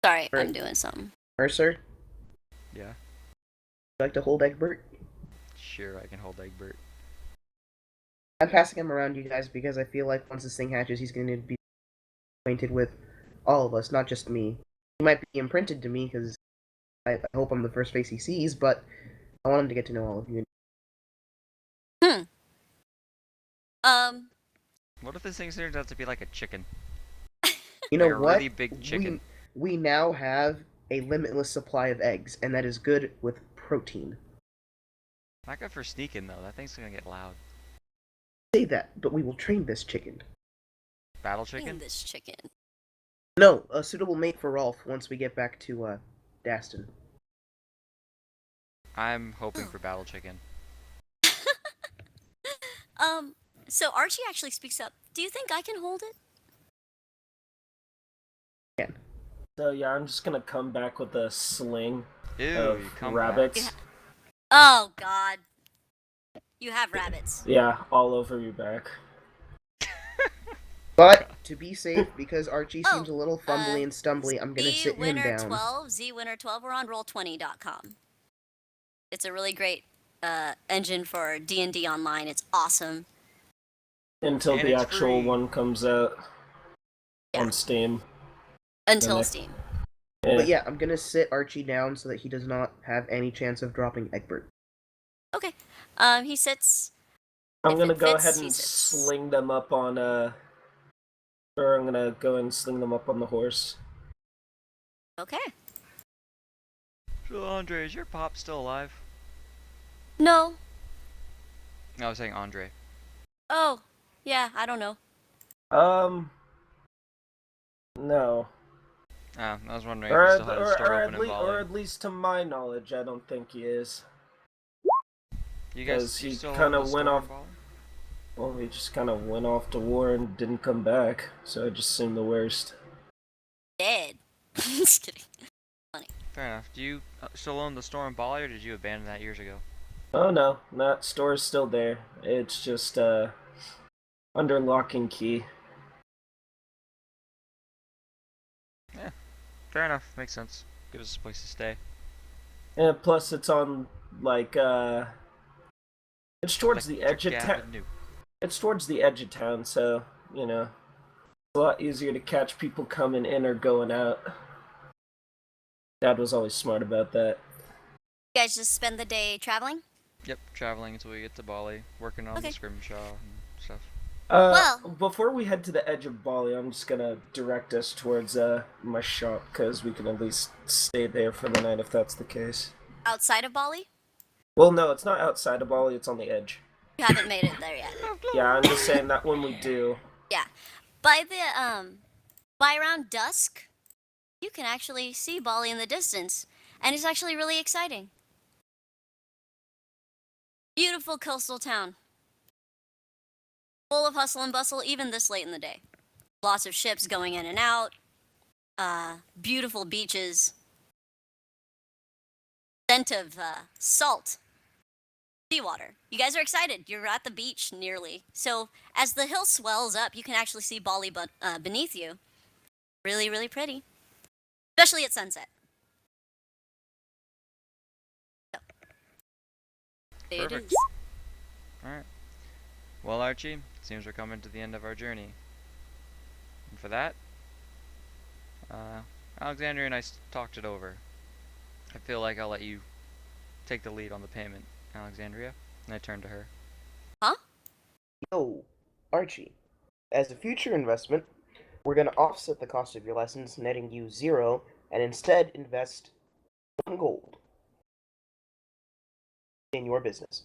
Sorry, Right. I'm doing something. Mercer, Yeah, you like to hold Egbert? sure, I can hold Egbert. I'm passing him around you guys because I feel like once this thing hatches, he's going to be acquainted with all of us, not just me. He might be imprinted to me because I hope I'm the first face he sees, but I want him to get to know all of you. What if this thing turns out to be like a chicken? You know Like a what? really big chicken. We now have a limitless supply of eggs, and that is good with protein. Not good for sneaking though. That thing's gonna get loud. Say that, but we will train this chicken. Battle Chicken? chicken? This chicken. No, a suitable mate for Rolf once we get back to Daston. I'm hoping for battle chicken. So Archie actually speaks up. Do you think I can hold it? So yeah, I'm just gonna come back with a sling Ew, of you come rabbits. back. Oh, God. You have rabbits. Yeah, all over your back. But to be safe, because Archie Oh, seems a little fumbly and stumbly, I'm gonna sit him down. ZWinner12, we're on roll20.com. It's a really great engine for D&D online. It's awesome. Until And the it's actual free. one comes out Yeah. on Steam. Until next- Steam. But yeah, I'm gonna sit Archie down so that he does not have any chance of dropping Egbert. Okay. He sits. I'm if gonna it go fits, ahead he and sits. sling them up on or I'm gonna go and sling them up on the horse. Okay. So Andre, is your pop still alive? No. No, I was saying Andre. Oh, yeah, I don't know. No. I was wondering if you still had a store Or open in Bali. at least to my knowledge, I don't think he is. You 'cause guys he still kinda own the went store off- in Bali? Well, he just kind of went off to war and didn't come back, so I just assumed the worst. Dead. Just kidding. Fair enough. Do you still own the store in Bali, or did you abandon that years ago? Oh no, that store's still there. It's just under lock and key. Fair enough. Makes sense. Gives us a place to stay. And plus, it's on like it's towards Like the edge of Gap town. Avenue. It's towards the edge of town, so you know, it's a lot easier to catch people coming in or going out. Dad was always smart about that. You guys just spend the day traveling? Yep, traveling until we get to Bali, working on Okay. the scrimshaw and stuff. Well- Before we head to the edge of Bali, I'm just gonna direct us towards my shop because we can at least stay there for the night if that's the case. Outside of Bali? Well, no, it's not outside of Bali; it's on the edge. You haven't made it there yet. Yeah, I'm just saying that when we do. By around dusk, you can actually see Bali in the distance, and it's actually really exciting. Beautiful coastal town. Full of hustle and bustle, even this late in the day. Lots of ships going in and out. Beautiful beaches. Scent of salt. Seawater. You guys are excited. You're at the beach nearly. So as the hill swells up, you can actually see Bali beneath you. Really, really pretty. Especially at sunset. So, there it Perfect. is. Alright. Well, Archie, it seems we're coming to the end of our journey. And for that, Alexandria and I talked it over. I feel like I'll let you take the lead on the payment, Alexandria. And I turned to her. Huh? Yo, Archie, as a future investment, we're going to offset the cost of your lessons, netting you 0, and instead invest 1 gold in your business.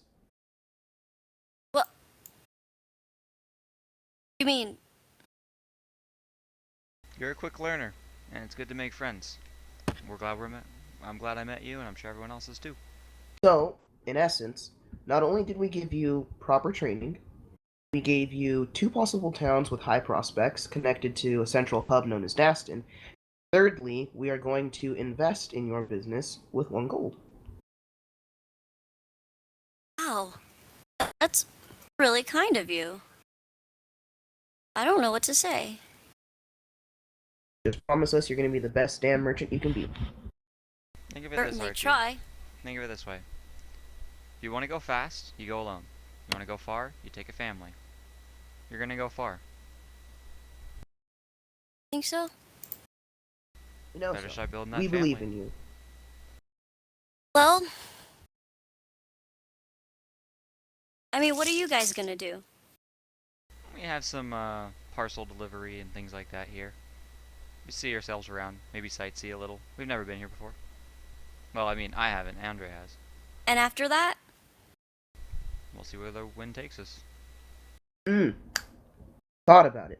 Well, you mean You're a quick learner, and it's good to make friends. I'm glad I met you, and I'm sure everyone else is too. So, in essence, not only did we give you proper training, we gave you 2 possible towns with high prospects connected to a central hub known as Daston. Thirdly, we are going to invest in your business with 1 gold. wow? That's really kind of you. I don't know what to say. Just promise us you're going to be the best damn merchant you can be. Think of it this way, Certainly Archie. try. Think of it this way. If you want to go fast, you go alone. You want to go far, you take a family. You're gonna go far. Think so? You know, Better so. start building that We family. believe in you. Well, I mean, what are you guys gonna do? We have some parcel delivery and things like that here. We see ourselves around, maybe sightsee a little. We've never been here before. Well, I mean, I haven't. Andre has. And after that? We'll see where the wind takes us. Thought about it.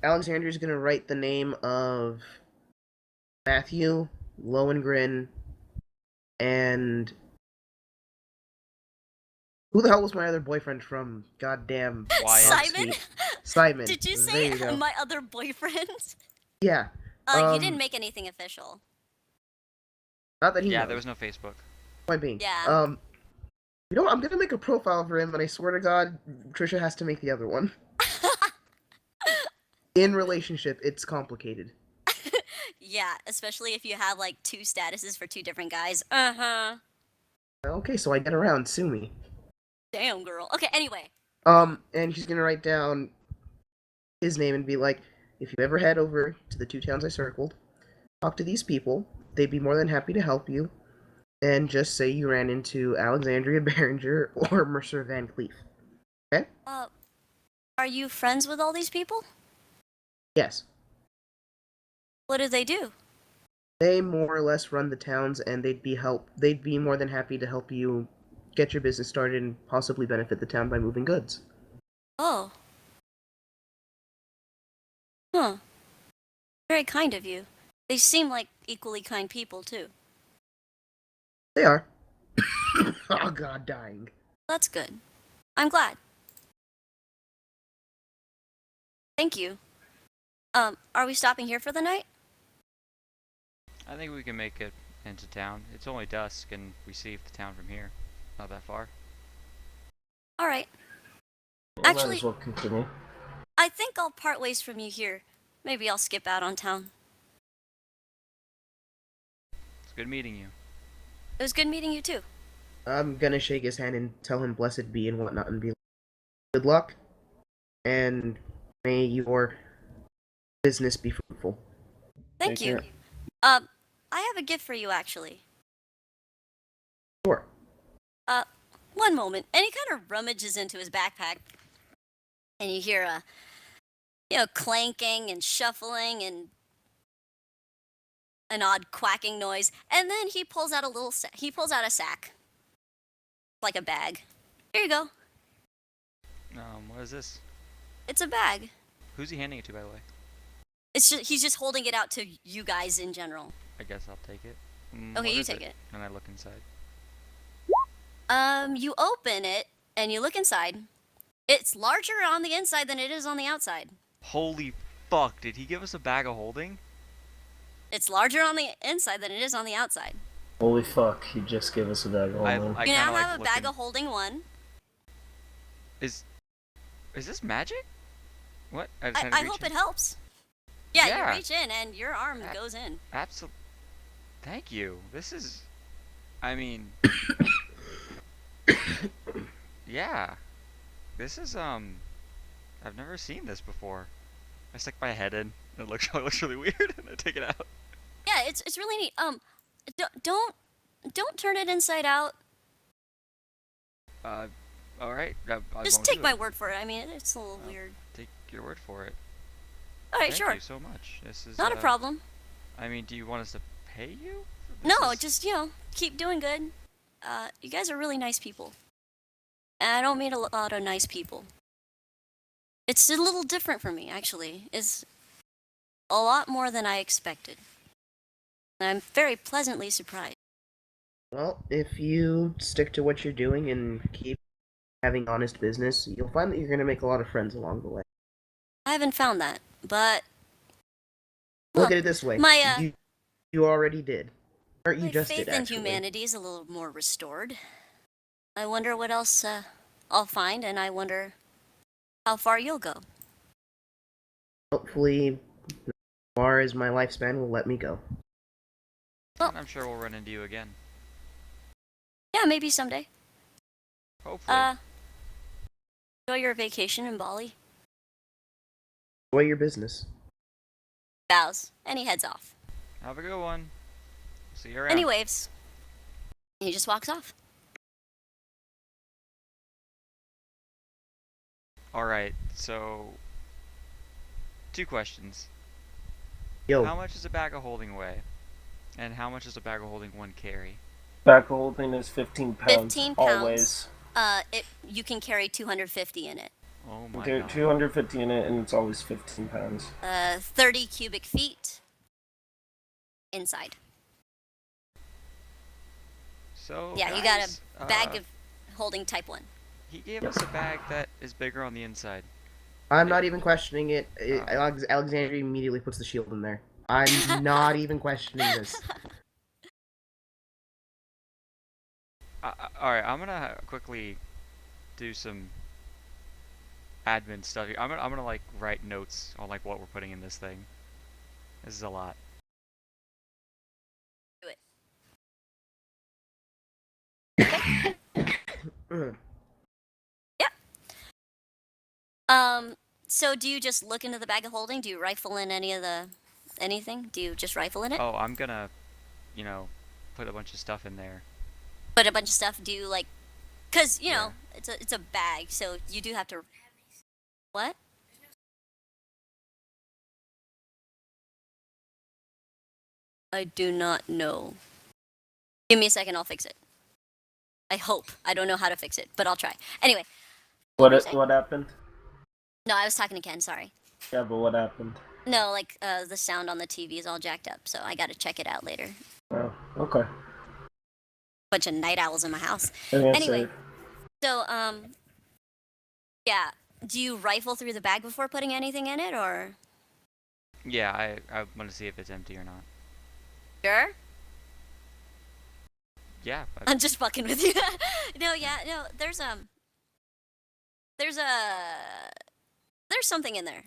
Alexandria's gonna write the name of Matthew, Lohengrin, and who the hell was my other boyfriend from? Goddamn Wyatt. Simon? Simon. Did you There say you go. my other boyfriend? Yeah. You didn't make anything official. Not that he Yeah, knows. there was no Facebook. Point being. Yeah. You know what? I'm gonna make a profile for him, and I swear to God, Trisha has to make the other one. In relationship, it's complicated. Yeah, especially if you have like 2 statuses for 2 different guys. Uh-huh. Okay, so I get around. Sue me. Damn, girl. Okay, anyway. And she's gonna write down his name and be like, if you ever head over to the 2 towns I circled, talk to these people. They'd be more than happy to help you. And just say you ran into Alexandria Berringer or Mercer Vancleef. Okay? Are you friends with all these people? Yes. What do they do? They more or less run the towns, and they'd be more than happy to help you get your business started and possibly benefit the town by moving goods. Oh. Huh. Very kind of you. They seem like equally kind people, too. They are. Oh God, dying. That's good. I'm glad. Thank you. Are we stopping here for the night? I think we can make it into town. It's only dusk, and we see the town from here. Not that far. Alright. Might Actually- as well continue. I think I'll part ways from you here. Maybe I'll skip out on town. It's good meeting you. It was good meeting you, too. I'm gonna shake his hand and tell him blessed be and whatnot and be like, good luck, and may your business be fruitful. Thank Take you. care. I have a gift for you, actually. Sure. One moment. And he kind of rummages into his backpack. And you hear clanking and shuffling and an odd quacking noise. And then he pulls out a sack. Like a bag. Here you go. What is this? It's a bag. Who's he handing it to, by the way? He's just holding it out to you guys in general. I guess I'll take it. Okay, you take it. And I look inside. You open it and you look inside. It's larger on the inside than it is on the outside. Holy fuck, did he give us a bag of holding? It's larger on the inside than it is on the outside. Holy fuck, he just gave us a bag of holding. I You now kinda like have a bag looking- of holding 1. Is this magic? What? I reach hope in. it helps. Yeah, Yeah. you reach in and your arm Ah. goes in. Absolutely. Thank you. This is, I mean, yeah. This is I've never seen this before. I stick my head in. It looks really weird, and I take it out. Yeah, it's really neat. Don't turn it inside out. All right. I Just won't take do my it. word for it. I mean, it's a little weird. Take your word for it. All right, Thank sure. you so much. This is Not a problem. I mean, do you want us to pay you? No, just keep doing good. You guys are really nice people. And I don't meet a lot of nice people. It's a little different for me, actually. It's a lot more than I expected. I'm very pleasantly surprised. Well, if you stick to what you're doing and keep having honest business, you'll find that you're going to make a lot of friends along the way. I haven't found that, but Look at it this way. my You already did. Or you my just faith did, in actually. humanity is a little more restored. I wonder what else I'll find, and I wonder how far you'll go. Hopefully, as far as my lifespan will let me go. Well, And I'm sure we'll run into you again. yeah, maybe someday. Hopefully. Enjoy your vacation in Bali. Enjoy your business. Bows, and he heads off. Have a good one. See you around. And he waves. And he just walks off. Alright, so 2 questions. Yo, How much does a bag of holding weigh? And how much does a bag of holding 1 carry? Back holding is 15 pounds. 15 pounds. Always. You can carry 250 in it. Oh my There god. 250 in it, and it's always 15 pounds. 30 cubic feet inside. So Yeah, you guys, got a bag of holding type 1. He gave us a bag that is bigger on the inside. I'm not even questioning it. Oh. Alexandria immediately puts the shield in there. I'm not even questioning this. Alright, I'm gonna quickly do some admin stuff here. I'm gonna like write notes on like what we're putting in this thing. This is a lot. Do it. Mm. So do you just look into the bag of holding? Do you rifle in anything? Do you just rifle in it? Oh, I'm gonna, put a bunch of stuff in there. Put a bunch of stuff. Do you like? Cause you know Yeah. it's a bag, so you do have to. What? I do not know. Give me a second, I'll fix it. I hope. I don't know how to fix it, but I'll try. Anyway. What were you saying? what happened? No, I was talking to Ken, sorry. Yeah, but what happened? No, like, the sound on the TV is all jacked up, so I gotta check it out later. Oh, okay. Bunch of night owls in my house. And that's Anyway, it. so, yeah. Do you rifle through the bag before putting anything in it, or? Yeah, I want to see if it's empty or not. Sure? Yeah. I'm just fucking with you. No, there's something in there.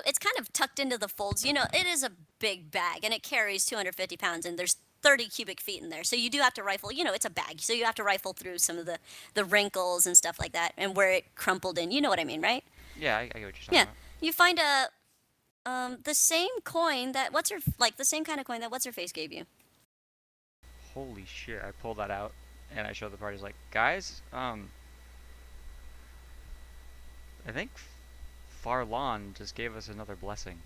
It's kind of tucked into the folds. You know, it is a big bag, and it carries 250 pounds, and there's 30 cubic feet in there. So you do have to rifle. You know, it's a bag, so you have to rifle through some of the wrinkles and stuff like that, and where it crumpled in. You know what I mean, right? Yeah, I get what you're talking Yeah. about. You find the same coin that the same kind of coin that what's her face gave you. Holy shit! I pulled that out, and I showed the party. Like, guys, I think Farlon just gave us another blessing.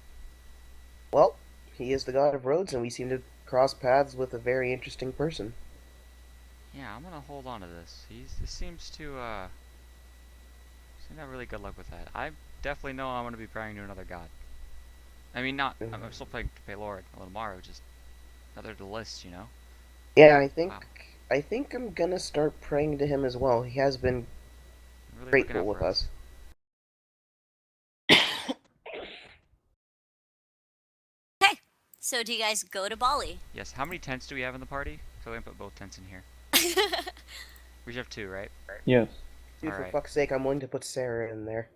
Well, he is the god of roads, and we seem to cross paths with a very interesting person. Yeah, I'm gonna hold on to this. This seems to have really good luck with that. I definitely know I'm gonna be praying to another god. I mean, not. I'm still praying to Paylord tomorrow. Just another to the list, you know. Yeah, Wow. I think I'm gonna start praying to him as well. He has been Really grateful looking out with for us. Okay. So do you guys go to Bali? Yes. How many tents do we have in the party? So we can put both tents in here. We should have 2, right? Yes. Dude, for Alright. fuck's sake, I'm willing to put Sera in there.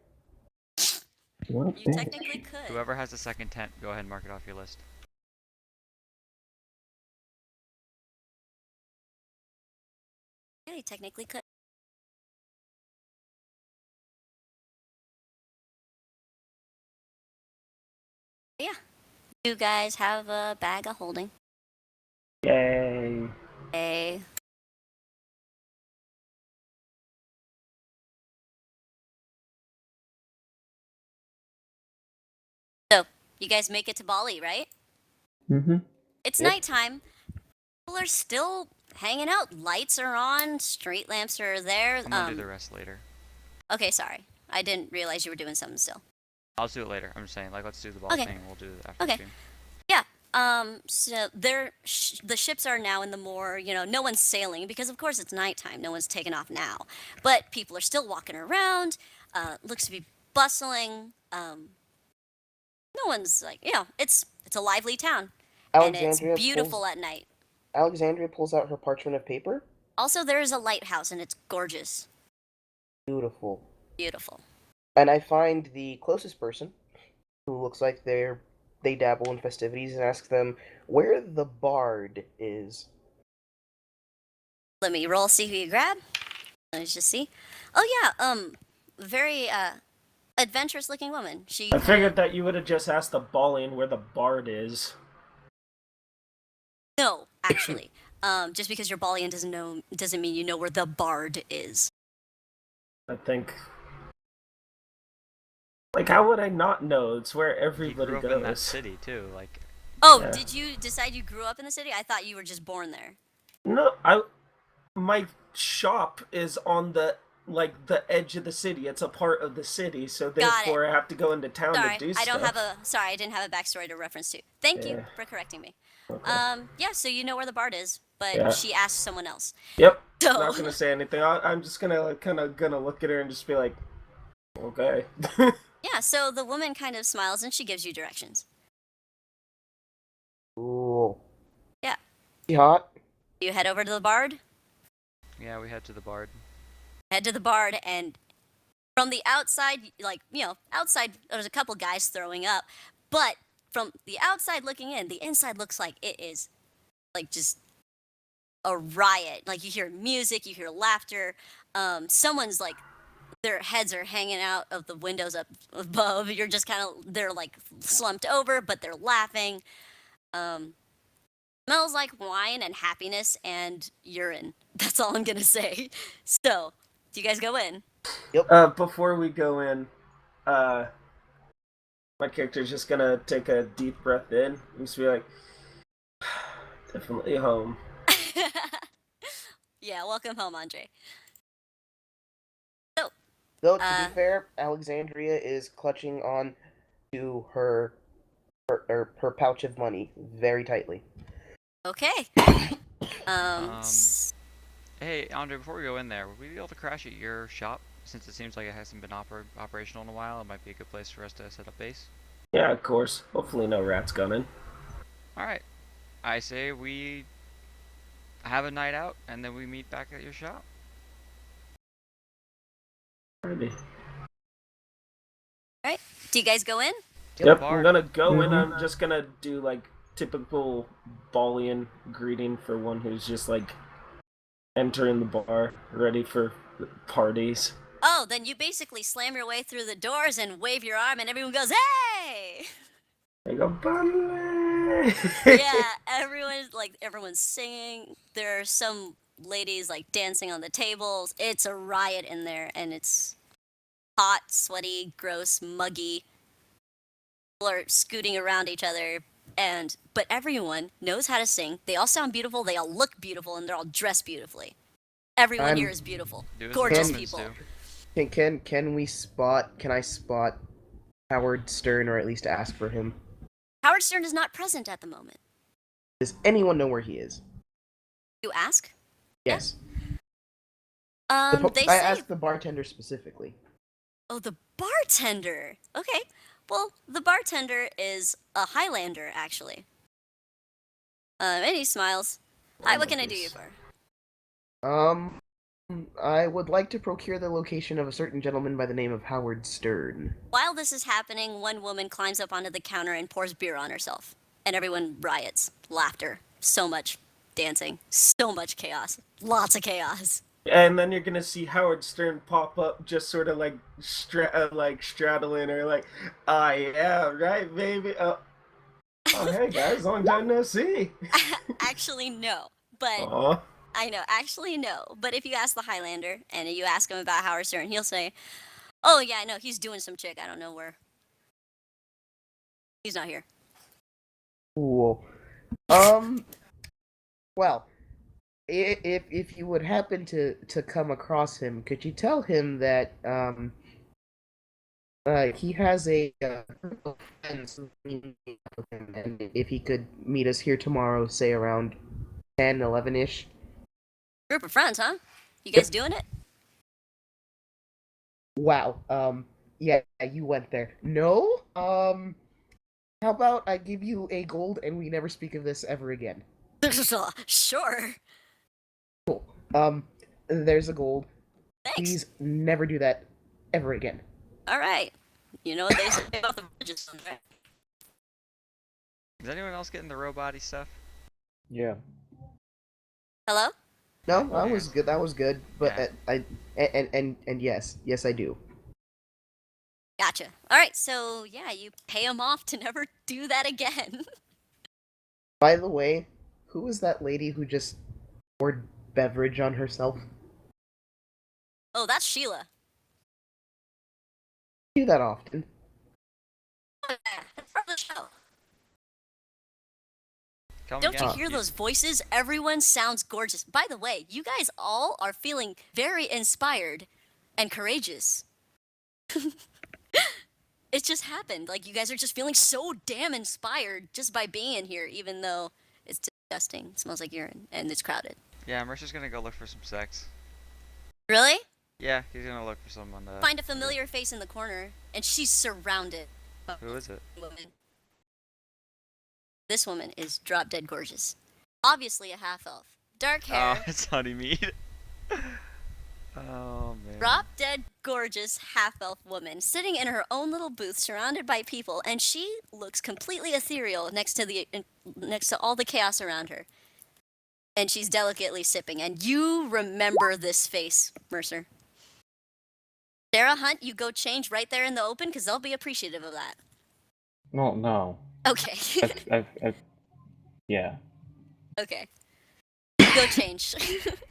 What a You bitch. technically could. Whoever has the second tent, go ahead and mark it off your list. Yeah, you technically could. You guys have a bag of holding. Yay. A. So, you guys make it to Bali, right? Mm-hmm. It's Yep. nighttime. People are still hanging out. Lights are on. Street lamps are there. I'm gonna do the rest later. Okay, sorry. I didn't realize you were doing something still. I'll just do it later. I'm just saying, like, let's do the ball Okay. thing. We'll do it after Okay. the stream. Yeah. So the ships are now in the more, no one's sailing because of course it's nighttime. No one's taken off now. But people are still walking around. Looks to be bustling. No one's like, it's a lively town. And it's beautiful at night. Alexandria pulls out her parchment of paper. Also, there is a lighthouse and it's gorgeous. Beautiful. Beautiful. And I find the closest person, who looks like they dabble in festivities, and ask them where the bard is. Let me roll, see who you grab. Let's just see. Oh yeah, very adventurous looking woman. She I figured that you would have just asked the Balian where the bard is. No, actually. Just because you're Balian doesn't mean you know where the bard is. I think. Like, how would I not know? It's where He everybody grew up goes. in that city too. Like, Oh, Yeah. did you decide you grew up in the city? I thought you were just born there. No, my shop is on the edge of the city. It's a part of the city, so Got it. therefore I have to go into town Sorry, to do I stuff. I didn't have a backstory to reference to. Thank you Yeah. for correcting me. Okay. Yeah, so you know where the bard is, but Yeah. she asked someone else. Yep. So Not gonna say anything. I'm just gonna gonna look at her and just be like, okay. yeah, so the woman kind of smiles and she gives you directions. Cool. Yeah. She hot? You head over to the bard. yeah, we head to the bard. Head to the bard, and from the outside, outside there's a couple guys throwing up, but from the outside looking in, the inside looks like it is like just a riot. Like you hear music, you hear laughter. Someone's like their heads are hanging out of the windows up above. You're just they're like slumped over, but they're laughing. Smells like wine and happiness and urine. That's all I'm gonna say. So, do you guys go in? Before we go in, my character's just gonna take a deep breath in and just be like, definitely home. Yeah, welcome home, Andre. Though, to be fair, Alexandria is clutching on to her pouch of money very tightly. Okay. Hey, Andre, before we go in there, would we be able to crash at your shop? Since it seems like it hasn't been operational in a while, it might be a good place for us to set up base. Yeah, of course. Hopefully no rats coming. Alright. I say we have a night out, and then we meet back at your shop. Maybe. Alright. Do you guys go in? Yep, Bar. I'm gonna go in. Mhm. I'm just gonna do like typical Balian greeting for one who's just like entering the bar, ready for parties. Oh, then you basically slam your way through the doors and wave your arm and everyone goes, "Hey!" I go, Bali! Yeah, everyone's singing. There are some ladies like dancing on the tables. It's a riot in there, and it's hot, sweaty, gross, muggy. People are scooting around each other, but everyone knows how to sing. They all sound beautiful. They all look beautiful, and they're all dressed beautifully. Everyone here is beautiful, Do as gorgeous Romans people. do. Can I spot Howard Stern, or at least ask for him? Howard Stern is not present at the moment. Does anyone know where he is? You ask? Yes. They I say. asked the bartender specifically. Oh, the bartender. Okay. Well, the bartender is a Highlander, actually. And he smiles. Hi, what can I do you for? I would like to procure the location of a certain gentleman by the name of Howard Stern. While this is happening, one woman climbs up onto the counter and pours beer on herself. And everyone riots. Laughter. So much dancing. So much chaos. Lots of chaos. And then you're gonna see Howard Stern pop up, just sort of like straddling her, like, yeah, right, baby. Oh, Oh, hey guys, long time no see. Actually, no. But Aw. I know, actually, no. But if you ask the Highlander and you ask him about Howard Stern, he'll say, "Oh yeah, I know. He's doing some chick. I don't know where. He's not here." Cool. Well, if you would happen to come across him, could you tell him that he has a friends meeting up with him, and if he could meet us here tomorrow, say around 10, 11-ish. Group of friends, huh? You guys doing it? Wow. Yeah, you went there. No. How about I give you a gold and we never speak of this ever again? Sure. There's a gold. Thanks. Please never do that ever again. All right. You know what they say about the bridges, right? Is anyone else getting the robot-y stuff? Yeah. Hello? No, that was good. That was good. But Yeah. and yes, I do. Gotcha. All right. So yeah, you pay him off to never do that again. By the way, who was that lady who just poured beverage on herself? Oh, that's Sheila. Do that often. Oh, yeah, that's part of the show. Come Don't again. you hear those voices? Everyone sounds gorgeous. By the way, you guys all are feeling very inspired and courageous. It just happened. Like, you guys are just feeling so damn inspired just by being here, even though it's disgusting. It smells like urine, and it's crowded. Yeah, Mercer's gonna go look for some sex. Really? Yeah, he's gonna look for someone to... Find a familiar face in the corner, and she's surrounded by Who is it? women. This woman is drop dead gorgeous. Obviously a half elf. Dark hair. Oh, it's Honeymead. Oh, man. Drop dead gorgeous half elf woman sitting in her own little booth surrounded by people, and she looks completely ethereal next to all the chaos around her. And she's delicately sipping, and you remember this face, Mercer. Sera, Hunt, you go change right there in the open because they'll be appreciative of that. No. Okay. Yeah. Okay. Go change.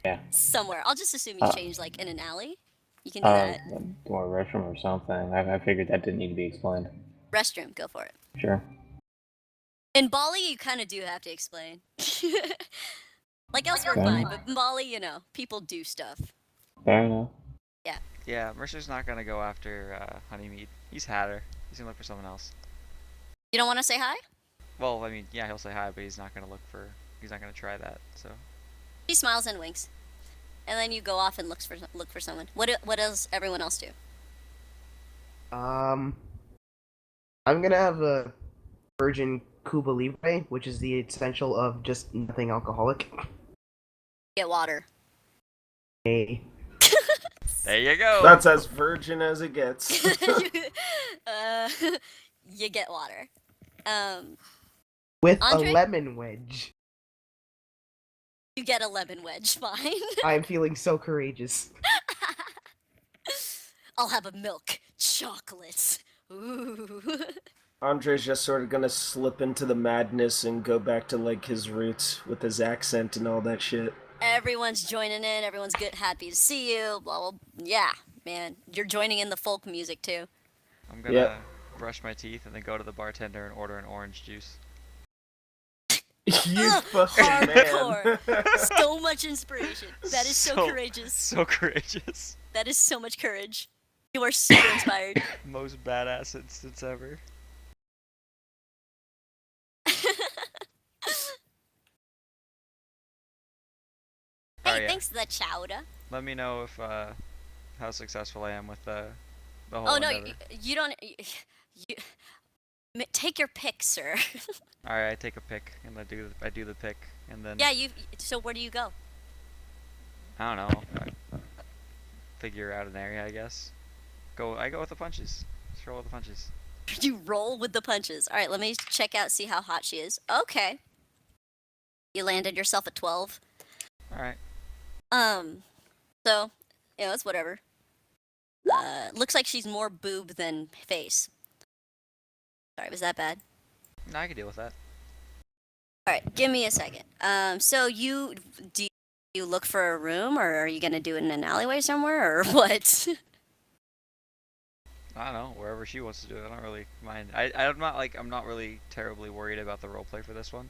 Yeah. Somewhere. I'll just assume you change like in an alley. You can do that. Or a restroom or something. I figured that didn't need to be explained. Restroom, go for it. Sure. In Bali, you kind of do have to explain. Like elsewhere, Okay. fine, but in Bali, you know, people do stuff. Fair enough. Yeah, Mercer's not gonna go after Honeymead. He's had her. He's gonna look for someone else. You don't want to say hi? Well, I mean, yeah, he'll say hi, but he's not gonna he's not gonna try that, so... She smiles and winks, and then you go off and look for someone. What does everyone else do? I'm gonna have a virgin Cuba Libre, which is the essential of just nothing alcoholic. Get water. Hey. There you go! That's as virgin as it gets. You get water. With Andre? a lemon wedge. You get a lemon wedge, fine. I'm feeling so courageous. I'll have a milk chocolate. Ooh. Andre's just sort of gonna slip into the madness and go back to like his roots with his accent and all that shit. Everyone's joining in. Everyone's good, happy to see you. Blah blah. Yeah, man, you're joining in the folk music too. I'm gonna brush my teeth and then go to the bartender and order an orange juice. You fucking hardcore. man. So much inspiration. That is so courageous. So courageous. That is so much courage. You are super inspired. Most badass instance ever. Hey, yeah. thanks for the chowder. Let me know if how successful I am with the whole Oh no, endeavor. you don't. Take your pick, sir. Alright, I take a pick and I do the pick and then Yeah, so where do you go? I don't know. I figure out an area, I guess. I go with the punches. Just roll with the punches. You roll with the punches. All right, let me check out, see how hot she is. Okay. You landed yourself a 12. Alright. So, it's whatever. Looks like she's more boob than face. Sorry, was that bad? No, I can deal with that. All right, give me a second. So do you look for a room, or are you gonna do it in an alleyway somewhere, or what? I don't know, wherever she wants to do it. I don't really mind. I'm not really terribly worried about the roleplay for this one.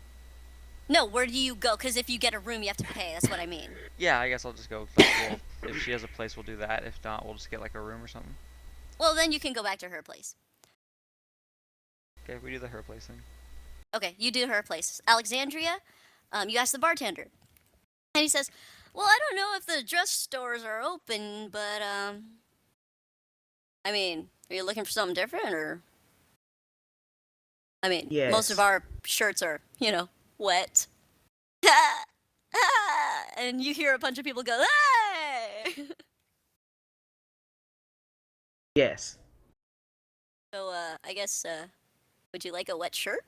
No, where do you go? Because if you get a room, you have to pay. That's what I mean. Yeah, I guess I'll just go. Like, if she has a place, we'll do that. If not, we'll just get like a room or something. Well, then you can go back to her place. Okay, we do the her place thing. Okay, you do her place. Alexandria, you ask the bartender, and he says, "Well, I don't know if the dress stores are open, but I mean, are you looking for something different, or? I mean, most of Yes. our shirts are, wet." And you hear a bunch of people go, "Hey!" Yes. So, I guess, would you like a wet shirt?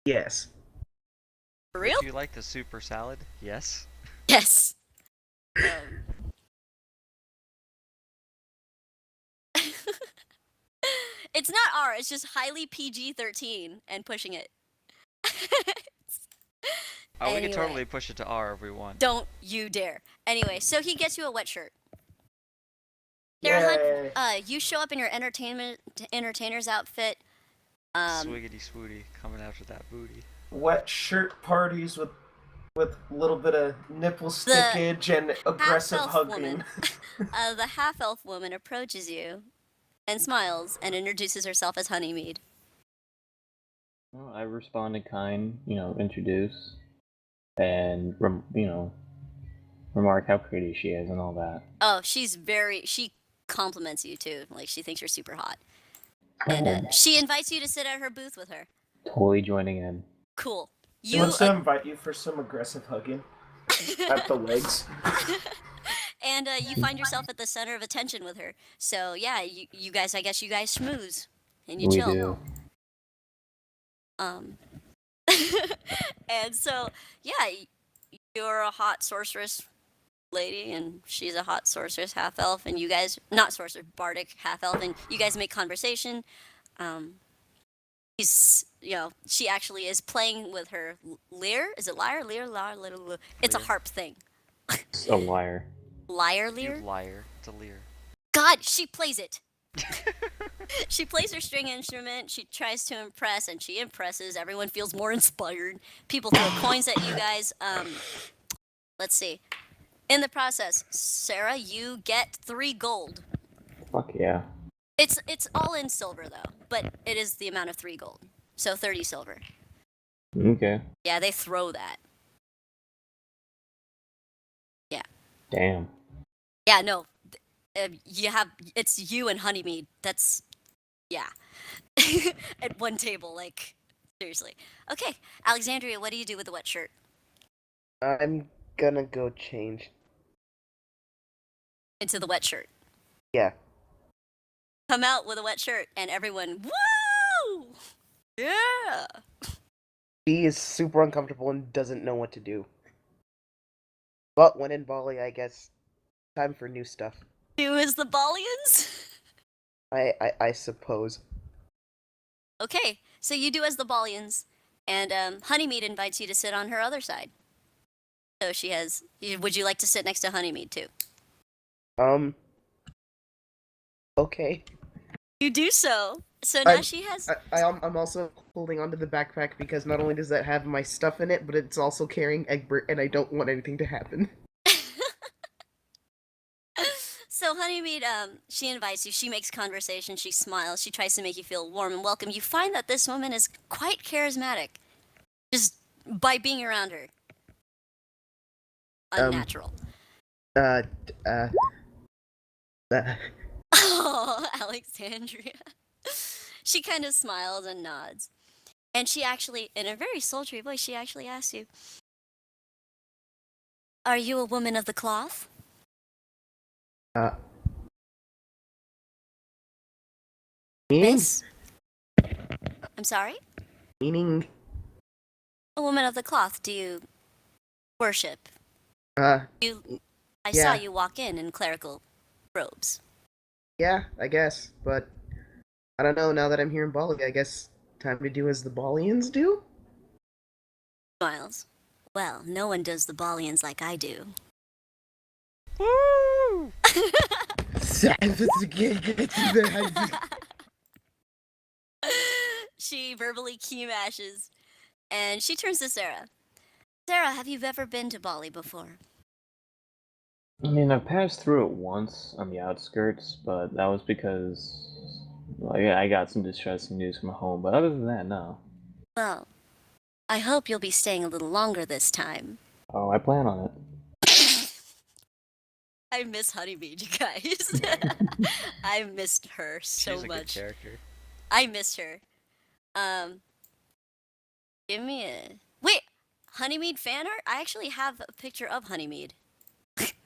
Yes. For real? Do you like the super salad? Yes. Yes. It's not R, it's just highly PG-13 and pushing it. Oh, we Anyway. can totally push it to R if we want. Don't you dare. Anyway, so he gets you a wet shirt. Yay. Hunt, you show up in your entertainer's outfit. Swiggity swooty, coming after that booty. Wet shirt parties with a little bit of nipple stickage and aggressive half-elf hugging. woman. The half-elf woman approaches you and smiles and introduces herself as Honeymead. Well, I respond in kind, introduce, and remark how pretty she is and all that. Oh, she compliments you too. Like, she thinks you're super hot. And she invites you to sit at her booth with her. Totally joining in. Cool. She wants to invite you for some aggressive hugging at the legs. And you find yourself at the center of attention with her. So yeah, you guys schmooze and you We chill. do. And so yeah, you're a hot sorceress lady, and she's a hot sorceress half elf, and you guys not sorceress bardic half elf, and you guys make conversation. She actually is playing with her lyre. Is it lyre? Lyre? It's a harp thing. It's a liar. Lyre? You liar. It's a lyre. God, she plays it. She plays her string instrument. She tries to impress, and she impresses. Everyone feels more inspired. People throw coins at you guys. Let's see. In the process, Sera, you get 3 gold. Fuck yeah. It's all in silver though, but it is the amount of 3 gold, so 30 silver. Okay. Yeah, they throw that. Yeah. Damn. Yeah, no. It's you and Honeymead. That's, yeah. At one table, like, seriously. Okay, Alexandria, what do you do with the wet shirt? I'm gonna go change. Into the wet shirt. Yeah. Come out with a wet shirt, and everyone, woo! Yeah! She is super uncomfortable and doesn't know what to do. But when in Bali, I guess, time for new stuff. New as the Balians? I suppose. Okay, so you do as the Balians, and Honeymead invites you to sit on her other side. So she has. Would you like to sit next to Honeymead too? Okay. You do so. So now I'm- she has. I'm also holding onto the backpack because not only does that have my stuff in it, but it's also carrying Egbert, and I don't want anything to happen. So Honeymead, she invites you. She makes conversation. She smiles. She tries to make you feel warm and welcome. You find that this woman is quite charismatic, just by being around her. Unnatural. Oh, Alexandria. She kind of smiles and nods. And she actually, in a very sultry voice, she actually asks you, "Are you a woman of the cloth?" Meaning? Miss? I'm sorry? Meaning? A woman of the cloth, do you worship? I yeah. saw you walk in clerical robes. Yeah, I guess, but I don't know, now that I'm here in Bali, I guess Time to do as the Balians do? Smiles. Well, no one does the Balians like I do. Woo! She verbally key mashes, and she turns to Sera. Sera, have you ever been to Bali before? I mean, I've passed through it once on the outskirts, but that was because I got some distressing news from home. But other than that, no. Well, I hope you'll be staying a little longer this time. Oh, I plan on it. I miss Honeymead, you guys. I missed her so She's a good much. character. I missed her. Give me a... Wait! Honeymead fan art? I actually have a picture of Honeymead.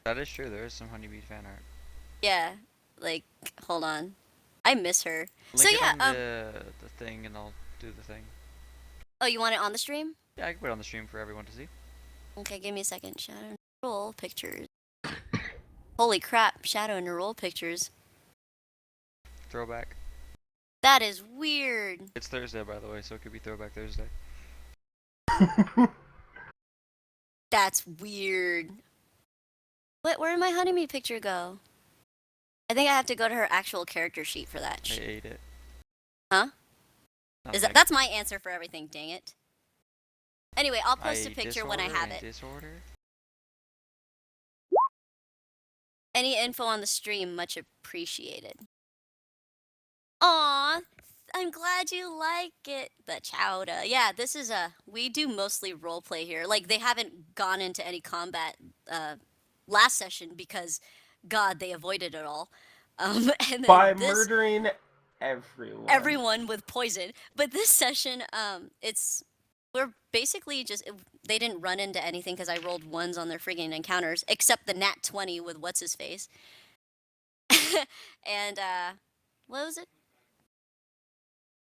That is true. There is some Honeybee fan art. Yeah, like, hold on. I miss her. Link So it yeah, on the thing, and I'll do the thing. Oh, you want it on the stream? Yeah, I can put it on the stream for everyone to see. Okay, give me a second. Shadow and roll pictures. Holy crap, shadow and roll pictures. Throwback. That is weird. It's Thursday, by the way, so it could be Throwback Thursday. That's weird. Where did my Honeymead picture go? I think I have to go to her actual character sheet for that. I ate it. Huh? Nothing. That's my answer for everything, dang it. Anyway, I'll post a picture when I have it. Disorder? Any info on the stream, much appreciated. Aw, I'm glad you like it. The chowda. Yeah, this is we do mostly roleplay here. Like, they haven't gone into any combat last session because, God, they avoided it all. And then By murdering everyone. everyone with poison. But this session, we're basically just, they didn't run into anything because I rolled ones on their friggin' encounters, except the nat 20 with what's his face. And what was it?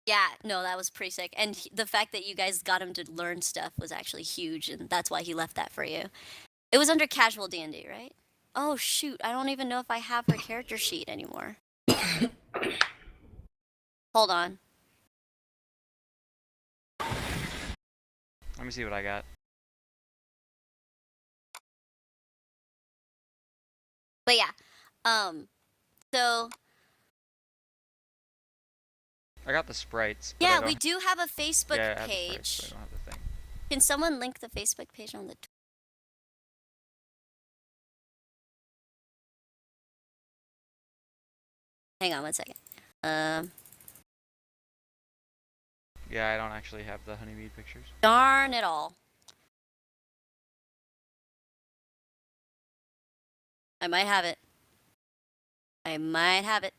Yeah, no, that was pretty sick. And the fact that you guys got him to learn stuff was actually huge, and that's why he left that for you. It was under casual D&D, right? Oh shoot, I don't even know if I have her character sheet anymore. Hold on. Let me see what I got. But yeah, so I got the sprites. But yeah, we do have a Facebook yeah, I have the page. sprites, but I don't have the thing. Can someone link the Facebook page on the? Hang on one second. Yeah, I don't actually have the Honeybee pictures. Darn it all. I might have it. I might have it.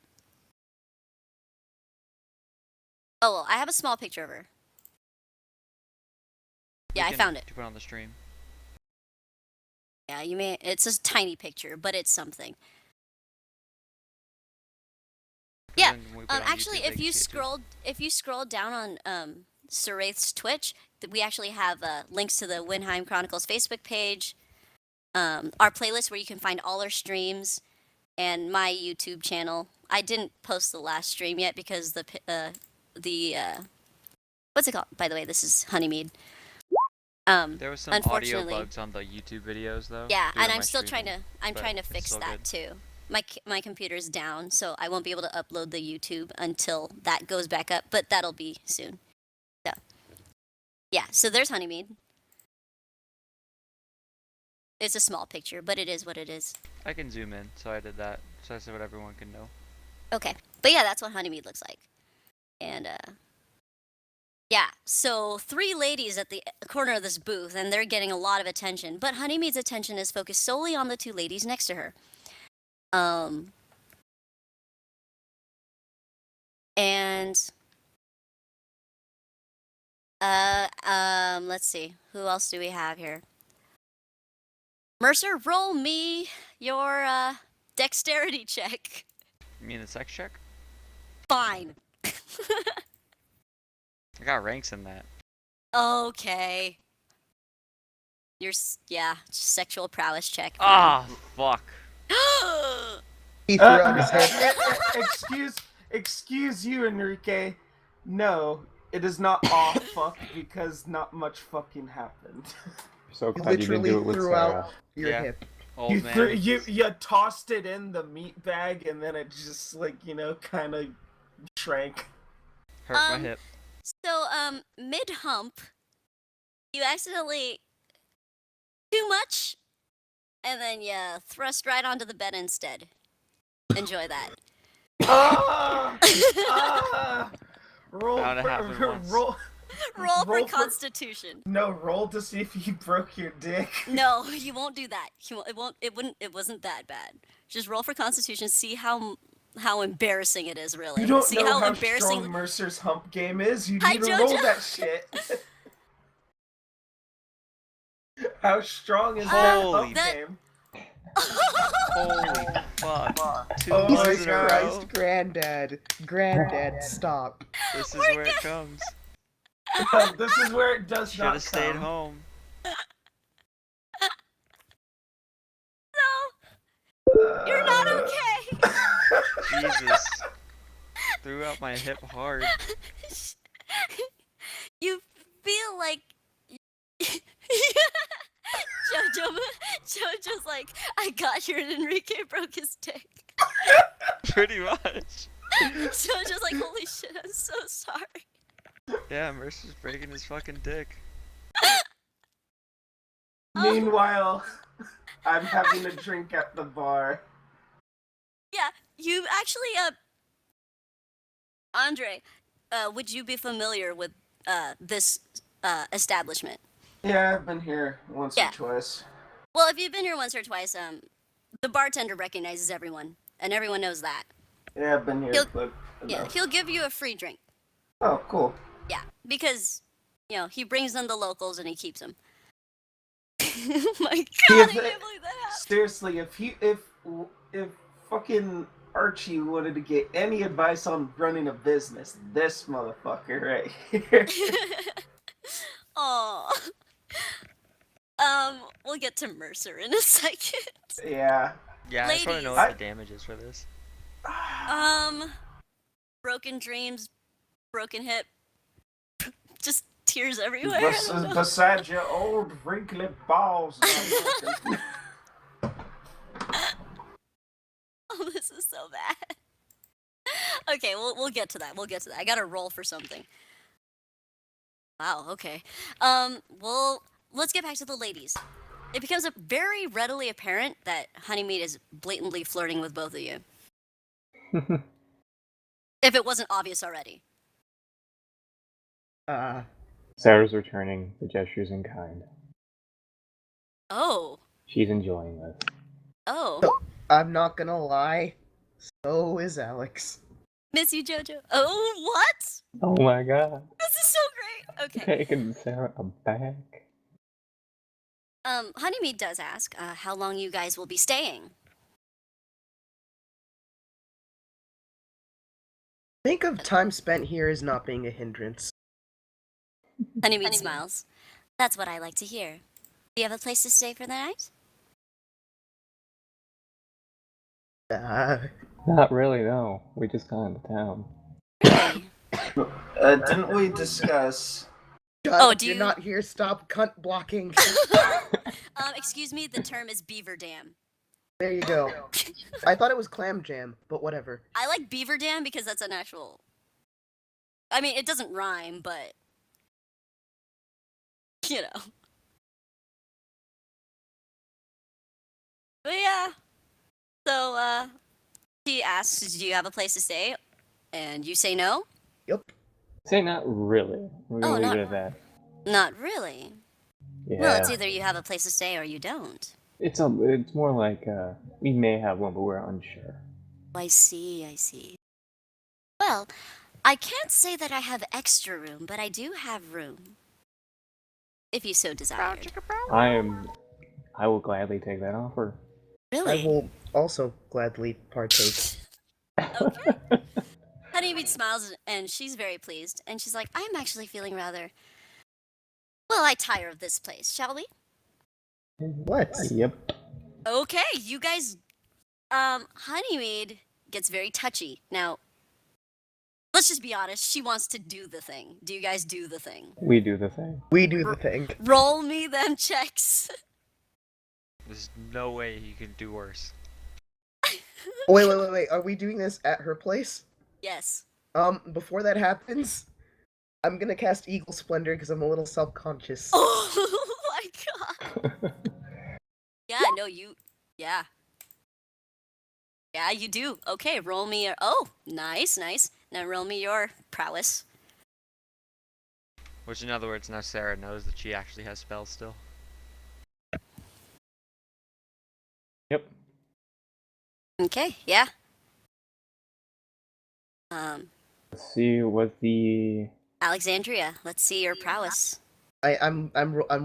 Oh, well, I have a small picture of her. Yeah, I found it. To put on the stream. Yeah, you may. It's a tiny picture, but it's something. Yeah. Then when we put it on Actually, YouTube, they if can you see it too. scroll down on Seraith's Twitch, we actually have links to the Winheim Chronicles Facebook page, our playlist where you can find all our streams, and my YouTube channel. I didn't post the last stream yet because the what's it called? By the way, this is Honeymead. There was some audio unfortunately- bugs on the YouTube videos though. Yeah, due to and I'm my still trying streaming, to but trying to it's fix still that good. too. My computer's down, so I won't be able to upload the YouTube until that goes back up, but that'll be soon. So, yeah, so there's Honeymead. It's a small picture, but it is what it is. I can zoom in, so I did that. So that's what everyone can know. Okay, but yeah, that's what Honeymead looks like. And yeah, so 3 ladies at the corner of this booth, and they're getting a lot of attention. But Honeymead's attention is focused solely on the 2 ladies next to her. And let's see, who else do we have here? Mercer, roll me your dexterity check. You mean the sex check? Fine. I got ranks in that. Okay. Your sexual prowess check. Ah, fuck. He threw out his head. Excuse you, Enrique. No, It is not aw fuck because not much fucking happened. So You glad you didn't literally do it with threw Sera. out your Yeah. hip. Old You man. threw, you tossed it in the meat bag and then it just kind of shrank. Hurt my hip. So, mid hump, you accidentally too much, and then you thrust right onto the bed instead. Enjoy that. Roll Bound to happen once. roll Roll for Roll for- Constitution. No, roll to see if you broke your dick. No, you won't do that. It wasn't that bad. Just roll for Constitution. See how embarrassing it is. Really. You don't see know how how embarrassing. strong Mercer's hump game is. You Hi, need to roll Jojo. that shit. How strong is that Holy- hump that- game? Holy fuck. Two Oh my losses in a row. Christ, Granddad, stop. This is where it comes. This is where it does Should not have stayed come. home. No, you're not okay. Jesus. Threw out my hip hard. You feel like Jojo's like, I got here and Enrique broke his dick. Pretty much. Jojo's like, holy shit, I'm so sorry. Yeah, Mercer's breaking his fucking dick. Meanwhile, I'm having a drink at the bar. Yeah, you actually, Andre, would you be familiar with this establishment? Yeah, I've been here once Yeah. or twice. Well, if you've been here once or twice, the bartender recognizes everyone, and everyone knows that. Yeah, I've been here, He'll- but Yeah, enough. he'll give you a free drink. Oh, cool. Yeah, because he brings in the locals and he keeps them. Oh my god, I can't believe that happened. Seriously, if fucking Archie wanted to get any advice on running a business, this motherfucker right here. Oh. We'll get to Mercer in a second. Yeah. Yeah, I just want to know Ladies. what the damage is for this. Broken dreams, broken hip, just tears everywhere. I don't know. Beside your old wrinkly balls. Oh, this is so bad. Okay, we'll get to that. We'll get to that. I gotta roll for something. Wow. Okay. Well, let's get back to the ladies. It becomes very readily apparent that Honeymead is blatantly flirting with both of you. If it wasn't obvious already. Sarah's returning the gestures in kind. Oh. She's enjoying this. Oh. I'm not gonna lie, so is Alex. Miss you, Jojo. Oh, what? Oh my god. This is so great. Okay. Taking Sarah aback. Honeymead does ask how long you guys will be staying. Think of time spent here as not being a hindrance. Honeymead smiles. That's what I like to hear. Do you have a place to stay for the night? Not really, no. We just got into town. Really? Didn't we discuss? Oh, do you're you- not here, stop cunt blocking. Excuse me, the term is beaver dam. There you go. I thought it was clam jam, but whatever. I like beaver dam because that's an actual... I mean, it doesn't rhyme, but... You know. But yeah. So, he asks, do you have a place to stay? And you say no? Yep. Say not really. We're gonna Oh, leave not- it at that. Not really. Yeah. Well, it's either you have a place to stay or you don't. It's more like we may have one, but we're unsure. I see, I see. Well, I can't say that I have extra room, but I do have room. If you so desire. I will gladly take that offer. Really? I will also gladly partake. Okay. Honeymead smiles and she's very pleased. And she's like, I'm actually feeling rather... Well, I tire of this place, shall we? What? Yep. Okay, you guys... Honeymead gets very touchy. Now, Let's just be honest. She wants to do the thing. Do you guys do the thing? We do the thing. We do the thing. Roll me them checks. There's no way you can do worse. Wait. Are we doing this at her place? Yes. Before that happens, I'm gonna cast Eagle Splendor because I'm a little self-conscious. Oh my god. Yeah, no, you. Yeah. Yeah, you do. Okay, roll me your. Oh, nice. Now roll me your prowess. Which, in other words, now Sera knows that she actually has spells still. Yep. Okay, yeah. Let's see what the. Alexandria, let's see your prowess. I'm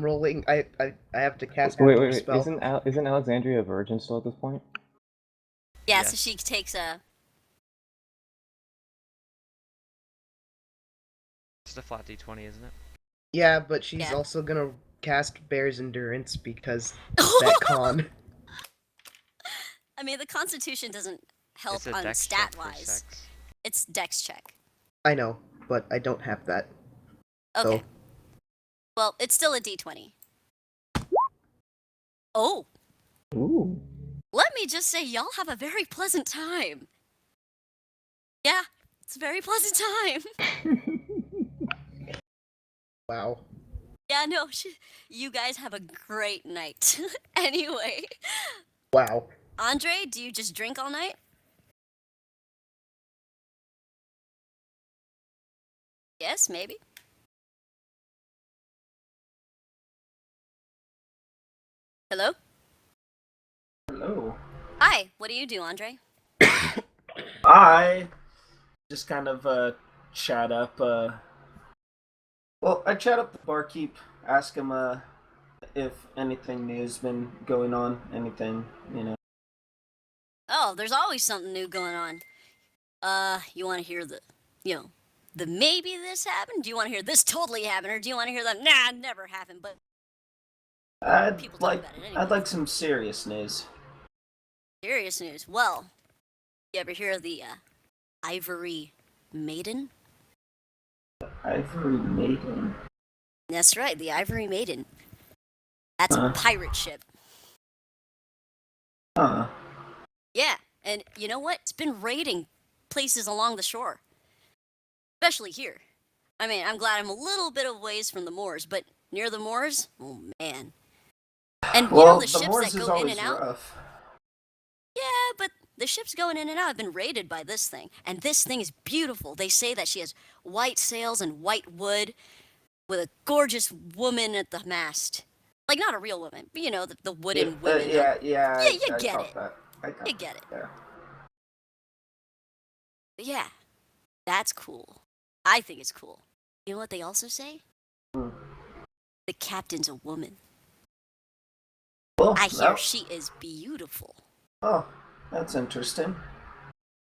rolling. I have to cast Wait, another spell. Isn't Alexandria a virgin still at this point? Yeah, Yes. so she takes a. It's a flat d20, isn't it? Yeah, but she's Yeah. also gonna cast Bear's Endurance because that con. I mean, the Constitution doesn't help It's a on dex check stat for wise. sex. It's Dex check. I know, but I don't have that. Okay. So Well, it's still a D20. Oh, Ooh. let me just say, y'all have a very pleasant time. Yeah, it's a very pleasant time. wow. Yeah, no, you guys have a great night. Anyway, Wow. Andre, do you just drink all night? Yes, maybe. Hello? Hello. Hi, what do you do, Andre? I just kind of chat up. Well, I chat up the barkeep, ask him if anything new's been going on, anything, you know. Oh, there's always something new going on. You want to hear the maybe this happened? Do you want to hear this totally happened, or do you want to hear the nah, never happened? But people talk about it anyway. I'd like some serious news. Serious news. Well, you ever hear of the Ivory Maiden? Ivory Maiden. That's right, the Ivory Maiden. That's a pirate ship. Huh. Yeah, and you know what? It's been raiding places along the shore. Especially here. I mean, I'm glad I'm a little bit of ways from the moors, but near the moors, oh man. And you know the ships Moors that is go in always and out? rough. Yeah, but the ships going in and out have been raided by this thing. And this thing is beautiful. They say that she has white sails and white wood with a gorgeous woman at the mast. Like, not a real woman, but you know, the wooden women. Yeah, you I get caught it. that. I got You get it. Yeah. But yeah, that's cool. I think it's cool. You know what they also say? Hmm. The captain's a woman. Well, I hear she is beautiful Oh, that's interesting.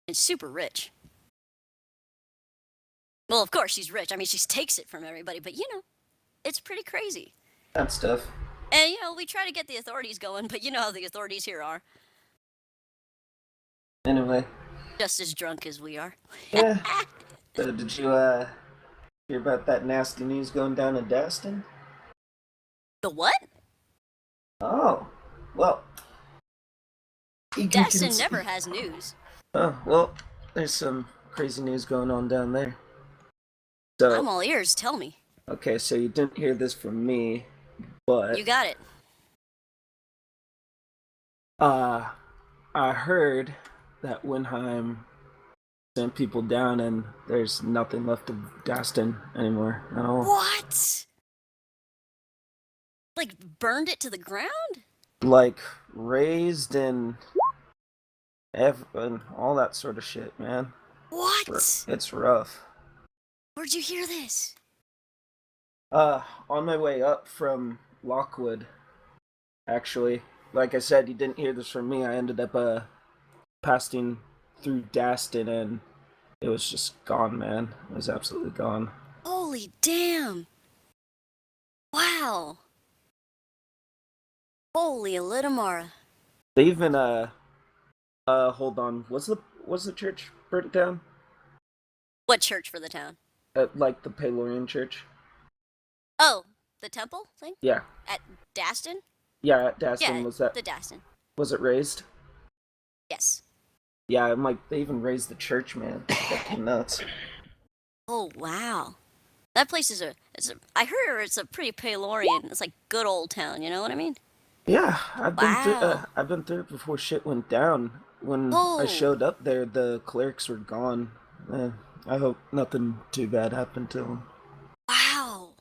and super rich. Well, of course she's rich. I mean, she takes it from everybody, but you know, it's pretty crazy. That stuff. And you know, we try to get the authorities going, but you know how the authorities here are. Anyway. Just as drunk as we are. Yeah. So did you hear about that nasty news going down in Daston? The what? Oh, well. Destin never has news. Oh, well, there's some crazy news going on down there. So, I'm all ears, tell me. okay, so you didn't hear this from me, but You got it. I heard that Winheim sent people down and there's nothing left of Daston anymore at all. What? Like, burned it to the ground? Like, raised and all that sort of shit, man. What? It's rough. Where'd you hear this? On my way up from Lockwood, actually. Like I said, you didn't hear this from me. I ended up, passing through Daston and it was just gone, man. It was absolutely gone. Holy damn. Wow. Holy Alitamara. They even, hold on. Was the church burnt down? What church for the town? Like the Palorian church. Oh, the temple thing? Yeah. At Daston? Yeah, at Daston, Yeah, was that... the Daston. Was it raised? Yes. Yeah, I'm like, they even raised the church, man. Fucking nuts. Oh, wow. That place is I heard it's a pretty Palorian. It's like good old town, you know what I mean? Yeah, I've Wow. been through it before shit went down. When I Oh. showed up there, the clerics were gone. I hope nothing too bad happened to them. Wow.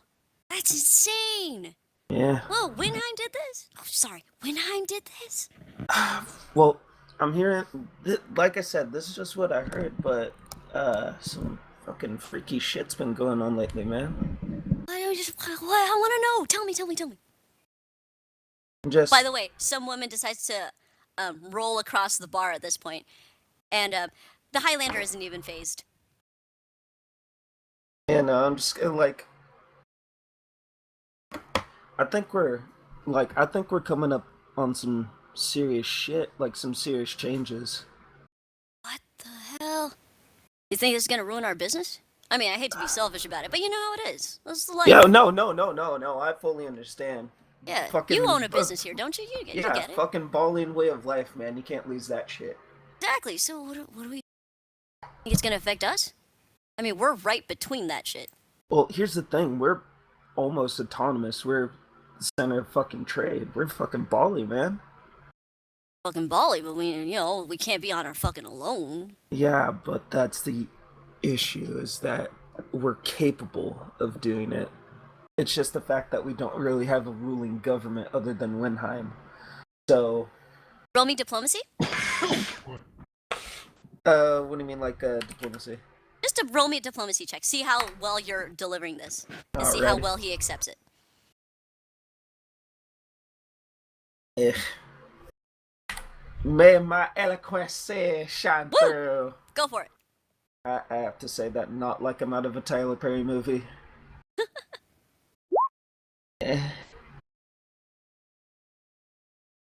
That's insane. Yeah. Whoa, Winheim did this? Oh, sorry. Winheim did this? Well, I'm hearing, like I said, this is just what I heard, but some fucking freaky shit's been going on lately, man. I want to know. Tell me. Just By the way, some woman decides to roll across the bar at this point, and the Highlander isn't even phased. and I'm just like, I think we're coming up on some serious shit, like some serious changes. What the hell? You think this is gonna ruin our business? I mean, I hate to be selfish about it, but you know how it is. This is the life. Yeah, no, I fully understand. Yeah, Fucking, you own a business here, don't you? You get it. Fucking Balian way of life, man. You can't lose that shit. Exactly. So what do we think it's gonna affect us? I mean, we're right between that shit. Well, here's the thing. We're almost autonomous. We're the center of fucking trade. We're fucking Bali, man. Fucking Bali, but we can't be on our fucking alone. Yeah, but that's the issue, is that we're capable of doing it. It's just the fact that we don't really have a ruling government other than Winheim. So... Roll me diplomacy? What do you mean, like, diplomacy? Just to roll me a diplomacy check. See how well you're delivering this. And see how well he accepts it. May my eloquence shine through. Go for it. I have to say that not like I'm out of a Tyler Perry movie.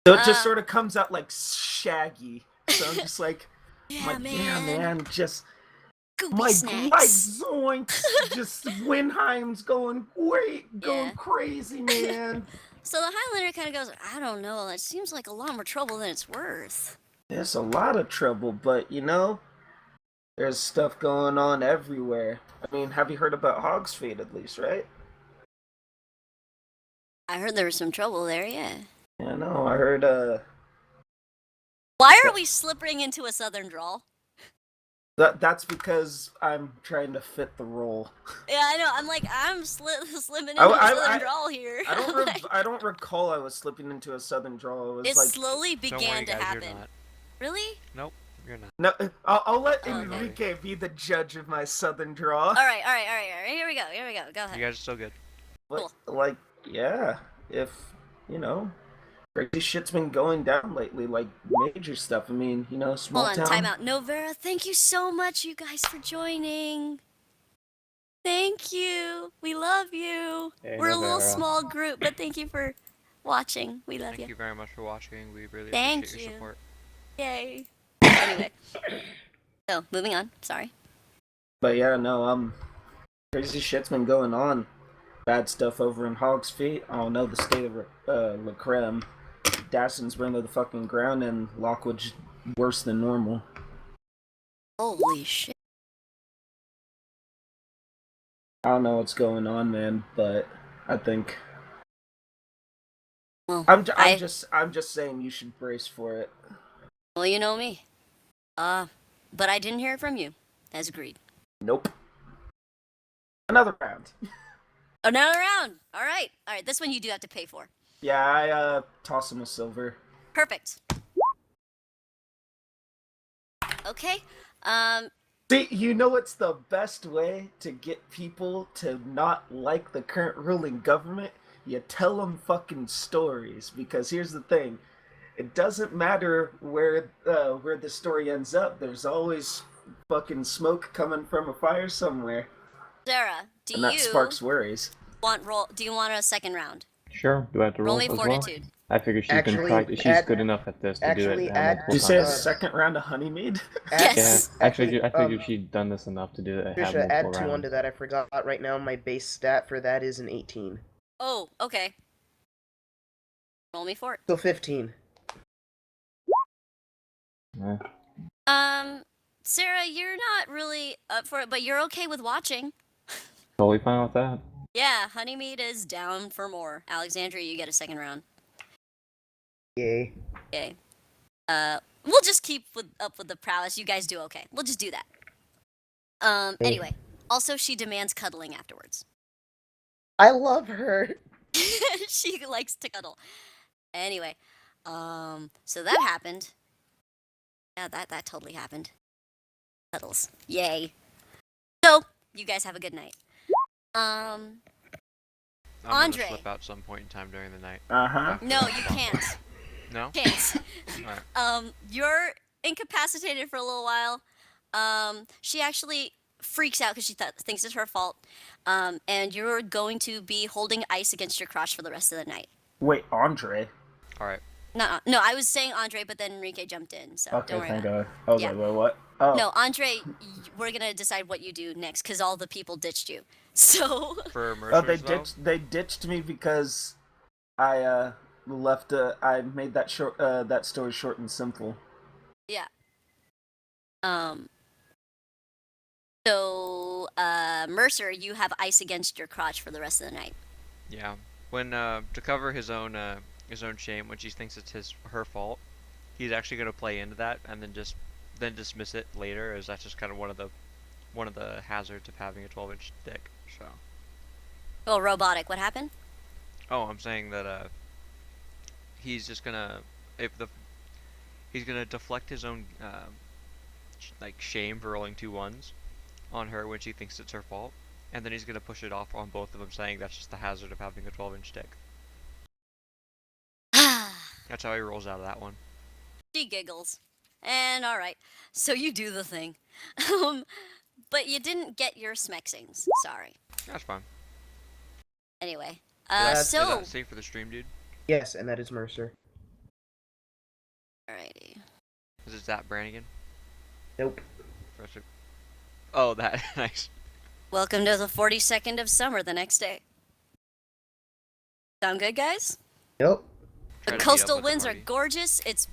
So it just sort of comes out like Shaggy. So I'm just like, yeah, man, just Goopy my snacks. zoinks, just Winheim's going crazy, man. So the Highlander kind of goes, I don't know, it seems like a lot more trouble than it's worth. There's a lot of trouble, but there's stuff going on everywhere. I mean, have you heard about Hog's Feet at least, right? I heard there was some trouble there, yeah. Yeah, no, I heard, Why are we slipping into a southern drawl? That's because I'm trying to fit the role. Yeah, I know. I'm like, I'm slipping into a southern drawl here. I don't recall I was slipping into a southern drawl. It slowly began to happen. You're not. Really? Nope, you're not. No, I'll let Oh, Enrique be the judge of my southern draw. All right. Here we go. Go ahead. You guys are still good. But, like, yeah, if, crazy shit's been going down lately, like, major stuff. I mean, small Hold on, town. time out. Novera, thank you so much, you guys, for joining. Thank you. We love you. Hey, We're a little Novera. small group, but thank you for watching. We love Thank you very much for watching. We really Thank appreciate you. your support. Yay. Anyway. So, moving on. Sorry. But yeah, no, crazy shit's been going on. Bad stuff over in Hog's Feet. I don't know the state of La Creme. Daston's burned to the fucking ground, and Lockwood's worse than normal. Holy shit. I don't know what's going on, man, but I think Well, I'm just saying you should brace for it. well, you know me. But I didn't hear it from you. As agreed. Nope. Another round. Another round. All right. This one you do have to pay for. Yeah, I toss him a silver. Perfect. Okay. See, it's the best way to get people to not like the current ruling government? You tell them fucking stories, because here's the thing. It doesn't matter where the story ends up. There's always fucking smoke coming from a fire somewhere. Sera, And that sparks worries. do you want a second round? Sure. Do I have to roll Roll me as well? fortitude. I figure she's Actually, been practicing. She's add- good enough at this to do actually it add- multiple Did you say a times. second round of honeymead? Add- Yes. Yeah, actually, I figured um, she'd done this enough to do it. Have Trisha, add multiple 2 rounds. onto that. I forgot right now. My base stat for that is an 18. Oh, okay. Roll me for it. So 15. Yeah. Sera, you're not really up for it, but you're okay with watching. Totally fine with that. Yeah, Honeymead is down for more. Alexandria, you get a second round. Yay. Okay. We'll just keep up with the prowess. You guys do okay. We'll just do that. Anyway. Also, she demands cuddling afterwards. I love her. She likes to cuddle. Anyway, so that happened. Yeah, that totally happened. Cuddles. Yay. So, you guys have a good night. I'm Andre. gonna slip out some point in time during the night. Uh-huh. No, you can't. No? Can't. Alright. You're incapacitated for a little while. She actually freaks out because she thinks it's her fault. And you're going to be holding ice against your crotch for the rest of the night. Wait, Andre? Alright. No, I was saying Andre, but then Enrique jumped in, so Okay, don't worry thank about it. God. I was Yeah. like, wait, what? Oh. No, Andre, we're gonna decide what you do next because all the people ditched you. So For Oh, Mercer's though? they ditched me because I left I made that that story short and simple. yeah. So Mercer, you have ice against your crotch for the rest of the night. Yeah. When to cover his own shame when she thinks it's her fault, he's actually gonna play into that and then dismiss it later, as that's just kind of one of the hazards of having a 12-inch dick. So. Oh, robotic. What happened? Oh, I'm saying that he's just gonna he's gonna deflect his own like shame for rolling 2 ones on her when she thinks it's her fault, and then he's gonna push it off on both of them, saying that's just the hazard of having a 12-inch dick. That's how he rolls out of that one. She giggles. And alright. So you do the thing. But you didn't get your smexings. Sorry. That's fine. Anyway. Is So that safe for the stream, dude? Yes, and that is Mercer. alrighty. Is that Brannigan? Nope. Oh, that nice. Welcome to the 42nd of summer the next day. Sound good, guys? Nope. The Try to meet up coastal with the winds are party. gorgeous. It's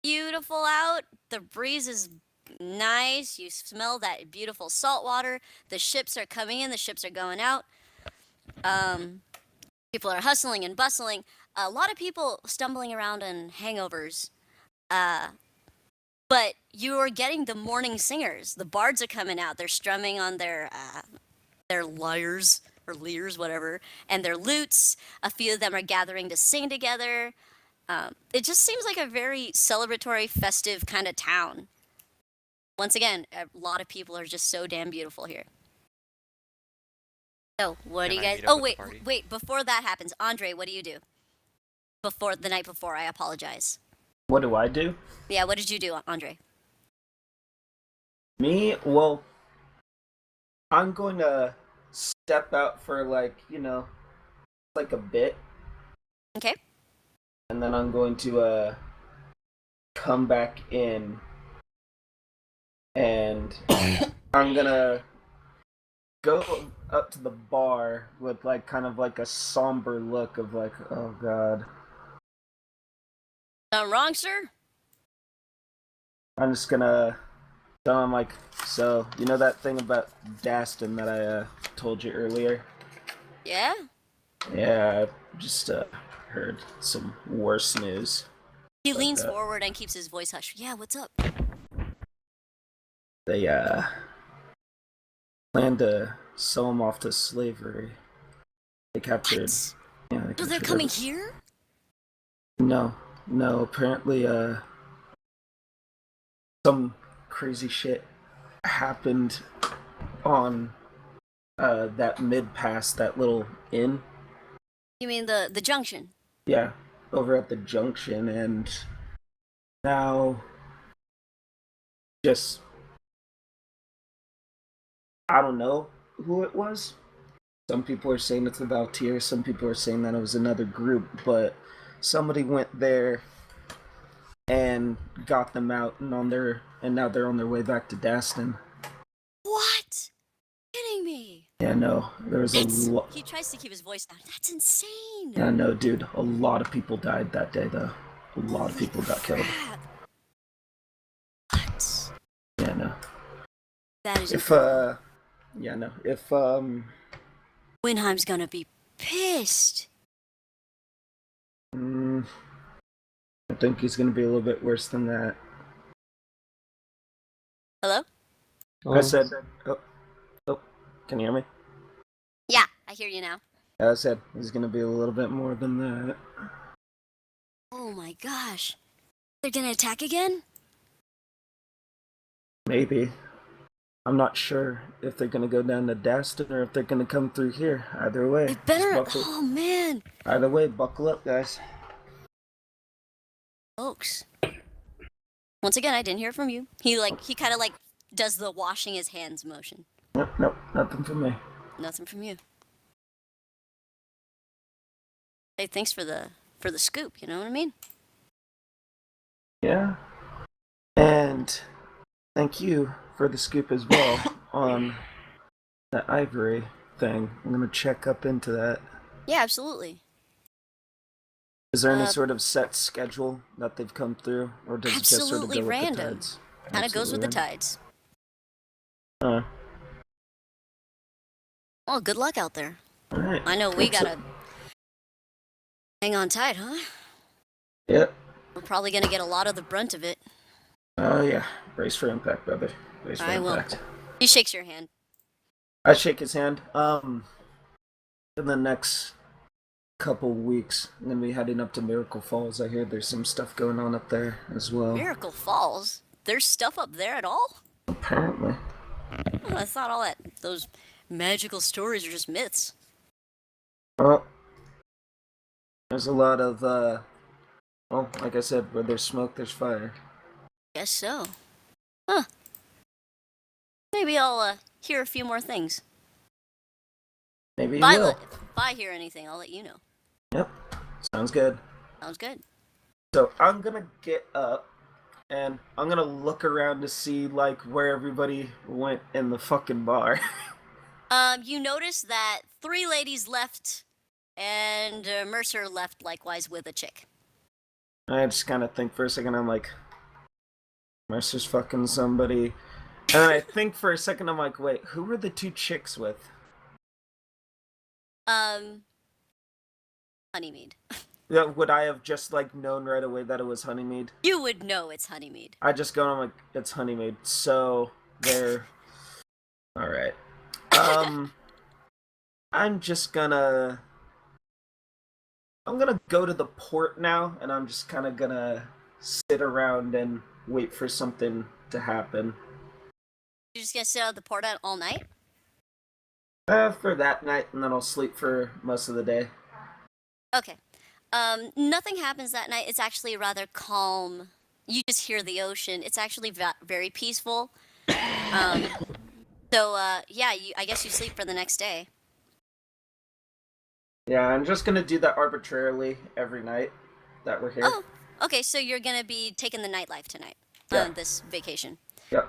beautiful out. The breeze is nice. You smell that beautiful salt water. The ships are coming in. The ships are going out. People are hustling and bustling. A lot of people stumbling around in hangovers. But you are getting the morning singers. The bards are coming out. They're strumming on their lyres or lyres, whatever, and their lutes. A few of them are gathering to sing together. It just seems like a very celebratory, festive kind of town. Once again, a lot of people are just so damn beautiful here. So, what do you Can I guys... meet up Oh, with the party? wait, before that happens, Andre, what do you do? Before the night before, I apologize. What do I do? Yeah, what did you do, Andre? Me? Well, I'm going to step out for like a bit, Okay. and then I'm going to come back in, and I'm gonna go up to the bar with like kind of like a somber look of like, oh god. Something wrong, sir? I'm just gonna tell him like, so you know that thing about Daston that I told you earlier? Yeah? Yeah, I just heard some worse news. He Like leans that. forward and keeps his voice hushed. Yeah, what's up? They plan to sell him off to slavery. They captured. What? Yeah, So they're captured coming every- here? No. Apparently, some crazy shit happened on that mid pass, that little inn. You mean the junction? Yeah, over at the junction, and now just I don't know who it was. Some people are saying it's the Valtyr, some people are saying that it was another group, but somebody went there and got them out, and now they're on their way back to Daston. What? Kidding me? Yeah, no, there was a lot. He tries to keep his voice down. That's insane. Yeah, no, dude, a lot of people died that day, though. A lot of people got killed. Crap. What? Yeah, no. That is. If yeah, no. If Winheim's gonna be pissed. I think he's gonna be a little bit worse than that. Hello? I said, oh, can you hear me? Yeah, I hear you now. I said he's gonna be a little bit more than that. Oh my gosh. They're gonna attack again? Maybe. I'm not sure if they're gonna go down to Daston or if they're gonna come through here. Either way. They better. buckle- Oh man. Either way, buckle up, guys. Folks. Once again, I didn't hear from you. He kind of does the washing his hands motion. Nope, nothing from me. Nothing from you. Hey, thanks for the scoop, you know what I mean? Yeah. And thank you for the scoop as well on that ivory thing. I'm gonna check up into that. Yeah, absolutely. Is there any sort of set schedule that they've come through, or does it just sort of absolutely go with random. the tides? Kind of goes with the Absolutely tides. random. Well, good luck out there. All right. I know we That's gotta hang on tight, huh? Yep. We're probably gonna get a lot of the brunt of it. Oh yeah. Brace for impact, brother. Brace for I will. impact. He shakes your hand. I shake his hand. In the next couple weeks, I'm gonna be heading up to Miracle Falls. I hear there's some stuff going on up there as well. Miracle Falls? There's stuff up there at all? Apparently. Oh, I thought all those magical stories are just myths. Well, there's a lot of, well, like I said, where there's smoke, there's fire. Guess so. Huh. Maybe I'll hear a few more things. Maybe you If will. if I hear anything, I'll let you know. Yep. Sounds good. Sounds good. So I'm gonna get up and I'm gonna look around to see like where everybody went in the fucking bar. You notice that 3 ladies left, and Mercer left likewise with a chick. I just kind of think for a second. I'm like, Mercer's fucking somebody, and then I think for a second. I'm like, wait, who were the 2 chicks with? Honeymead. Yeah, would I have just like known right away that it was Honeymead? You would know it's Honeymead. I just go and I'm like, it's Honeymead. So they're all right. I'm gonna go to the port now, and I'm just kind of gonna sit around and wait for something to happen. You're just gonna sit out at the port all night? For that night, and then I'll sleep for most of the day. Okay. Nothing happens that night. It's actually rather calm. You just hear the ocean. It's actually very peaceful. Yeah, I guess you sleep for the next day. Yeah, I'm just gonna do that arbitrarily every night that we're here. Oh, okay, so you're gonna be taking the nightlife tonight Yeah. on this vacation. Yep.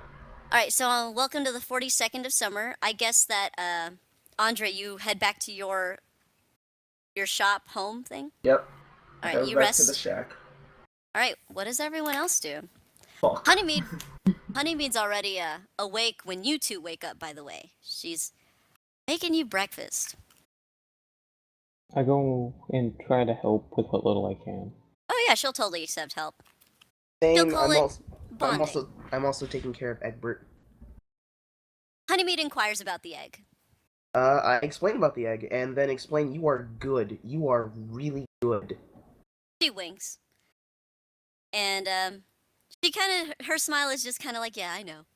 All right, so welcome to the 42nd of summer. I guess that, Andre, you head back to your shop home thing? Yep. All Go right, you back rest. to the shack. All right, what does everyone else do? Fuck. Honeymead's already awake when you 2 wake up, by the way. She's making you breakfast. I go and try to help with what little I can. Oh yeah, she'll totally accept help. Same. call it bonding. I'm also taking care of Egbert. Honeymead inquires about the egg. I explain about the egg, and then explain you are good. You are really good. She winks. And, she her smile is just kind of like, yeah, I know.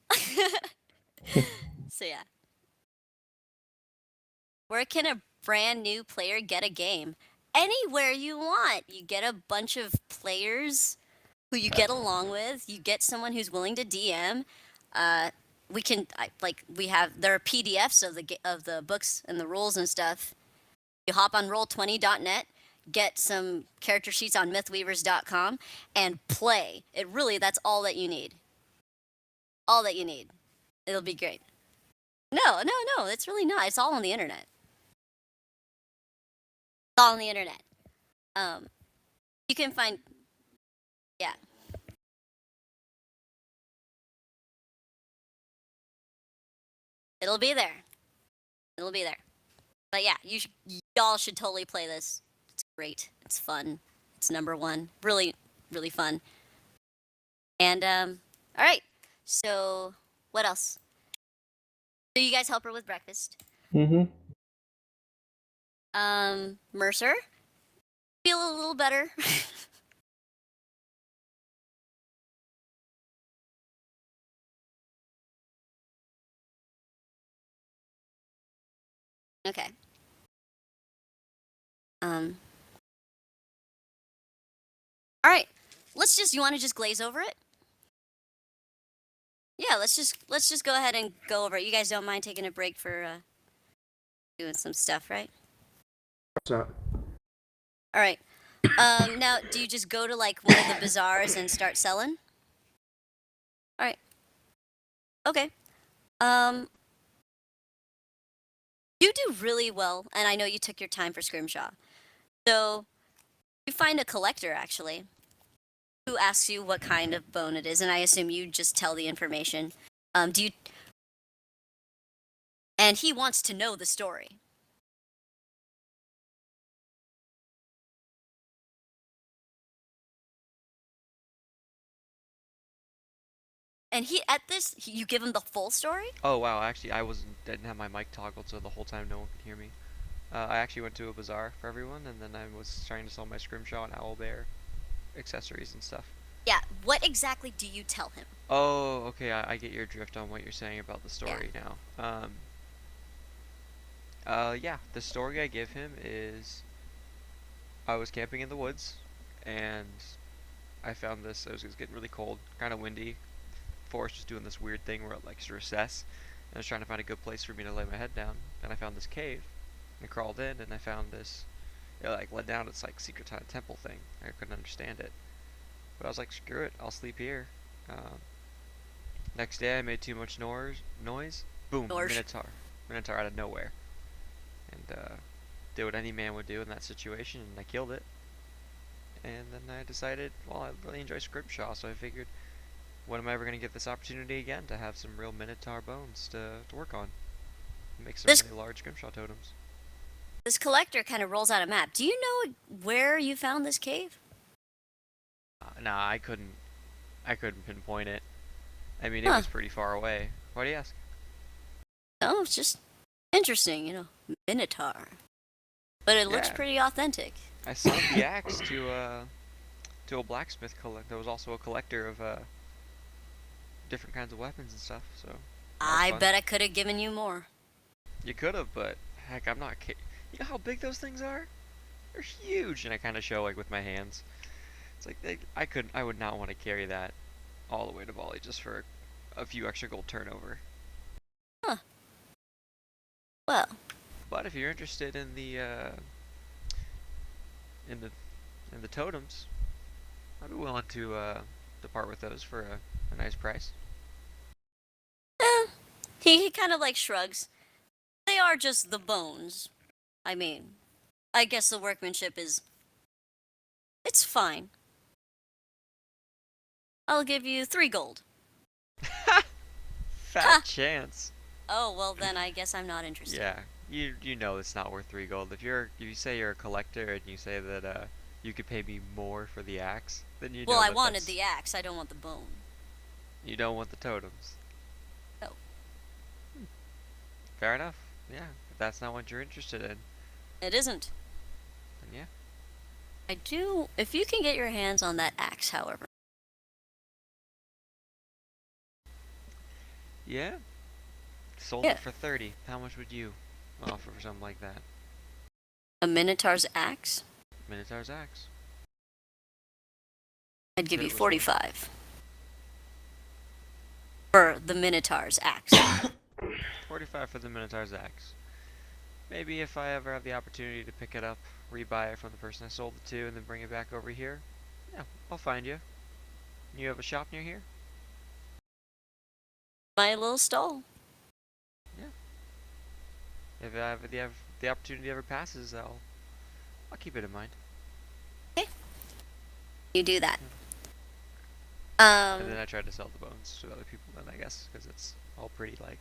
So yeah. Where can a brand new player get a game? Anywhere you want. You get a bunch of players who you get along with. You get someone who's willing to DM. There are PDFs of the books and the rules and stuff. You hop on roll20.net. get some character sheets on mythweavers.com and play. That's all that you need. All that you need. It'll be great. No, it's really not. It's all on the internet. It's all on the internet. You can find, yeah. It'll be there. It'll be there. But yeah, y'all should totally play this. It's great. It's fun. It's number one. Really, really fun. And all right. So what else? So you guys help her with breakfast. Mm-hmm. Mercer, feel a little better. Okay. All right. You want to just glaze over it? Yeah, let's just go ahead and go over it. You guys don't mind taking a break for doing some stuff, right? It's not. All right. Now, do you just go to like one of the bazaars and start selling? All right. Okay. You do really well, and I know you took your time for Scrimshaw. So, you find a collector, actually, who asks you what kind of bone it is, and I assume you just tell the information. And he wants to know the story. And you give him the full story? Oh wow, actually didn't have my mic toggled, so the whole time no one could hear me. I actually went to a bazaar for everyone, and then I was trying to sell my Scrimshaw and Owlbear accessories and stuff. Yeah, what exactly do you tell him? Oh, okay, I get your drift on what you're saying about the story now. Yeah, the story I give him is I was camping in the woods, and I found this. It was getting really cold, kind of windy. Forest was doing this weird thing where it likes to recess, and I was trying to find a good place for me to lay my head down. And I found this cave. I crawled in, and I found this. It like led down its like secret temple thing. I couldn't understand it, but I was like, screw it, I'll sleep here. Next day, I made too much noise. Boom, Minotaur out of nowhere, and did what any man would do in that situation, and I killed it. And then I decided, well, I really enjoy Scrimshaw, so I figured, when am I ever going to get this opportunity again to have some real Minotaur bones to work on? Make some really large Scrimshaw totems. This collector kind of rolls out a map. Do you know where you found this cave? Nah, I couldn't pinpoint it. I mean, it was pretty far away. Why do you ask? Oh, it's just interesting, Minotaur. But it looks pretty authentic. I sold the axe to a blacksmith collector. There was also a collector of different kinds of weapons and stuff. So I bet I could have given you more. You could have, but heck, I'm not. You know how big those things are? They're huge, and I kind of show like with my hands. It's like I would not want to carry that all the way to Bali just for a few extra gold turnover. Huh. Well. But if you're interested in the totems, I'd be willing to part with those for a nice price. He kind of like shrugs. They are just the bones. I mean, I guess the workmanship it's fine. I'll give you 3 gold. Fat chance. Oh, well then I guess I'm not interested. Yeah, you know it's not worth 3 gold. If you say you're a collector and you say that you could pay me more for the axe, then you know. Well, I wanted the axe. I don't want the bone. You don't want the totems. No. Fair enough. Yeah, if that's not what you're interested in. It isn't. Then yeah. I do. If you can get your hands on that axe, however. Yeah. Sold it for 30. How much would you offer for something like that? A Minotaur's axe? Minotaur's axe. I'd give you 45. For the Minotaur's axe. 45 for the Minotaur's axe. maybe if I ever have the opportunity to pick it up, rebuy it from the person I sold it to, and then bring it back over here, yeah, I'll find you. You have a shop near here? My little stall. If the opportunity ever passes, I'll keep it in mind. You do that. And then I tried to sell the bones to other people then, I guess, because it's all pretty like.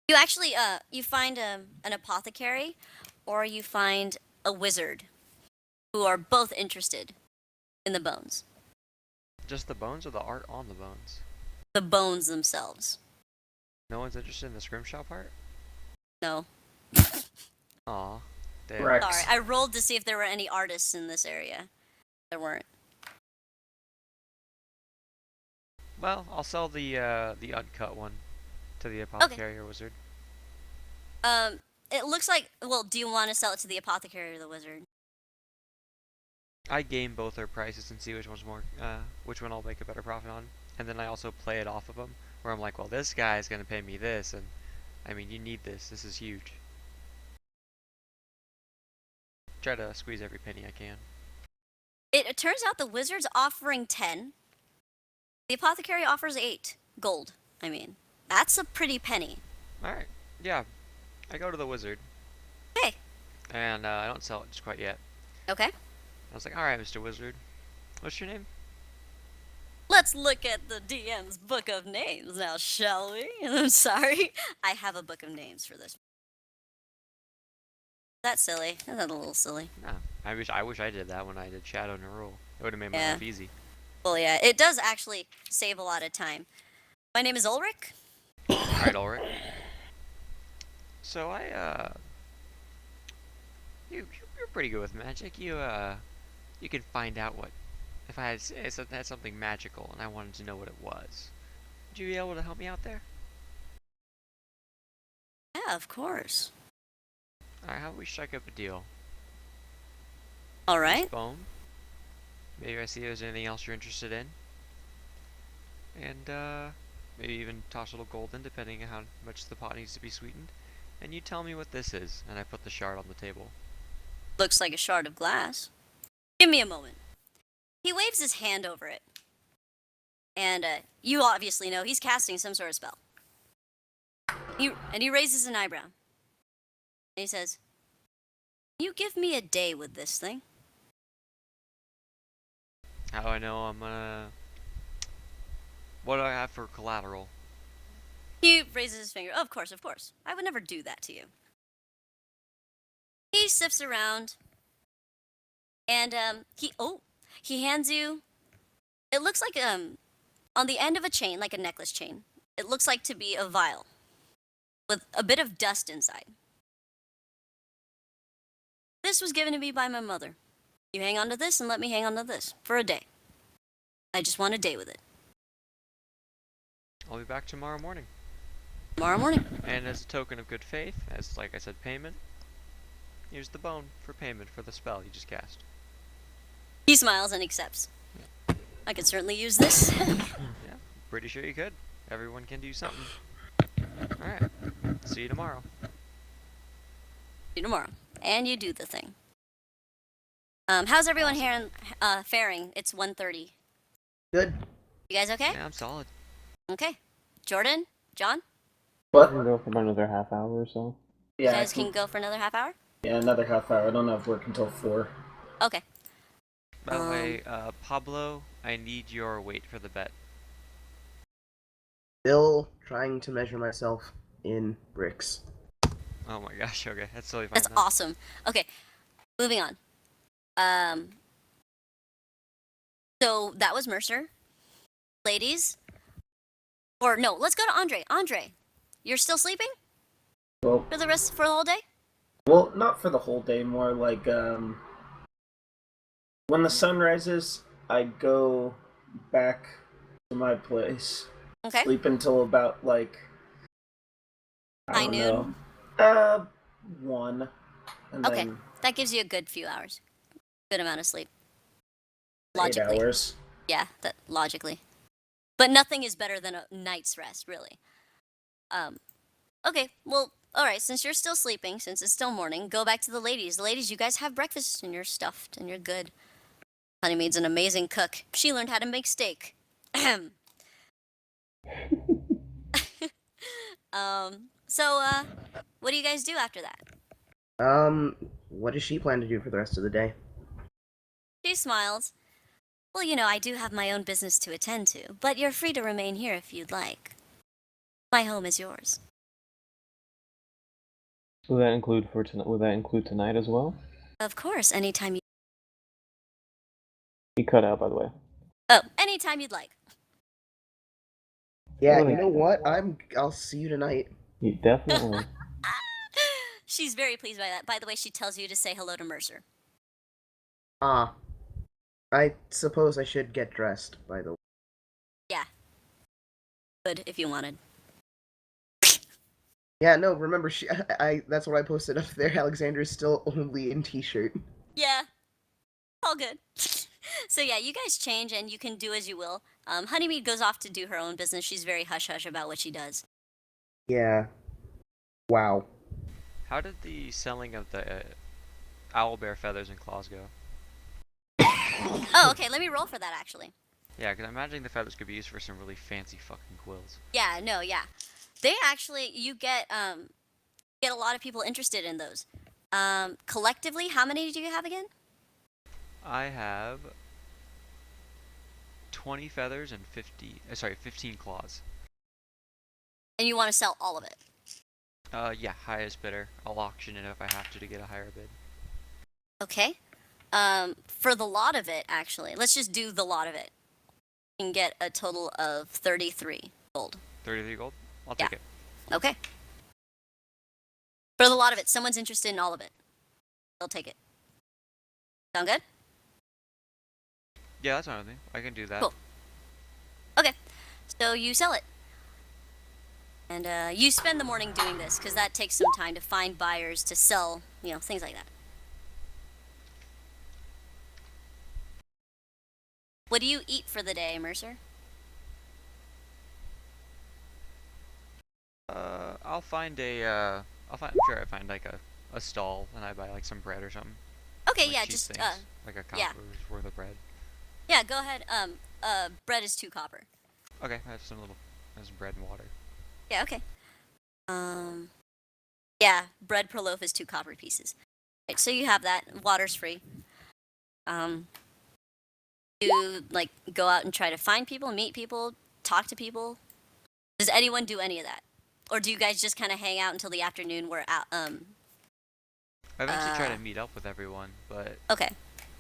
You actually you find an apothecary, or you find a wizard, who are both interested in the bones. Just the bones or the art on the bones? The bones themselves. No one's interested in the scrimshaw part? No. Aw. Damn. Rex. Sorry, I rolled to see if there were any artists in this area. There weren't. Well, I'll sell the uncut one to the apothecary or wizard. It looks like. Well, do you want to sell it to the apothecary or the wizard? I game both their prices and see which one's more, which one I'll make a better profit on, and then I also play it off of them, where I'm like, well, this guy's gonna pay me this, and I mean, you need this. This is huge. Try to squeeze every penny I can. It turns out the wizard's offering 10. The apothecary offers 8 gold. I mean, that's a pretty penny. All right. Yeah. I go to the wizard. Okay. And I don't sell it just quite yet. Okay. I was like, all right, Mr. Wizard, what's your name? Let's look at the DM's book of names now, shall we? I'm sorry. I have a book of names for this. That's silly. That's a little silly. Nah. I wish I did that when I did Shadow and Rule. It would have made my Yeah. life easy. Well, yeah, it does actually save a lot of time. My name is Ulrich. All right, Ulrich. So you're pretty good with magic. You can find out what if I had something magical and I wanted to know what it was. Would you be able to help me out there? Yeah, of course. All right, how about we strike up a deal? All right. Bone. Maybe I see if there's anything else you're interested in. And maybe even toss a little gold in, depending on how much the pot needs to be sweetened. And you tell me what this is, and I put the shard on the table. Looks like a shard of glass. Give me a moment. He waves his hand over it. And you obviously know he's casting some sort of spell. He raises an eyebrow. And he says, "Can you give me a day with this thing?" How do I know I'm gonna... What do I have for collateral? He raises his finger. Of course, of course. I would never do that to you. He sifts around. And he hands you, it looks like on the end of a chain, like a necklace chain. It looks like to be a vial with a bit of dust inside. This was given to me by my mother. You hang on to this and let me hang on to this for a day. I just want a day with it. I'll be back tomorrow morning. Tomorrow morning. And as a token of good faith, as like I said, payment, here's the bone for payment for the spell you just cast. He smiles and accepts. I could certainly use this. Yeah, pretty sure you could. Everyone can do something. Alright, see you tomorrow. See you tomorrow. And you do the thing. How's everyone faring? It's 1:30. Good. You guys okay? Yeah, I'm solid. Okay. Jordan? John? I What? can go for about another half hour or so. You Yeah, guys can go for another half hour? yeah, another half hour. I don't have work until 4. Okay. By the way, Pablo, I need your weight for the bet. Still trying to measure myself in bricks. Oh my gosh, okay, that's totally fine. That's then. awesome. Okay, moving on. So that was Mercer. Ladies. Or no, let's go to Andre. Andre, you're still sleeping Well, for the whole day? well, not for the whole day. More like when the sun rises, I go back to my place. Okay. Sleep until about like I High don't noon? know, 1. And Okay. then That gives you a good few hours. Good amount of sleep. 8 Logically. hours. Yeah, that logically. But nothing is better than a night's rest, really. Okay, well, alright, since you're still sleeping, since it's still morning, go back to the ladies. The ladies, you guys have breakfast and you're stuffed and you're good. Honeymead's an amazing cook. She learned how to make steak. Ahem. So, what do you guys do after that? What does she plan to do for the rest of the day? She smiles. Well, you know, I do have my own business to attend to, but you're free to remain here if you'd like. My home is yours. Will that include Will that include tonight as well? Of course, anytime you... He cut out, by the way. Oh, anytime you'd like. Yeah, Really? you know what? I'll see you tonight. You definitely. She's very pleased by that. By the way, she tells you to say hello to Mercer. Ah. I suppose I should get dressed, by the way. Yeah. Good, if you wanted. Yeah, no, remember, that's what I posted up there. Alexandria's still only in t-shirt. Yeah. All good. So yeah, you guys change and you can do as you will. Honeymead goes off to do her own business. She's very hush-hush about what she does. Yeah. Wow. How did the selling of the owlbear feathers and claws go? Oh, okay, let me roll for that, actually. Yeah, because I'm imagining the feathers could be used for some really fancy fucking quills. Yeah, no, yeah. They actually, you get a lot of people interested in those. Collectively, how many do you have again? I have 20 feathers and 15 claws. And you want to sell all of it? Yeah, highest bidder. I'll auction it if I have to get a higher bid. Okay. For the lot of it, actually, let's just do the lot of it. You can get a total of 33 gold. 33 gold? I'll take it. Okay. For the lot of it, someone's interested in all of it. They'll take it. Sound good? Yeah, that's fine with me. I can do that. Cool. Okay. So you sell it. And you spend the morning doing this, because that takes some time to find buyers, to sell, you know, things like that. What do you eat for the day, Mercer? I'll find I'm sure I find like a stall and I buy like some bread or something. Okay, Like yeah, cheap just, things, like a yeah. copper's worth of bread. Yeah, go ahead. Bread is 2 copper. Okay, I have some bread and water. Yeah, okay. Yeah, bread per loaf is 2 copper pieces. Right, so you have that. Water's free. You, like, go out and try to find people, meet people, talk to people. Does anyone do any of that? Or do you guys just kind of hang out until the afternoon where, I eventually try to meet up with everyone, but... Okay.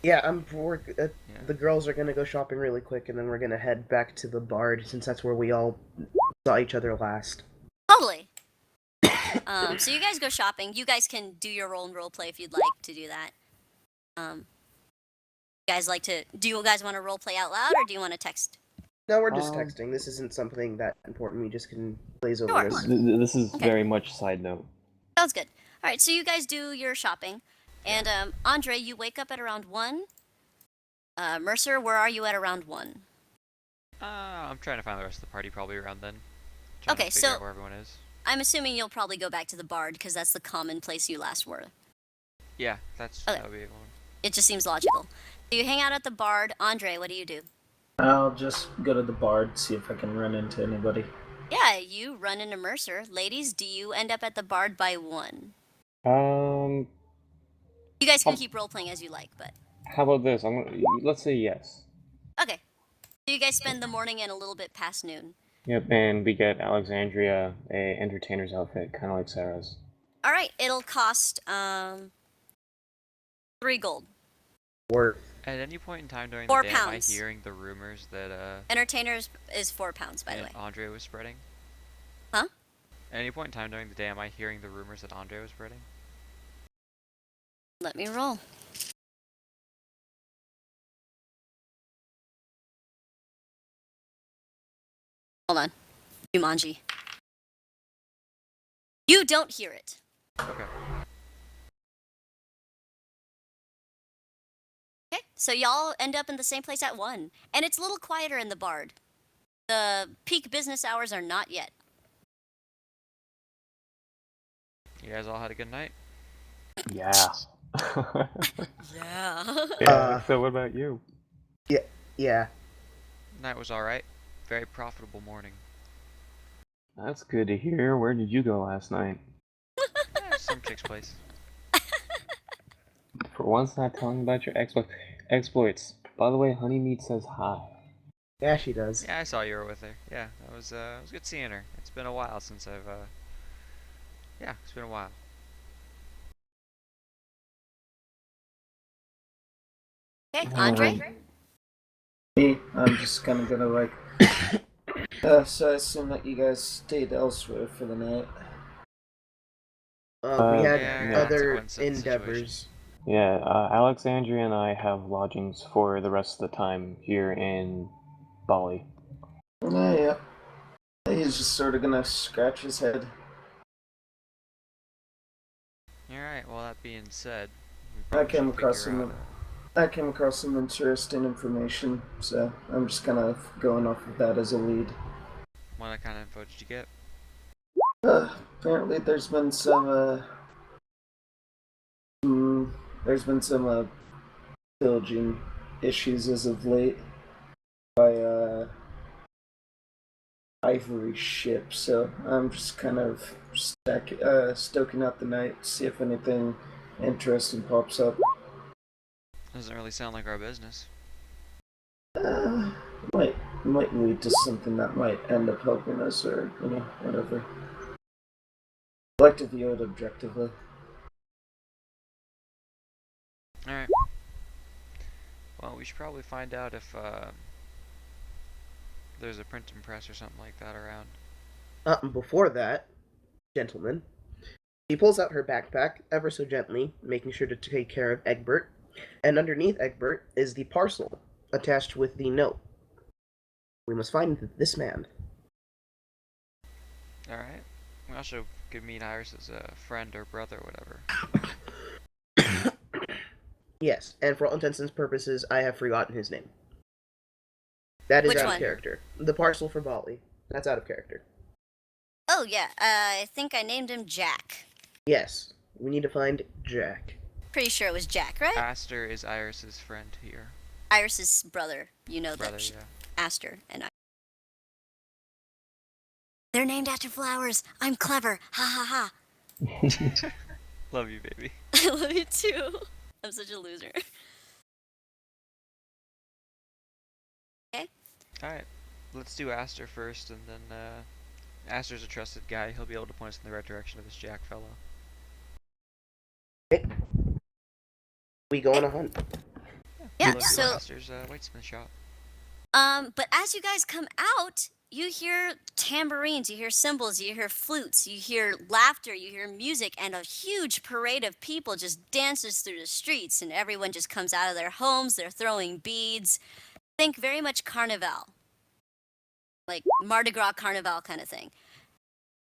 Yeah, Yeah. the girls are gonna go shopping really quick, and then we're gonna head back to the Bard, since that's where we all saw each other last. Totally. So you guys go shopping. You guys can do your role play if you'd like to do that. Do you guys want to role play out loud, or do you want to text? No, we're just texting. This isn't something that important. We just can glaze over Sure. this. This is Okay. very much side note. Sounds good. All right, so you guys do your shopping, and Andre, you wake up at around 1. Mercer, where are you at around 1? I'm trying to find the rest of the party probably around then. Trying Okay, to figure so out where everyone is. I'm assuming you'll probably go back to the Bard because that's the common place you last were. Yeah, Okay. that would be one. It just seems logical. So you hang out at the Bard. Andre, what do you do? I'll just go to the Bard, see if I can run into anybody. Yeah, you run into Mercer. Ladies, do you end up at the Bard by 1? Um, You guys can keep role playing as you like, but how about this? Let's say yes. okay. So you guys spend the morning and a little bit past noon. Yep, and we get Alexandria a entertainer's outfit, kind of like Sera's. All right, it'll cost 3 gold. Worth. At any point in time during 4 the day, am I pounds. hearing the rumors that Entertainers is 4 pounds, by the way. Andre was spreading? Huh? At any point in time during the day, am I hearing the rumors that Andre was spreading? Let me roll. Hold on. Jumanji. You don't hear it. Okay. Okay, so y'all end up in the same place at 1. And it's a little quieter in the Bard. The peak business hours are not yet. You guys all had a good night? Yeah. Yeah. Yeah. So what about you? Yeah. Night was alright. Very profitable morning. That's good to hear. Where did you go last night? Some chick's place. For once, not telling about your exploits. By the way, Honeymeat says hi. Yeah, she does. Yeah, I saw you were with her. Yeah, it was good seeing her. It's been a while since yeah, it's been a while. Okay, Andre? Me, I'm just kind of gonna like. So I assume that you guys stayed elsewhere for the night. We had Yeah, other consequence of the endeavors. Yeah, Alexandria and I have lodgings for the rest of the time here in Bali. Yeah. He's just sort of gonna scratch his head. Alright, well, that being said, we I probably came should across figure some. out, I came across some interesting information, so I'm just kind of going off of that as a lead. what kind of info did you get? Apparently, there's been some pillaging issues as of late by ivory ship. So I'm just kind of stoking out the night, see if anything interesting pops up. Doesn't really sound like our business. Uh, might lead to something that might end up helping us, or whatever. I like to view it objectively. Alright. Well, we should probably find out if there's a printing press or something like that around. Before that, gentlemen, she pulls out her backpack ever so gently, making sure to take care of Egbert, and underneath Egbert is the parcel attached with the note. We must find this man. Alright. We also could meet Iris as a friend or brother or whatever. Yes, and for all intents and purposes, I have forgotten his name. That is Which out one? of character. The parcel for Bali. That's out of character. Oh, yeah. I think I named him Jack. Yes, we need to find Jack. Pretty sure it was Jack, right? Aster is Iris's friend here. Iris's brother. You know Brother, that. yeah. Aster and I. They're named after flowers. I'm clever. Ha ha ha. Love you, baby. I love you too. I'm such a loser. Alright. Let's do Aster first, and then, Aster's a trusted guy. He'll be able to point us in the right direction of this Jack fellow. Okay. We go on a hunt. Yeah, Look so for Aster's whitesmith shop. but as you guys come out, you hear tambourines, you hear cymbals, you hear flutes, you hear laughter, you hear music, and a huge parade of people just dances through the streets, and everyone just comes out of their homes. They're throwing beads. Think very much carnival, like Mardi Gras carnival kind of thing.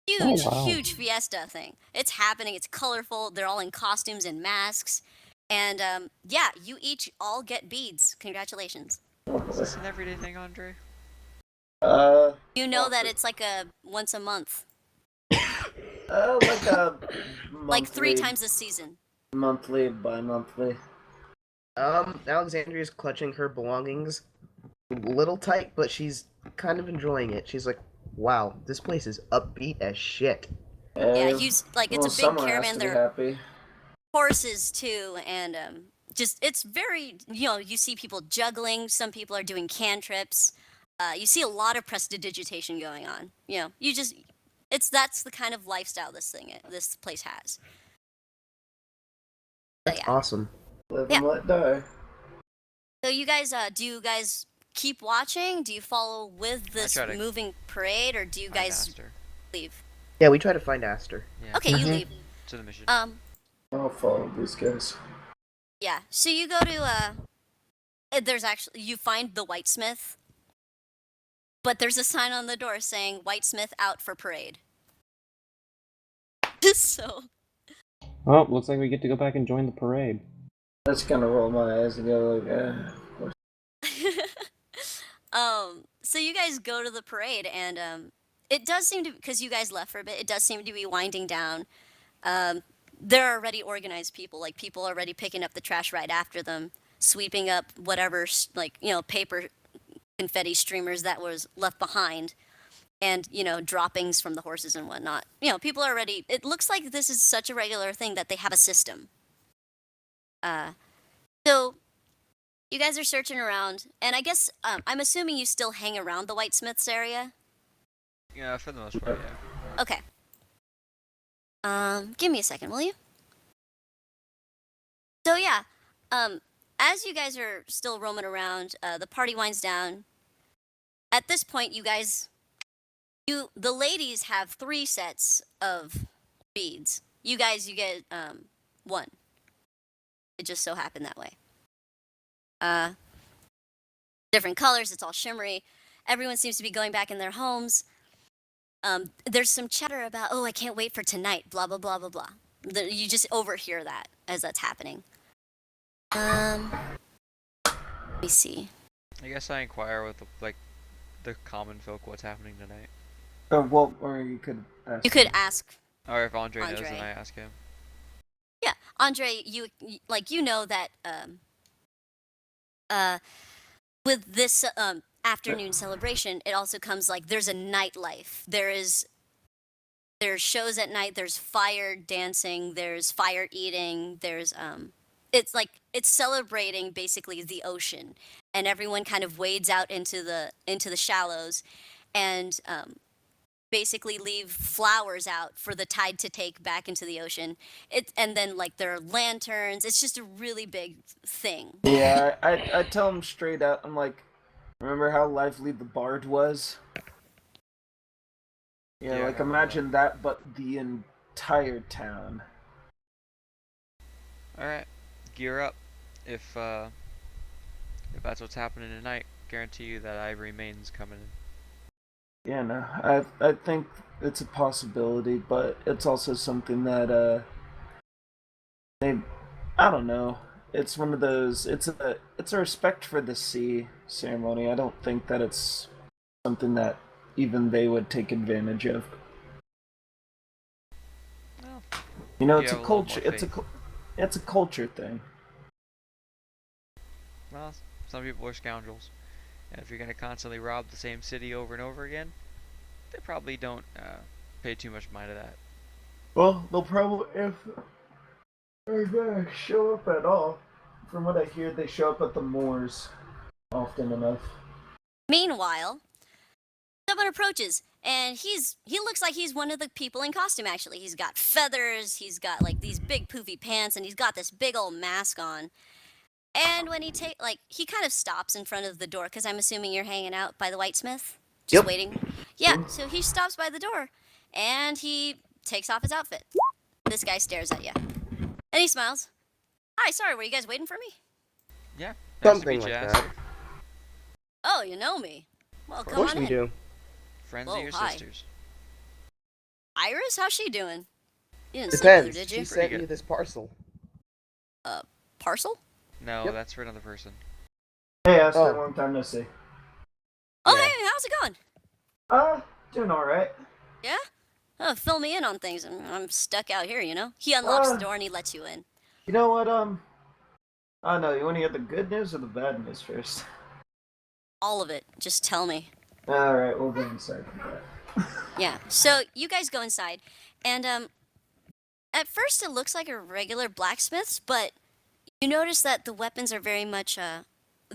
Huge, wow. huge fiesta thing. It's happening. It's colorful. They're all in costumes and masks, and yeah, you each all get beads. Congratulations. Is this an everyday thing, Andre? You know that it's like a once a month, Like a like 3 monthly, times a season. monthly, bi-monthly. Alexandria's clutching her belongings a little tight, but she's kind of enjoying it. She's like, wow, this place is upbeat as shit. Yeah, like it's a big someone caravan. has to be There happy. horses too, and just it's very you see people juggling. Some people are doing cantrips. You see a lot of prestidigitation going on. That's the kind of lifestyle this place has. That's yeah. awesome. Live Yeah. and let die. So you guys, do you guys keep watching? Do you follow with this try to moving parade, or do you Find guys Aster. leave? Yeah, we try to find Aster. Yeah. Okay, you Mhm. leave. To the mission. I'll follow these guys. Yeah. So you go to there's actually you find the whitesmith, but there's a sign on the door saying "Whitesmith out for parade." So Well, looks like we get to go back and join the parade. I just kind of roll my eyes and go like, of course. so you guys go to the parade, and it does seem to, because you guys left for a bit, it does seem to be winding down. There are already organized people, like people already picking up the trash right after them, sweeping up whatever, paper confetti streamers that was left behind, and, droppings from the horses and whatnot. People are already, it looks like this is such a regular thing that they have a system. So you guys are searching around, and I guess, I'm assuming you still hang around the Whitesmiths area? Yeah, for the most part, yeah. Okay. Give me a second, will you? So yeah, as you guys are still roaming around, the party winds down. At this point, the ladies have 3 sets of beads. You get, 1. It just so happened that way. Different colors, it's all shimmery. Everyone seems to be going back in their homes. There's some chatter about, oh, I can't wait for tonight, blah, blah, blah, blah, blah. You just overhear that as that's happening. Let me see. I guess I inquire with the common folk what's happening tonight. Or you could ask. You could ask. Or if Andre knows, Andre. then I ask him. Yeah, Andre, you know that with this afternoon celebration, it also comes like there's a nightlife. There's shows at night. There's fire dancing. There's fire eating. There's it's celebrating basically the ocean, and everyone kind of wades out into the shallows, and basically leave flowers out for the tide to take back into the ocean. And then like there are lanterns. It's just a really big thing. Yeah, I tell him straight out. I'm like, remember how lively the Bard was? Yeah, like imagine that, but the entire town. All right, gear up. If that's what's happening tonight, guarantee you that Ivory Maiden's coming in. Yeah, no, I think it's a possibility, but it's also something that I don't know. It's one of those. It's a respect for the sea ceremony. I don't think that it's something that even they would take advantage of. Well, it's a culture. It's a culture thing. Well, some people are scoundrels, and if you're gonna constantly rob the same city over and over again, they probably don't pay too much mind to that. Well, they'll probably, if they're gonna show up at all, from what I hear, they show up at the moors often enough. Meanwhile, someone approaches, and he looks like he's one of the people in costume. Actually, he's got feathers. He's got like these big poofy pants, and he's got this big old mask on. And when he he kind of stops in front of the door, because I'm assuming you're hanging out by the Whitesmith, just waiting. Yeah, so he stops by the door, and he takes off his outfit. This guy stares at you, and he smiles. Hi, sorry, were you guys waiting for me? Yeah, Something like that. Oh, you know me. Well, Of come course on we in. do. Friends Whoa, of your hi. sisters. Iris, how's she doing? You didn't sleep with her, Depends. did She you? sent good. you this parcel. Parcel? No, Yep. that's for another person. Hey, Esther, Oh. long time no see. Oh, Yeah. hey, how's it going? Doing alright. Yeah? Oh, fill me in on things. I'm stuck out here, you know? He unlocks the door and he lets you in. You know what, I don't know, you want to hear the good news or the bad news first? All of it. Just tell me. Alright, we'll go inside for that. Yeah. So you guys go inside, and at first it looks like a regular blacksmith's, but you notice that the weapons are very much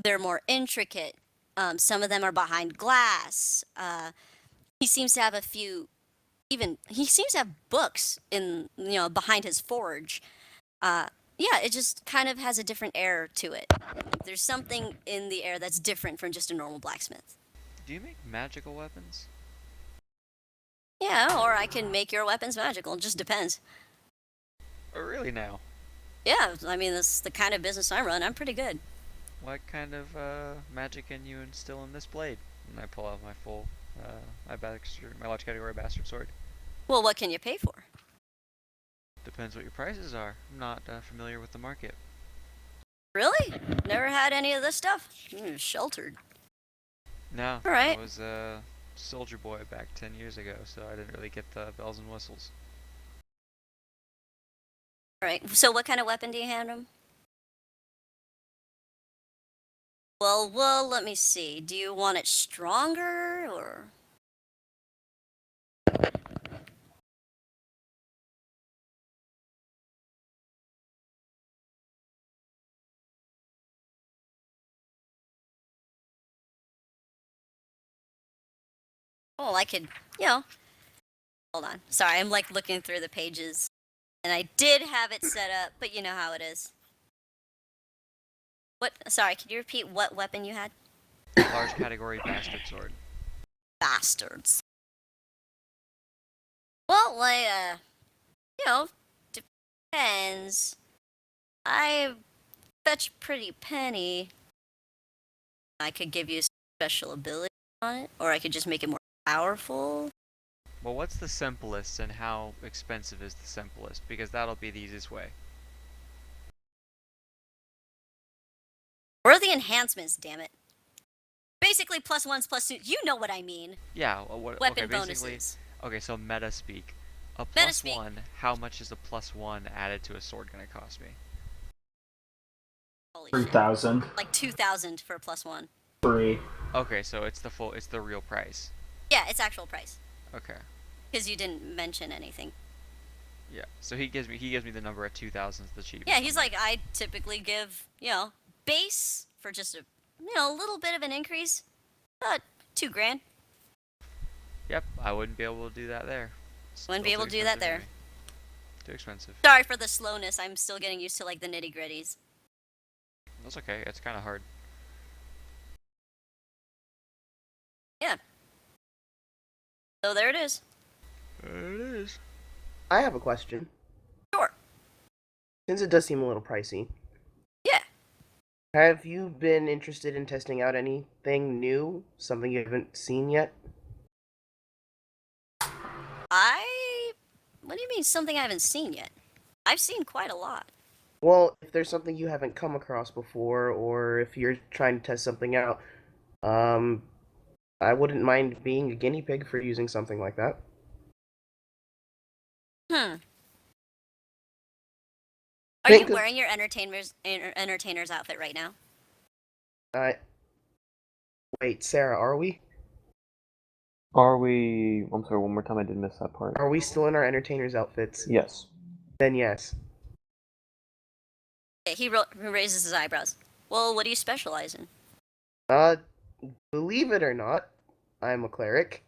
they're more intricate. Some of them are behind glass. He seems to have a few. Even he seems to have books in behind his forge. Yeah, it just kind of has a different air to it. There's something in the air that's different from just a normal blacksmith. Do you make magical weapons? Yeah, or I can make your weapons magical. It just depends. Oh, really now? Yeah, I mean, that's the kind of business I run. I'm pretty good. What kind of magic can you instill in this blade? And I pull out my full, my large category bastard sword. Well, what can you pay for? Depends what your prices are. I'm not familiar with the market. Really? Never had any of this stuff? Sheltered. No, All right. I was a soldier boy back 10 years ago, so I didn't really get the bells and whistles. Alright, so what kind of weapon do you hand him? Well, let me see. Do you want it stronger, or...? Oh, I could, hold on. Sorry, I'm like looking through the pages. And I did have it set up, but you know how it is. Sorry, could you repeat what weapon you had? Large category bastard sword. Bastards. Well, depends. I fetch pretty penny. I could give you a special ability on it, or I could just make it more powerful. Well, what's the simplest and how expensive is the simplest? Because that'll be the easiest way. Or the enhancements, damn it. Basically, +1s, +2s. You know what I mean. Yeah, Weapon okay, basically, bonuses. okay, so meta speak. A Meta plus speak. one, how much is a +1 added to a sword gonna cost me? Holy shit. 3,000. Like 2,000 for a +1. 3. Okay, so it's the real price. Yeah, it's actual price. Okay. Because you didn't mention anything. Yeah. So he gives me the number at 2,000 is the cheapest. Yeah, he's like, I typically give, base for just a little bit of an increase. $2,000. Yep, I wouldn't be able to do that there. Wouldn't be Still able too to do that expensive there. for me. Too expensive. Sorry for the slowness. I'm still getting used to like the nitty gritties. That's okay. It's kind of hard. Yeah. So there it is. There it is. I have a question. Sure. Since it does seem a little pricey. Yeah. Have you been interested in testing out anything new? Something you haven't seen yet? What do you mean something I haven't seen yet? I've seen quite a lot. Well, if there's something you haven't come across before, or if you're trying to test something out, I wouldn't mind being a guinea pig for using something like that. Are you wearing your entertainer's outfit right now? Wait, Sarah, are we? Are we... I'm sorry, one more time, I did miss that part. Are we still in our entertainer's outfits? Yes. Then yes. Okay, he raises his eyebrows. Well, what do you specialize in? Believe it or not, I'm a cleric.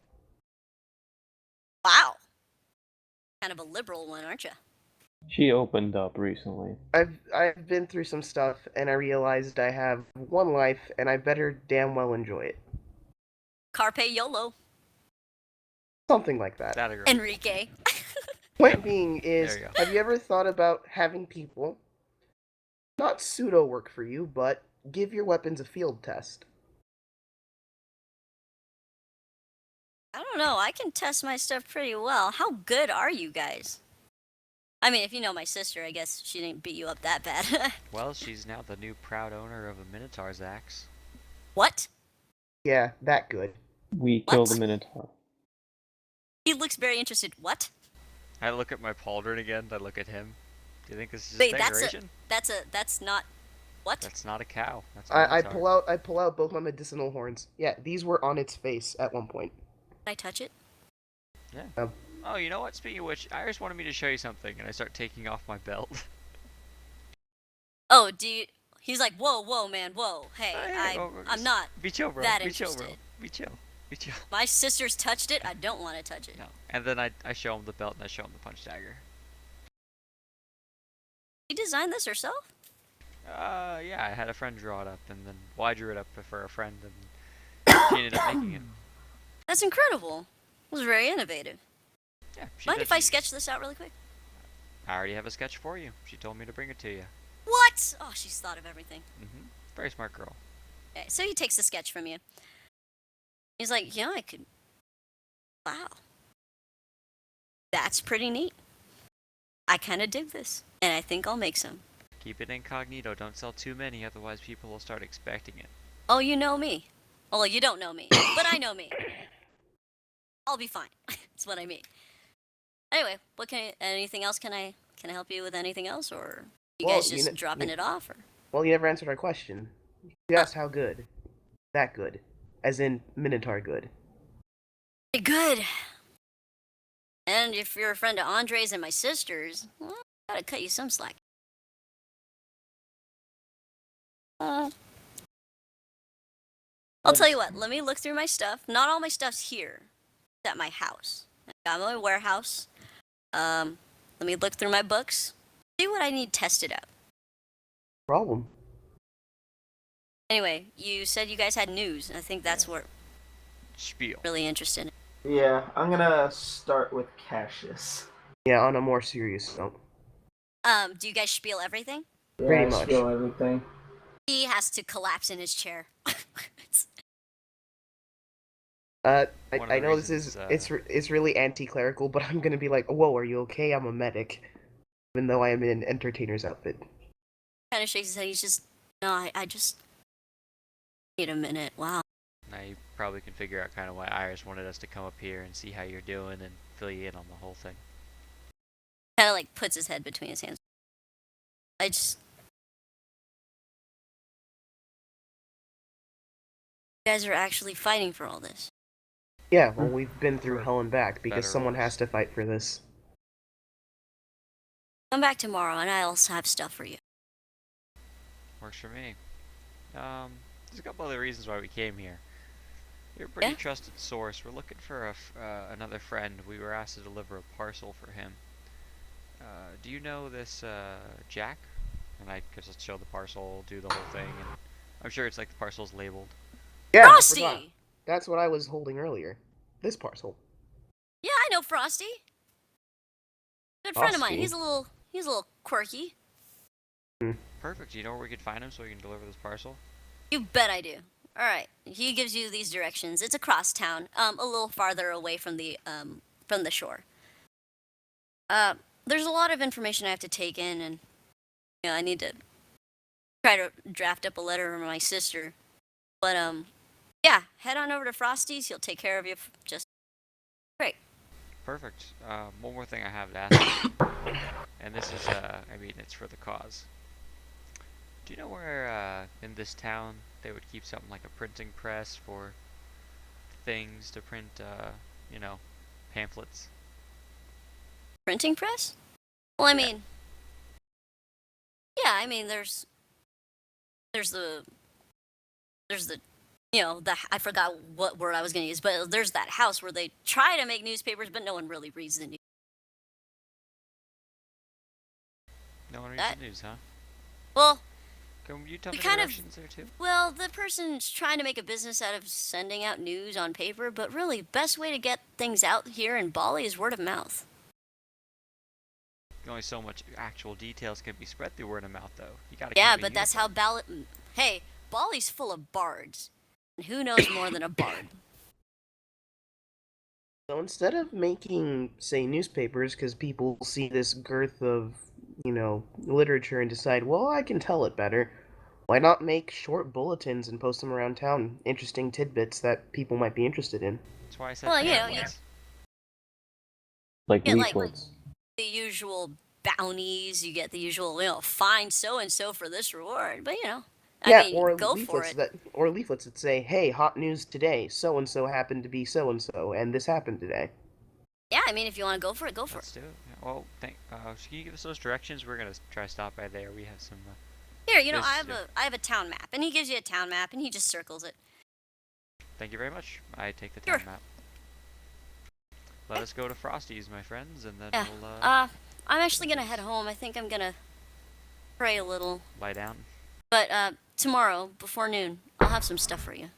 Wow. Kind of a liberal one, aren't you? She opened up recently. I've been through some stuff, and I realized I have one life, and I better damn well enjoy it. Carpe YOLO. Something like that. That agree. Enrique. Point being is, There you go. have you ever thought about having people not pseudo work for you, but give your weapons a field test? I don't know. I can test my stuff pretty well. How good are you guys? I mean, if you know my sister, I guess she didn't beat you up that bad. Well, she's now the new proud owner of a Minotaur's axe. What? Yeah, that good. We killed the Minotaur. He looks very interested. What? I look at my pauldron again. I look at him. Do you think this is Wait, a decoration? that's not... What? That's not a cow. That's a I Minotaur. pull out both my medicinal horns. Yeah, these were on its face at one point. Can I touch it? Yeah. Oh, you know what? Speaking of which, Iris wanted me to show you something, and I start taking off my belt. Oh, He's like, whoa, man, whoa. Hey, I'm just not be chill, bro. that Be chill, interested. bro. Be chill. Be chill. My sister's touched it. I don't want to touch it. No. And then I show him the belt, and I show him the punch dagger. You designed this yourself? Yeah, I had a friend draw it up, and then I drew it up for a friend, and she ended up making it. That's incredible. It was very innovative. Yeah. Mind if I sketch this out really quick? I already have a sketch for you. She told me to bring it to you. What? Oh, she's thought of everything. Very smart girl. Okay, so he takes the sketch from you. He's like, yeah, I could... Wow. That's pretty neat. I kind of dig this, and I think I'll make some. Keep it incognito. Don't sell too many, otherwise people will start expecting it. Oh, you know me. Well, you don't know me, but I know me. I'll be fine. That's what I mean. Anyway, anything else can I Can I help you with anything else, or you Well, guys just dropping it off? Or? Well, you never answered our question. You asked how good. That good. As in Minotaur good. Pretty good. And if you're a friend of Andre's and my sister's, well, I gotta cut you some slack. I'll tell you what, let me look through my stuff. Not all my stuff's here. It's at my house. I got my warehouse. Let me look through my books. See what I need tested out. Problem. Anyway, you said you guys had news. I think that's what Spiel. really interested. Yeah, I'm gonna start with Cassius. Yeah, on a more serious note. Do you guys spiel everything? Yeah, Pretty I much. spill everything. He has to collapse in his chair. I One of the know this reasons, is it's really anti-clerical, but I'm gonna be like, whoa, are you okay? I'm a medic, even though I am in an entertainer's outfit. Kind of shakes his head. He's just, no, I just need a minute. Wow. Now you probably can figure out kind of why Iris wanted us to come up here and see how you're doing and fill you in on the whole thing. Kind of like puts his head between his hands. I just. You guys are actually fighting for all this. Yeah, well, we've been through For hell and back because better or someone worse. has to fight for this. Come back tomorrow and I'll have stuff for you. Works for me. There's a couple other reasons why we came here. You're a pretty Yeah? trusted source. We're looking for another friend. We were asked to deliver a parcel for him. Do you know this Jack? And I could just show the parcel, do the whole thing, and I'm sure it's like the parcel's labeled. Yeah, I forgot. Frosty! That's what I was holding earlier. This parcel. Yeah, I know Frosty. Good friend of mine. Frosty? He's a little quirky. Perfect. Do you know where we could find him so we can deliver this parcel? You bet I do. All right. He gives you these directions. It's across town, a little farther away from the shore. There's a lot of information I have to take in, and I need to try to draft up a letter for my sister. But yeah, head on over to Frosty's. He'll take care of you. Just great. Perfect. One more thing I have to ask you, and this is, I mean, it's for the cause. Do you know where, in this town, they would keep something like a printing press for things to print, pamphlets? Printing press? Well, I mean, yeah, I mean, there's the I forgot what word I was gonna use, but there's that house where they try to make newspapers, but no one really reads the news. No one reads That- the news, huh? Well, Can you tell we me kind of- directions there too? well, the person's trying to make a business out of sending out news on paper, but really, best way to get things out here in Bali is word of mouth. Only so much actual details can be spread through word of mouth, though. You gotta Yeah, keep it but that's how Hey, Bali's full of bards, and who knows more than a bard? So instead of making, say, newspapers, because people see this girth of, literature and decide, well, I can tell it better, why not make short bulletins and post them around town? Interesting tidbits that people might be interested in. That's why I said Well, pamphlets. Like Yeah, like- leaflets. The usual bounties, you get the usual, find so and so for this reward, but I mean, or go for leaflets it. or leaflets that say, "Hey, hot news today. So and so happened to be so and so, and this happened today." Yeah, I mean, if you want to go for it, go for Let's it. do it. Yeah, well, so can you give us those directions? We're gonna try to stop by there. We have some. Here, Yes, I have a town map, and he gives you a town map, and he just circles it. Thank you very much. I take the Sure. time map. Let us go to Frosty's, my friends, and then Yeah. we'll I'm actually gonna head home. I think I'm gonna pray a little, lie down. but tomorrow before noon, I'll have some stuff for you.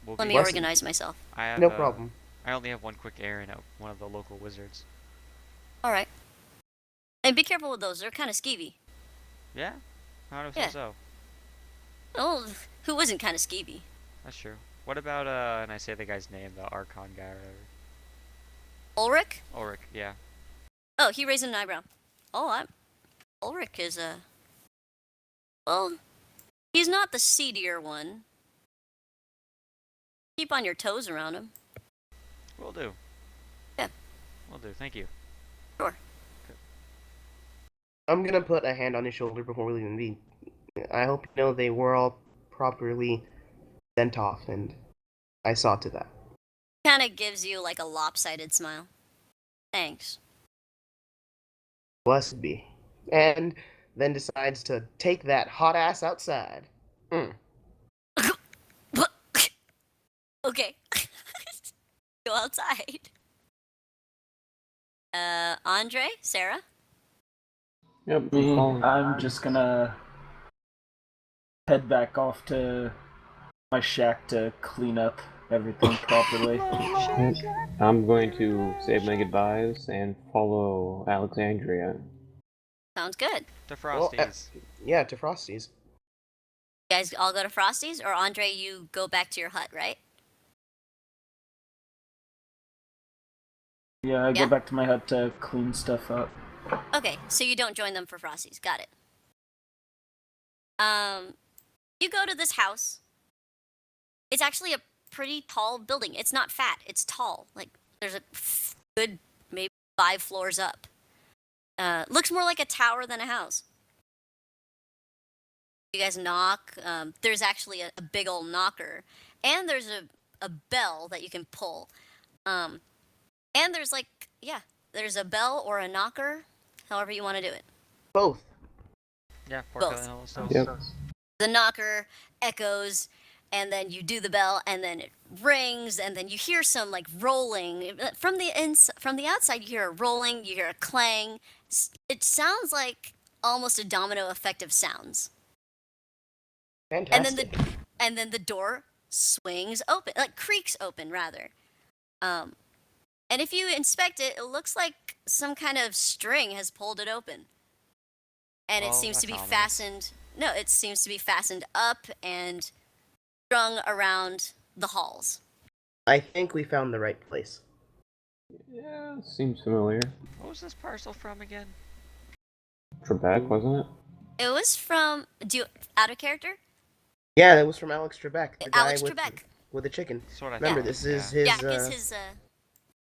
We'll Let be me blessed. organize myself. I have, No problem. I only have one quick errand at one of the local wizards. All right. And be careful with those. They're kind of skeevy. Yeah? How do I Yeah. so? Oh, who isn't kind of skeevy? That's true. What about, and I say the guy's name, the Archon guy or whatever. Ulrich? Ulrich, yeah. Oh, he raised an eyebrow. Oh, Ulrich is well, he's not the seedier one. Keep on your toes around him. Will do. Yeah. Will do. Thank you. Sure. I'm gonna put a hand on his shoulder before we leave. I hope you know they were all properly sent off, and I saw to that. Kind of gives you like a lopsided smile. Thanks. Blessed be. And then decides to take that hot ass outside. Okay. Go outside. Andre, Sera. Yep. Me, following. I'm just gonna head back off to my shack to clean up everything properly. I'm going to say my goodbyes and follow Alexandria. Sounds good. To Well, Frosties. Yeah, to Frosty's. You guys all go to Frosty's, or Andre, you go back to your hut, right? Yeah, I Yeah? go back to my hut to clean stuff up. Okay, so you don't join them for Frosty's. Got it. You go to this house. It's actually a pretty tall building. It's not fat. It's tall. Like there's a good maybe 5 floors up. Looks more like a tower than a house. You guys knock. There's actually a big old knocker, and there's a bell that you can pull. And there's there's a bell or a knocker, however you want to do it. Both. Yeah, Both. Porco and all stuff. Yep. The knocker echoes, and then you do the bell, and then it rings, and then you hear some like rolling from the outside. You hear a rolling, you hear a clang. It sounds like almost a domino effect of sounds. Fantastic. And then the door swings open, like creaks open rather. And if you inspect it, it looks like some kind of string has pulled it open. And it Oh, seems to be that's ominous. fastened. No, it seems to be fastened up and strung around the halls. I think we found the right place. Yeah, seems familiar. What was this parcel from again? Trebek, wasn't it? It was from out of character? Yeah, that was from Alex Trebek, the Alex guy Trebek. with the chicken. That's what I Remember, thought. this is Yeah. his Yeah, it's his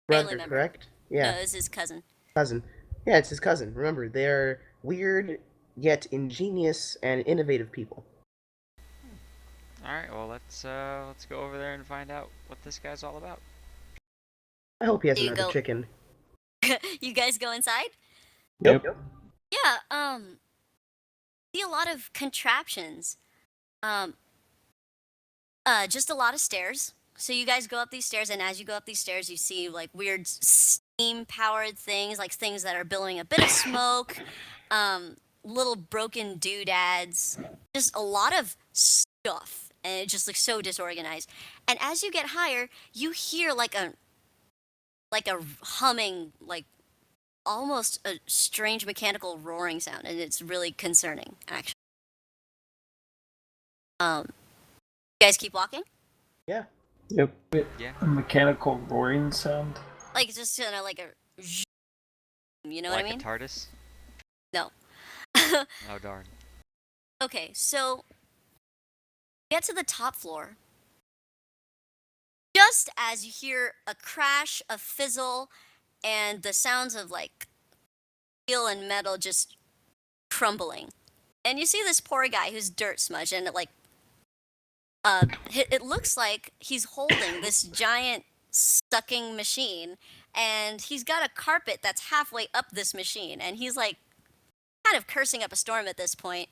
brother, family member. correct? Yeah, No, it's his cousin. cousin. Yeah, it's his cousin. Remember, they're weird yet ingenious and innovative people. All right, well let's go over there and find out what this guy's all about. I hope he has There you another go. chicken. You guys go inside? Yep. Yeah, see a lot of contraptions. Just a lot of stairs. So you guys go up these stairs, and as you go up these stairs, you see like weird steam-powered things, like things that are billowing a bit of smoke, little broken doodads, just a lot of stuff, and it just looks so disorganized. And as you get higher, you hear like a humming, like almost a strange mechanical roaring sound, and it's really concerning, actually. You guys keep walking? Yeah. Yep. Yeah. A mechanical roaring sound. Like it's just kind of like a, you know Like what I mean? a TARDIS? No. Oh darn. Okay, so get to the top floor. Just as you hear a crash, a fizzle, and the sounds of like steel and metal just crumbling. And you see this poor guy who's dirt smudged, and it looks like he's holding this giant sucking machine, and he's got a carpet that's halfway up this machine, and he's like kind of cursing up a storm at this point.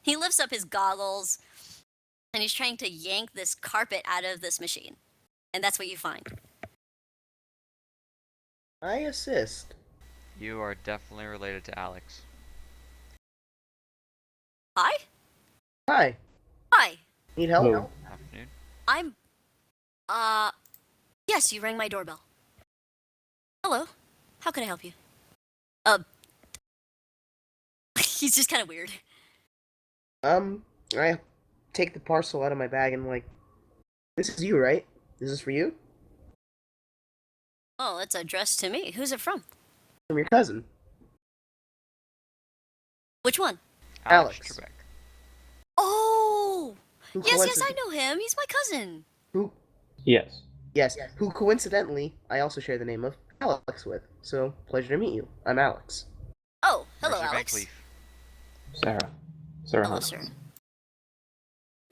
He lifts up his goggles, and he's trying to yank this carpet out of this machine. And that's what you find. I assist. You are definitely related to Alex. Hi? Hi. Hi. Need help? Hello. Afternoon. I'm, yes, you rang my doorbell. Hello. How can I help you? He's just kind of weird. I take the parcel out of my bag and I'm like, this is you, right? This is for you? Oh, it's addressed to me. Who's it from? From your cousin. Which one? Alex. Trebek. Oh! Who Yes, I know him. He's my cousin. Who? Yes. Yes, who coincidentally I also share the name of Alex with. So, pleasure to meet you. I'm Alex. Oh, hello, Mercer Alex. Vancleef. Sera. Sera Hello, Hunts. sir.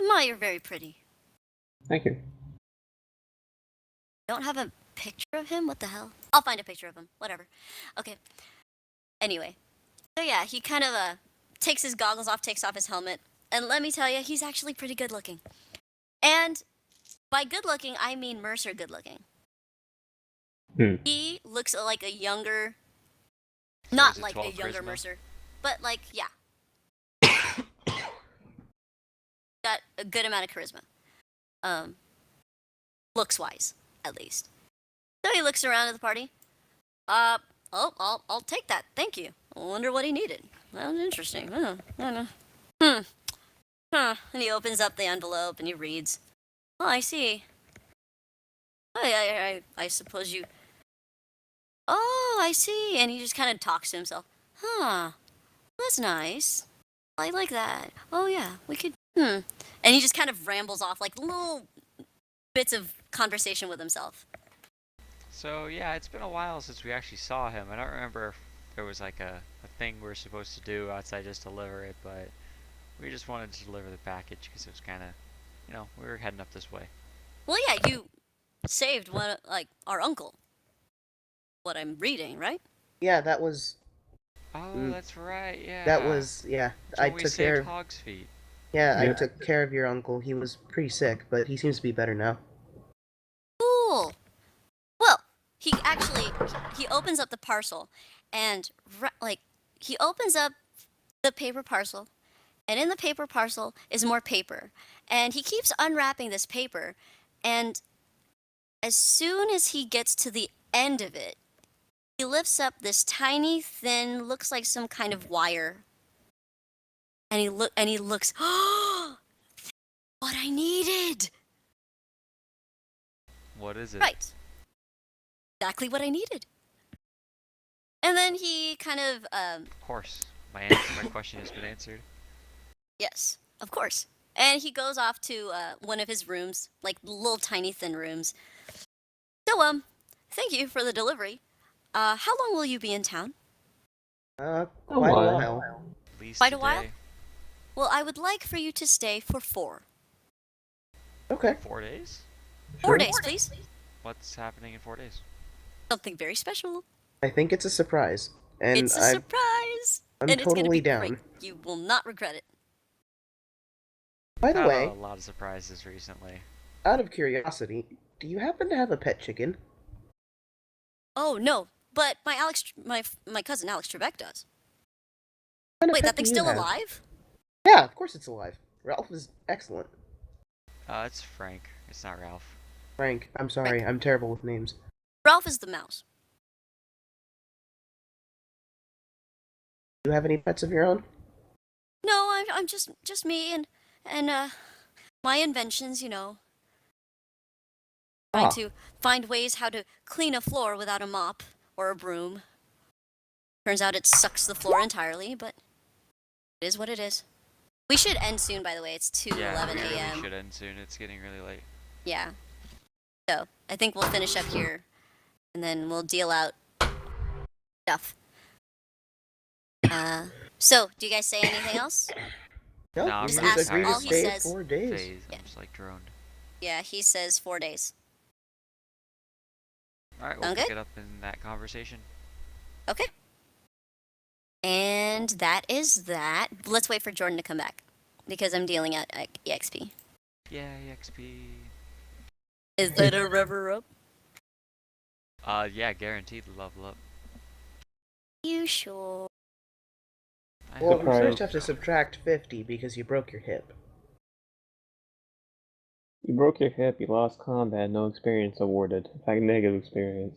My, you're very pretty. Thank you. Don't have a picture of him? What the hell? I'll find a picture of him. Whatever. Okay. Anyway. So yeah, he kind of takes his goggles off, takes off his helmet, and let me tell you, he's actually pretty good looking. And by good looking, I mean Mercer good looking. He looks like a younger, So not is it like a 12 younger charisma? Mercer, but like, yeah. Got a good amount of charisma. Looks wise, at least. So he looks around at the party. I'll take that. Thank you. I wonder what he needed. That was interesting. I don't know. And he opens up the envelope and he reads. Oh, I see. I suppose you. Oh, I see. And he just kind of talks to himself. Huh. That's nice. I like that. Oh yeah, we could. And he just kind of rambles off like little bits of conversation with himself. So yeah, it's been a while since we actually saw him. I don't remember if there was like a thing we were supposed to do outside just deliver it, but we just wanted to deliver the package because it was kind of, we were heading up this way. Well, yeah, you saved one like our uncle. What I'm reading, right? Yeah, that was. Oh, that's right. Yeah. That was. Yeah, That's I when we took saved care. Hog's Feet. Yeah, I Yeah. took care of your uncle. He was pretty sick, but he seems to be better now. Cool. Well, he actually he opens up the parcel, and he opens up the paper parcel, and in the paper parcel is more paper, and he keeps unwrapping this paper, and as soon as he gets to the end of it, he lifts up this tiny, thin, looks like some kind of wire, and he looks. Oh, what I needed. What is it? Right. Exactly what I needed. And then he kind of, Of course. My question has been answered. yes, of course. And he goes off to one of his rooms, like little tiny thin rooms. So, thank you for the delivery. How long will you be in town? Quite a while. while. At least Quite a today. while? Well, I would like for you to stay for 4. Okay. 4 days? 4 Sure. days, please. What's happening in 4 days? Something very special. I think it's a surprise, and It's a surprise. I'm and it's gonna totally be down. great. You will not regret it. By the Had way, a lot of surprises recently. out of curiosity, do you happen to have a pet chicken? Oh no, but my cousin Alex Trebek does. What kind of Wait, pet that thing's do you still have? alive? Yeah, of course it's alive. Ralph is excellent. It's Frank. It's not Ralph. Frank, I'm sorry, I'm terrible with names. Ralph is the mouse. Do you have any pets of your own? No, I'm just me and my inventions, trying to find ways how to clean a floor without a mop or a broom. Turns out it sucks the floor entirely, but it is what it is. We should end soon, by the way. It's 2:11 Yeah, we really a.m. should end soon. It's getting really late. Yeah. So I think we'll finish up here, and then we'll deal out stuff. So do you guys say anything else? No, No, I'm you just just ask- agreed to all he stay says- 4 days. Phase. Yeah. I'm just like droned. Yeah, he says 4 days. Alright, we'll Sound pick good? it up in that conversation. Okay. And that is that. Let's wait for Jordan to come back, because I'm dealing out EXP. Yeah, EXP. Is that a rever up? Yeah, guaranteed level up. You sure? I Well, hope we Surprise. first have to subtract 50 because you broke your hip. You broke your hip, you lost combat, no experience awarded. In fact, negative experience.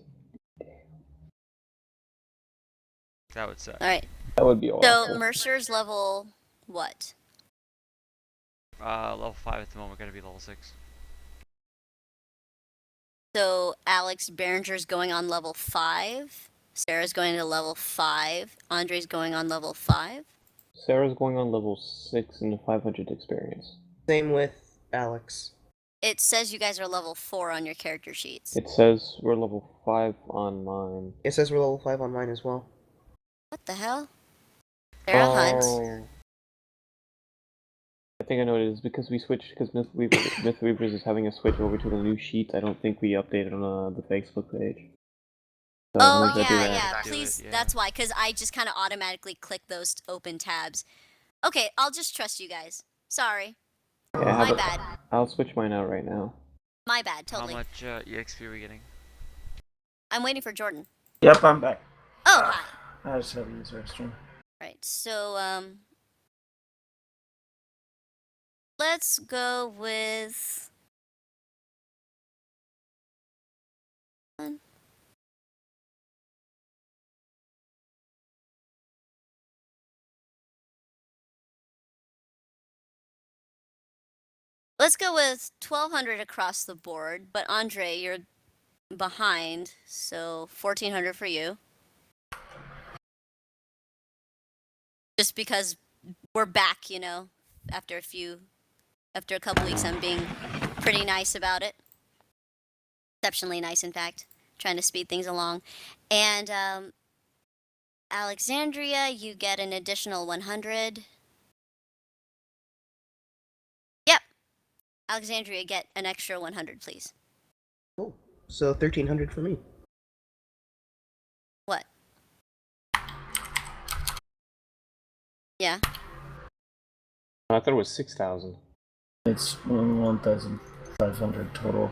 that would suck. All right. That would be So awful. Mercer's level what? Level 5 at the moment, gonna be level 6. So Alex Berringer's going on level 5. Sarah's going to level 5. Andre's going on level 5. Sarah's going on level 6 and 500 experience. Same with Alex. It says you guys are level 4 on your character sheets. It says we're level 5 on mine. It says we're level 5 on mine as well. What the hell? Sarah Hunt. Oh, think I know what it is because we switched because Myth Weavers is having a switch over to the new sheets. I don't think we updated on the Facebook page. So Oh maybe I'll do yeah, that. yeah. Do Please, it, yeah. that's why, because I just kind of automatically click those open tabs. Okay, I'll just trust you guys. Sorry, Yeah, my bad. I'll switch mine out right now. My bad, totally. How much EXP are we getting? I'm waiting for Jordan. Yep, I'm back. Oh, hi. I just had to use the restroom. Right. So let's go with. Let's go with 1,200 across the board, but Andre, you're behind, so 1,400 for you. Just because we're back, you know, after a couple weeks, I'm being pretty nice about it. Exceptionally nice, in fact. Trying to speed things along. And Alexandria, you get an additional 100. Yep. Alexandria, get an extra 100, please. Oh, so 1,300 for me. What? Yeah. I thought it was 6,000. It's 1,500 total.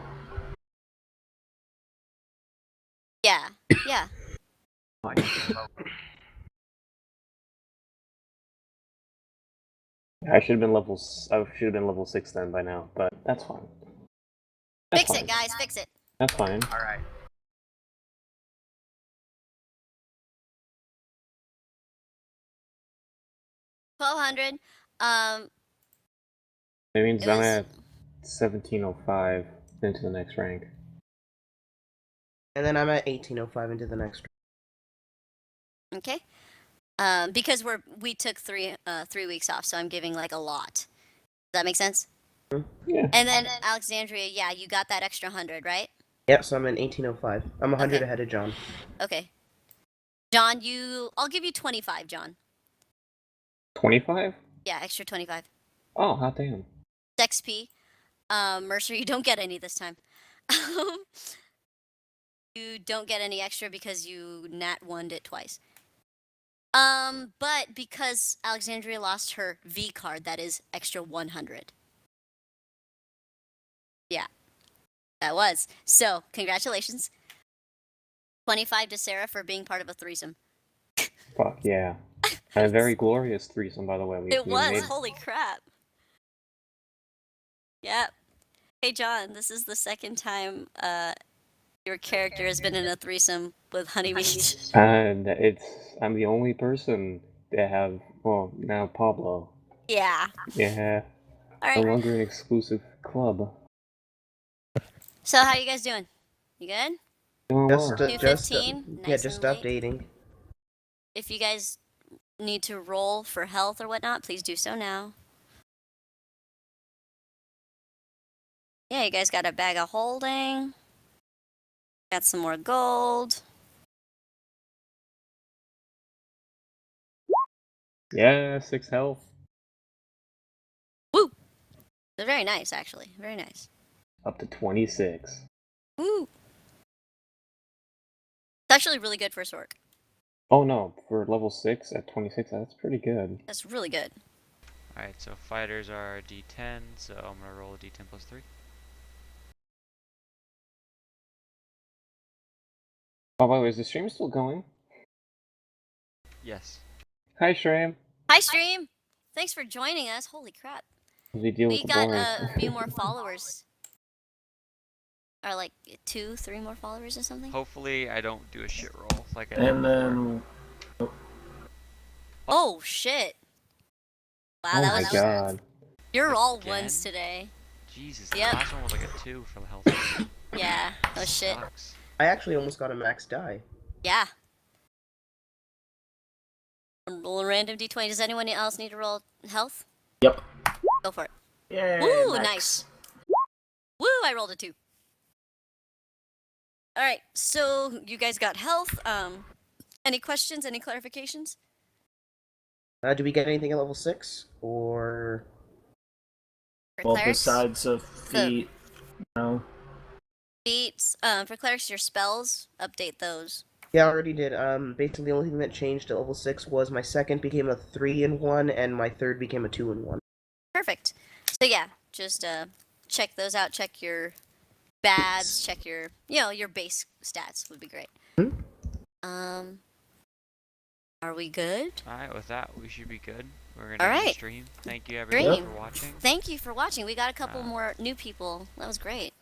Yeah. Yeah. Fine. I should have been level 6 then by now, but that's fine. Fix it, guys. Fix it. That's fine. All right. $1,200. That means It I'm was- at 1705 into the next rank. And then I'm at 1805 into the next. Okay. Because we took 3 weeks off, so I'm giving like a lot. Does that make sense? Yeah. And then Alexandria, yeah, you got that extra 100, right? Yep, so I'm at 1805. I'm 100 Okay. ahead of John. Okay. John, I'll give you 25, John. 25? Yeah, extra 25. Oh, hot damn. XP. Mercer, you don't get any this time. You don't get any extra because you nat 1'd it twice. But because Alexandria lost her V card, that is extra 100. Yeah, that was. So, congratulations. 25 to Sera for being part of a threesome. Fuck yeah. A very glorious threesome, by the way. It we was. made- Holy crap. Yep. Hey, John, this is the second time your character has been in a threesome with Honeybeat. And I'm the only person that have, well, now Pablo. Yeah. Yeah. All No right. longer an exclusive club. So, how you guys doing? You good? Doing Just, well. 215, yeah, nice just and late. updating. If you guys need to roll for health or whatnot, please do so now. Yeah, you guys got a bag of holding. Got some more gold. Yeah, 6 health. Woo! They're very nice, actually. Very nice. Up to 26. Woo! It's actually really good for a Sork. Oh no, for level 6 at 26, that's pretty good. That's really good. Alright, so fighters are D10, so I'm gonna roll a D10 plus 3. Oh, by the way, is the stream still going? Yes. Hi, stream. Hi, stream! Thanks for joining us. Holy crap. We deal We with the got boring. a few more followers. Or like 2, 3 more followers or something? Hopefully I don't do a shit roll like I did And before. then Oh, shit. Wow, Oh that my was. god. You're all Again? ones today. Jesus, Yep. the last one was like a 2 for the health. Yeah, oh shit. Sucks. I actually almost got a max die. Yeah. Roll a random d20. Does anyone else need to roll health? Yep. Go for it. Yeah. Woo, nice. Woo, I rolled a 2. Alright, so you guys got health. Any questions? Any clarifications? Do we get anything at level 6? Or... For Well, clerics, besides a feat, no. feats. For clerics, your spells, update those. Yeah, I already did. Basically the only thing that changed to level 6 was my second became a 3-in-1 and my third became a 2-in-1. Perfect. So yeah, just check those out. Check your bads. Check your your base stats would be great. Hmm? Are we good? Alright, with that, we should be good. We're gonna All end the right. stream. Thank you everyone Dream. for watching. Thank you for watching. We got a couple Uh, more new people. That was great.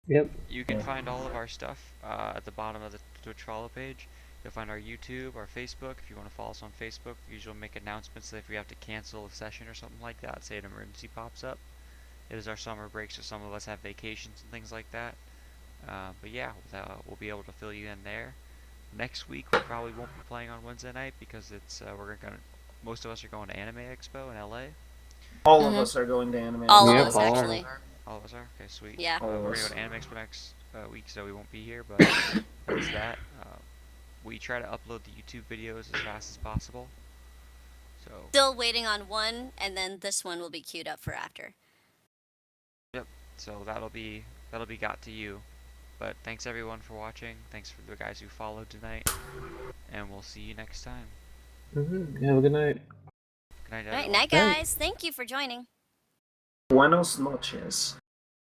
Yep. You can find all of our stuff at the bottom of the Twitch follow page. You'll find our YouTube, our Facebook. If you want to follow us on Facebook, we usually make announcements that if we have to cancel a session or something like that, say an emergency pops up. It is our summer break, so some of us have vacations and things like that. But yeah, we'll be able to fill you in there. Next week we probably won't be playing on Wednesday night because it's most of us are going to Anime Expo in LA. All of us are going to anime. All Yeah, of us, all. actually. All of us are? Okay, sweet. Yeah. All of We're us. going to go to Anime Expo next week, so we won't be here, but that's that. We try to upload the YouTube videos as fast as possible. So, Still waiting on one, and then this one will be queued up for after. yep. So that'll be got to you. But thanks everyone for watching. Thanks for the guys who followed tonight. And we'll see you next time. Have a good night. Good night, All right, everyone. night, guys. Thank you for joining. Buenos noches.